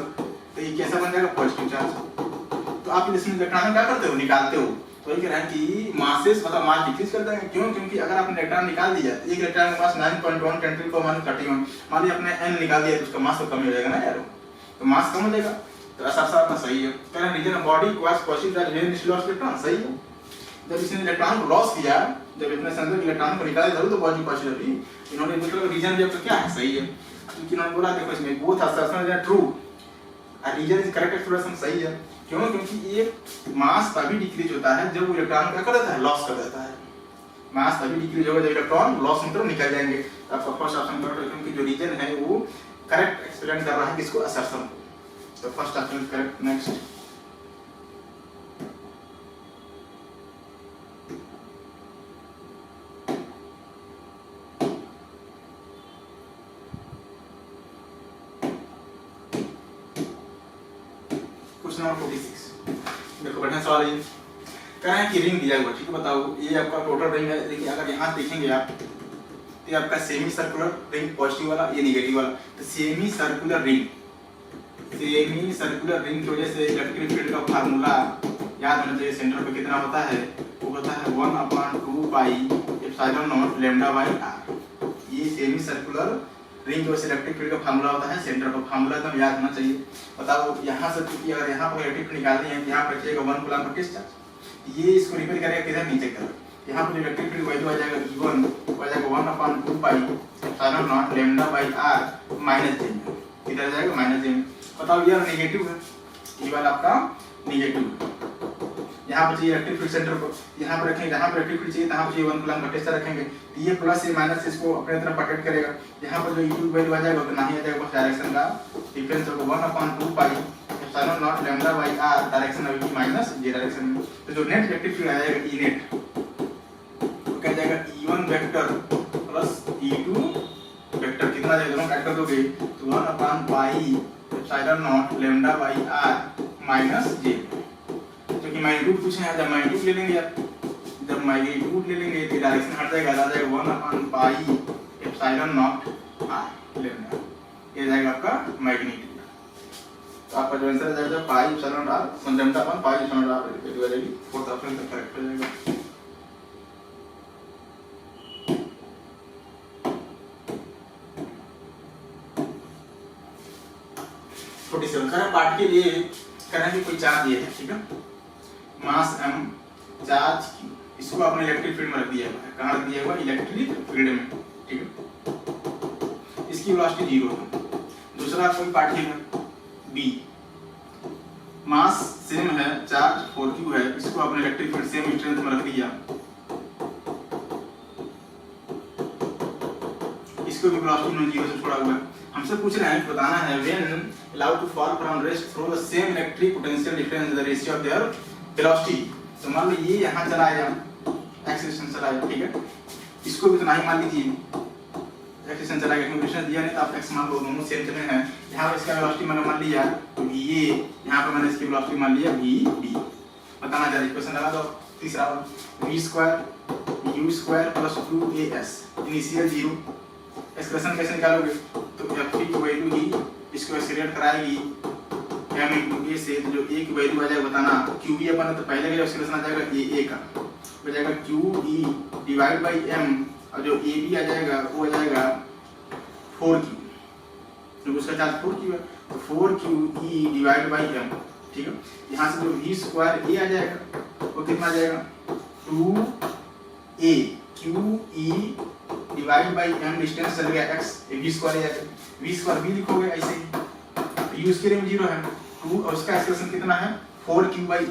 तो ये कैसा बन जाएगा? Positive charge. तो आप इसमें इलेक्ट्रॉन क्या करते हो? निकालते हो। तो ये कह रहा है कि मासेस मतलब मास डिक्रीज करता है। क्यों? क्योंकि अगर आपने इलेक्ट्रॉन निकाल दिया तो एक इलेक्ट्रॉन के पास 9.1 10 to the minus 31, मान लीजिए आपने n निकाल दिया तो उसका मास तो कम हो जाएगा ना यार, तो मास कम हो जाएगा। तो ऐसा आपका सही है। कह रहे हैं रीजन बॉडी क्वास positive charge when it loss electron. सही है। जब इसने इलेक्ट्रॉन को लॉस किया, जब इतने संख्या के इलेक्ट्रॉन को निकाला जरूर तो पॉजिटिव पॉजिटिव भी इन्होंने मतलब रीजन जब क्या है? सही है। क्योंकि इन्होंने बोला देखो इसमें both assertion is true, reason is correct expression. सही है। क्यों? क्योंकि ये मास तभी डिक्रीज होता है जब इलेक्ट्रॉन क्या कर देता है? लॉस कर देता है। मास तभी डिक्रीज होगा जब इलेक्ट्रॉन लॉस मतलब निकल जाएंगे। तो आपका फर्स्ट ऑप्शन करेक्ट है, क्योंकि जो रीजन है वो करेक्ट एक्सप्लेन कर रहा है किसको? असर्शन। तो first option correct. Next question number 46 देखो बढ़िया सवाल है। कह रहे हैं कि रिंग दिया हुआ, ठीक है, बताओ ये आपका टोटल रिंग है। देखिए अगर यहाँ देखेंगे आप तो ये आपका सेमी सर्कुलर रिंग पॉजिटिव वाला, ये नेगेटिव वाला। तो सेमी सर्कुलर रिंग की वजह से इलेक्ट्रिक फील्ड का फार्मूला याद होना चाहिए। सेंटर पे कितना होता है, वो होता है 1/2 pi epsilon naught lambda by R. ये सेमी सर्कुलर रिंग जो इलेक्ट्रिक फील्ड का फार्मूला होता है, सेंटर का फार्मूला एकदम याद होना चाहिए। बताओ यहाँ से क्योंकि अगर यहाँ पर इलेक्ट्रिक फील्ड निकालनी है, यहाँ पर चाहिएगा 1 कूलम पर किस चार्ज, ये इसको रिपेयर करेगा किधर, नीचे की तरफ। यहाँ पर इलेक्ट्रिक फील्ड वैल्यू आ जाएगा E1 हो जाएगा 1/2 pi epsilon naught lambda by R minus J में, किधर जाएगा माइनस जे में। बताओ ये नेगेटिव है, ये वाला आपका नेगेटिव है। यहाँ पर चाहिए इलेक्ट्रिक फील्ड सेंटर को, यहाँ पर रखेंगे, जहाँ पर इलेक्ट्रिक फील्ड चाहिए तहाँ पर चाहिए 1 कूलम का टेस्टर रखेंगे। तो ये प्लस ये माइनस इसको अपने तरफ अटेट करेगा। यहाँ पर जो E2 वैल्यू आ जाएगा उतना ही आ जाएगा, बस डायरेक्शन का डिफरेंस होगा 1/2 pi epsilon naught lambda by R, direction अभी माइनस जे डायरेक्शन में। तो जो नेट इलेक्ट्रिक फील्ड आ जाएगा E नेट तो क्या जाएगा E1 vector plus E2 vector, कितना जाएगा दोनों काट कर दोगे तो 1/2 pi epsilon naught lambda by R minus J. क्योंकि मैग्नीट्यूड पूछे हैं, जब मैग्नीट्यूड ले लेंगे आप, जब मैग्नीट्यूड ले लेंगे तो डायरेक्शन हट जाएगा, आ जाएगा 1/2 pi epsilon naught R lambda, ये जाएगा आपका मैग्नीट्यूड। तो आपका जो आंसर आ जाएगा pi epsilon R lambda upon pi epsilon R value आ जाएगी। फोर्थ ऑप्शन तक करेक्ट हो जाएगा। छोटी सी पार्ट के लिए कहना है कि कोई चार्ज ये है, ठीक है, मास m चार्ज q, इसको आपने इलेक्ट्रिक फील्ड में रख दिया है। कहाँ रख दिया हुआ, इलेक्ट्रिक फील्ड में, ठीक है। इसकी वेलोसिटी 0 है। दूसरा कोई पार्ट है b, मास सेम है, चार्ज 4q है, इसको आपने इलेक्ट्रिक फील्ड सेम स्ट्रेंथ में रख दिया, इसको भी वेलोसिटी 0 से छोड़ा हुआ है। हमसे पूछ रहे हैं, बताना है when allowed to fall from rest through the same electric potential difference the ratio of their velocity। तो मान लो ये यहाँ चला आया, एक्सेलरेशन चला आया, ठीक है, इसको भी तो नहीं मान लीजिए एक्सेलरेशन चला गया, क्योंकि डिस्टेंस दिया नहीं तो आप x मान लो, दोनों सेम चले हैं। यहाँ पर इसका वेलोसिटी मैंने मान लिया तो ये, यहाँ पर मैंने इसकी वेलोसिटी मान लिया v। बताना जरा इक्वेशन लगा दो, तीसरा v² u² plus 2as initial 0। Expression कैसे निकालोगे, तो f3 की वैल्यू ही इसको एक्सीलरेट कराएगी m into a से, तो जो a की वैल्यू आ जाएगा बताना qe अपन, तो पहले का एक्सप्रेशन आ जाएगा a का हो जाएगा qe डिवाइड बाई m, और जो ab आ जाएगा वो आ जाएगा 4q, जो उसका चार्ज 4q है, तो 4qe डिवाइड बाई m, ठीक है। यहाँ से जो v² a आ जाएगा वो कितना आ जाएगा 2a qe divide by m, distance चल गया x, v² आ जाएगा, v² भी लिखोगे ऐसे ही, तो u इसके लिए 0 है 2, और उसका एक्सप्रेशन कितना है 4q बाई e,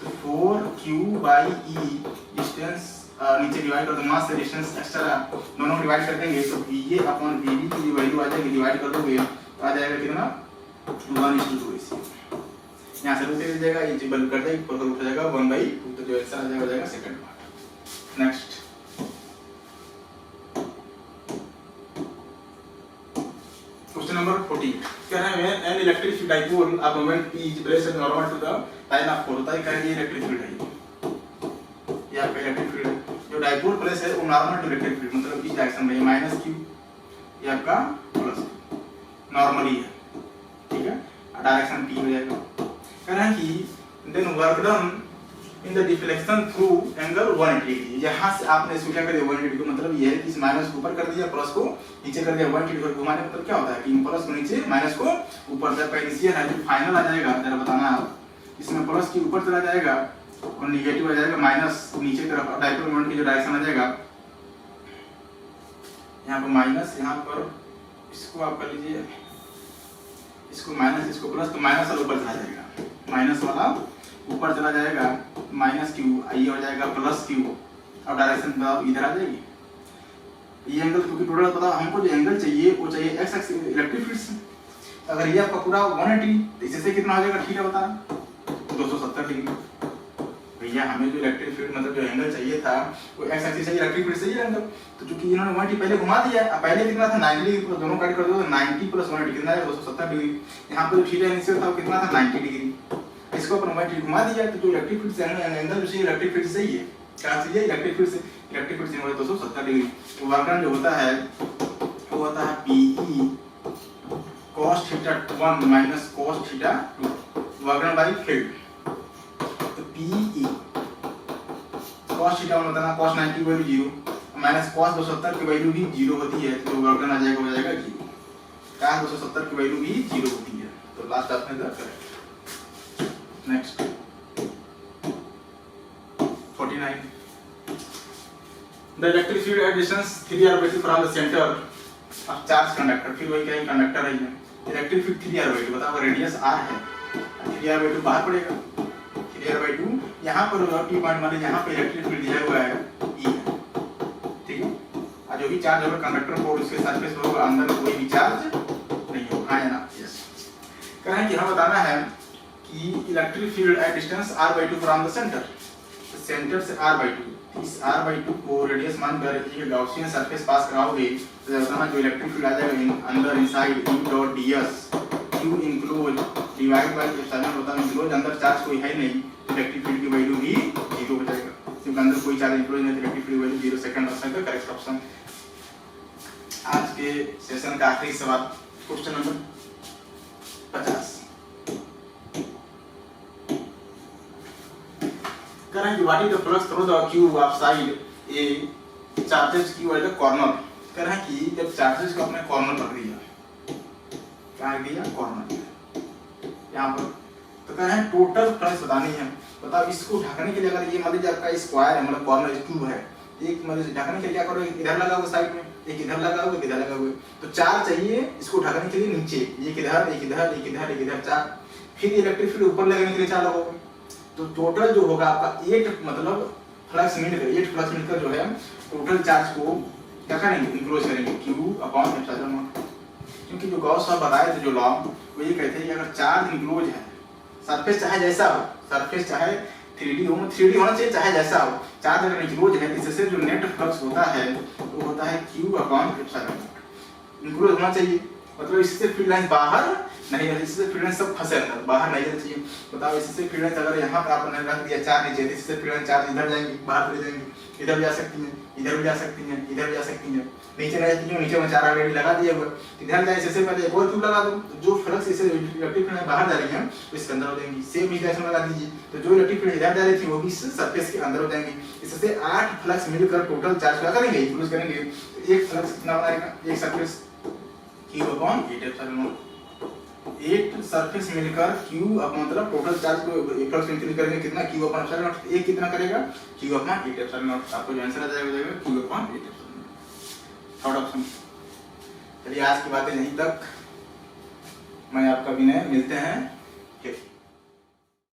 तो 4q बाई e डिस्टेंस नीचे डिवाइड कर दो, मास से डिस्टेंस एक्स्ट्रा दोनों डिवाइड कर देंगे, तो va अपॉन vb की वैल्यू आ जाएगी, डिवाइड कर दोगे तो आ जाएगा कितना 1:2 इसी। यहाँ से रूट ले जाएगा, ये टेबल कर देगा, ऊपर रूट हो जाएगा 1/2, तो जो आंसर आ जाएगा second part. Next question number 40 कह रहे हैं an electric field dipole of moment p is placed normal to the line of force. बताइए कह रहे हैं इलेक्ट्रिक फील्ड है, ये आपका इलेक्ट्रिक फील्ड है, जो डाइपोल प्लेस है वो नॉर्मल टू इलेक्ट्रिक फील्ड, मतलब इस डायरेक्शन में माइनस q, ये आपका प्लस नॉर्मली है, ठीक है, डायरेक्शन p हो जाएगा। कह रहे हैं कि then work done in the deflection through angle 180 degree. यहाँ से आपने इसको क्या कर दिया 180 डिग्री, मतलब ये है कि इस माइनस को ऊपर कर दिया, प्लस को नीचे कर दिया। 180 डिग्री घुमाने मतलब क्या होता है कि प्लस को नीचे माइनस को ऊपर, जब का इनिशियल है जो फाइनल आ जाएगा जरा बताना आप, इसमें प्लस की ऊपर चला जाएगा और नेगेटिव आ जाएगा माइनस नीचे की तरफ, डाइपोल मोमेंट की जो डायरेक्शन आ जाएगा यहाँ पर माइनस, यहाँ पर इसको आप कर लीजिए, इसको माइनस इसको प्लस, तो माइनस वाला ऊपर चला जाएगा, माइनस वाला ऊपर चला जाएगा, माइनस q, ये हो जाएगा प्लस q, और डायरेक्शन बताओ इधर आ जाएगी। ये एंगल क्योंकि टोटल पता हमको जो एंगल चाहिए वो चाहिए x एक्सिस इलेक्ट्रिक फील्ड से। अगर ये आपका पूरा 180 तो इससे कितना हो जाएगा थीटा बता 270 डिग्री। भैया हमें जो इलेक्ट्रिक फील्ड मतलब जो एंगल चाहिए था वो x एक्सिस से इलेक्ट्रिक फील्ड से ही एंगल, तो चूंकि इन्होंने 180 पहले घुमा दिया है, पहले कितना था 90 डिग्री, तो दोनों काट कर दो 90 प्लस 180 कितना है 270 डिग्री। यहाँ पर जो थीटा इनिशियल था वो कितना था 90 डिग्री, इसको अपन y घुमा दिया तो जो इलेक्ट्रिक फील्ड से एंगल जो इलेक्ट्रिक फील्ड से ही है, क्या चाहिए इलेक्ट्रिक फील्ड से, इलेक्ट्रिक फील्ड से हमारे 270 डिग्री। तो वर्गन जो होता है वो होता है PE cos θ 1 माइनस cos θ 2 वर्गन बाई फील्ड। तो PE cos θ 1 होता है cos 90 की वैल्यू 0 माइनस cos 270 की वैल्यू भी 0 होती है, तो वर्गन आ जाएगा 0। cos 270 की वैल्यू भी 0 होती है, तो लास्ट आपने दर्ज करें। Next 49 the electric field at distance 3r/2 from the center of charge conductor, फिर वही क्या कंडक्टर है, इलेक्ट्रिक फील्ड 3r/2 बताओ, रेडियस r है, 3r/2 बाहर पड़ेगा, 3r/2 यहाँ पर होगा P पॉइंट, मान यहाँ पे इलेक्ट्रिक फील्ड दिया हुआ है E है, ठीक है। और जो भी चार्ज होगा कंडक्टर को उसके सरफेस पर होगा, अंदर कोई भी चार्ज नहीं होगा, हाँ या ना, यस। कह रहे हैं कि हमें बताना है कि electric field at distance r/2 from the centre, centre से r/2, इस r/2 को रेडियस मानकर एक गॉसियन सरफेस पास कराओगे तो बताना जो इलेक्ट्रिक फील्ड आ जाएगा अंदर inside E.ds q enclose divide by epsilon होता है, इनक्लोज अंदर चार्ज कोई है नहीं, इलेक्ट्रिक फील्ड की वैल्यू भी 0 हो जाएगा, क्योंकि अंदर कोई चार्ज इनक्लोज नहीं, electric field value 0। Second option का करेक्ट ऑप्शन। आज के सेशन का आखिरी सवाल, क्वेश्चन नंबर 50। करें what is the flux through the cube of side A charges Q at the corner. करें कि जब चार्जेस को अपने कॉर्नर पर दिया, क्या दिया कॉर्नर यहाँ पर, तो करें टोटल फ्लक्स बतानी है। बताओ इसको ढकने के लिए, अगर ये मान लीजिए आपका स्क्वायर है, मतलब कॉर्नर क्यूब है, एक मतलब ढकने के लिए क्या करो, इधर लगा हुआ साइड में, एक इधर लगा हुआ, एक इधर लगा हुआ, तो चार चाहिए इसको ढकने के लिए नीचे, एक इधर एक इधर एक इधर एक इधर चार, फिर इलेक्ट्रिक फील्ड ऊपर लगने के लिए चार लगोगे, तो टोटल जो होगा आपका 8 मतलब फ्लक्स मिलकर 8 फ्लक्स मिलकर जो है टोटल चार्ज को क्या करेंगे, इनक्लोज करेंगे Q/ε0। क्योंकि जो गॉस साहब बताए थे जो लॉ, वो ये कहते हैं कि अगर चार्ज इनक्लोज है, सरफेस चाहे जैसा हो, सरफेस चाहे 3D होना चाहिए, चाहे जैसा हो, चार्ज अगर इनक्लोज है, इससे जो नेट फ्लक्स होता है वो होता है Q/ε0। इनक्लोज होना चाहिए, मतलब इससे फील्ड लाइन बाहर नहीं है, इससे फील्ड लाइन सब फंसे अंदर, बाहर नहीं जाना चाहिए। बताओ इससे फील्ड लाइन अगर यहाँ पे आपने रख दिया चार नीचे, इससे फील्ड लाइन चार्ज इधर जाएंगी, बाहर चले जाएंगी, इधर भी जा सकती हैं, इधर भी जा सकती हैं, इधर भी जा सकती हैं, नीचे नहीं जाती क्यों, नीचे में चार ऑलरेडी लगा दिया हुआ, इधर जाए इससे पहले एक और क्यों लगा दो, जो फ्लक्स इससे इलेक्ट्रिक फील्ड बाहर जा रही है तो इसके अंदर हो जाएंगी, सेम इस डायरेक्शन में लगा दीजिए, तो जो इलेक्ट्रिक फील्ड इधर जा रही थी वो भी इस सरफेस के अंदर हो जाएंगी। इससे 8 फ्लक्स मिलकर टोटल चार्ज क्या करेंगे, इनक्लोज करेंगे। तो एक फ्लक्स कितना बनाएगा, एक सरफेस Q/8ε0, 8 सरफेस मिलकर Q मतलब टोटल चार्ज को फ्लक्स इंक्रीज करेंगे कितना, Q/ε0, एक कितना करेगा Q/8ε0। आपको जो आंसर आ जाएगा Q/8ε0, थर्ड ऑप्शन। चलिए आज की बातें यहीं तक, मैं आपका विनय, मिलते हैं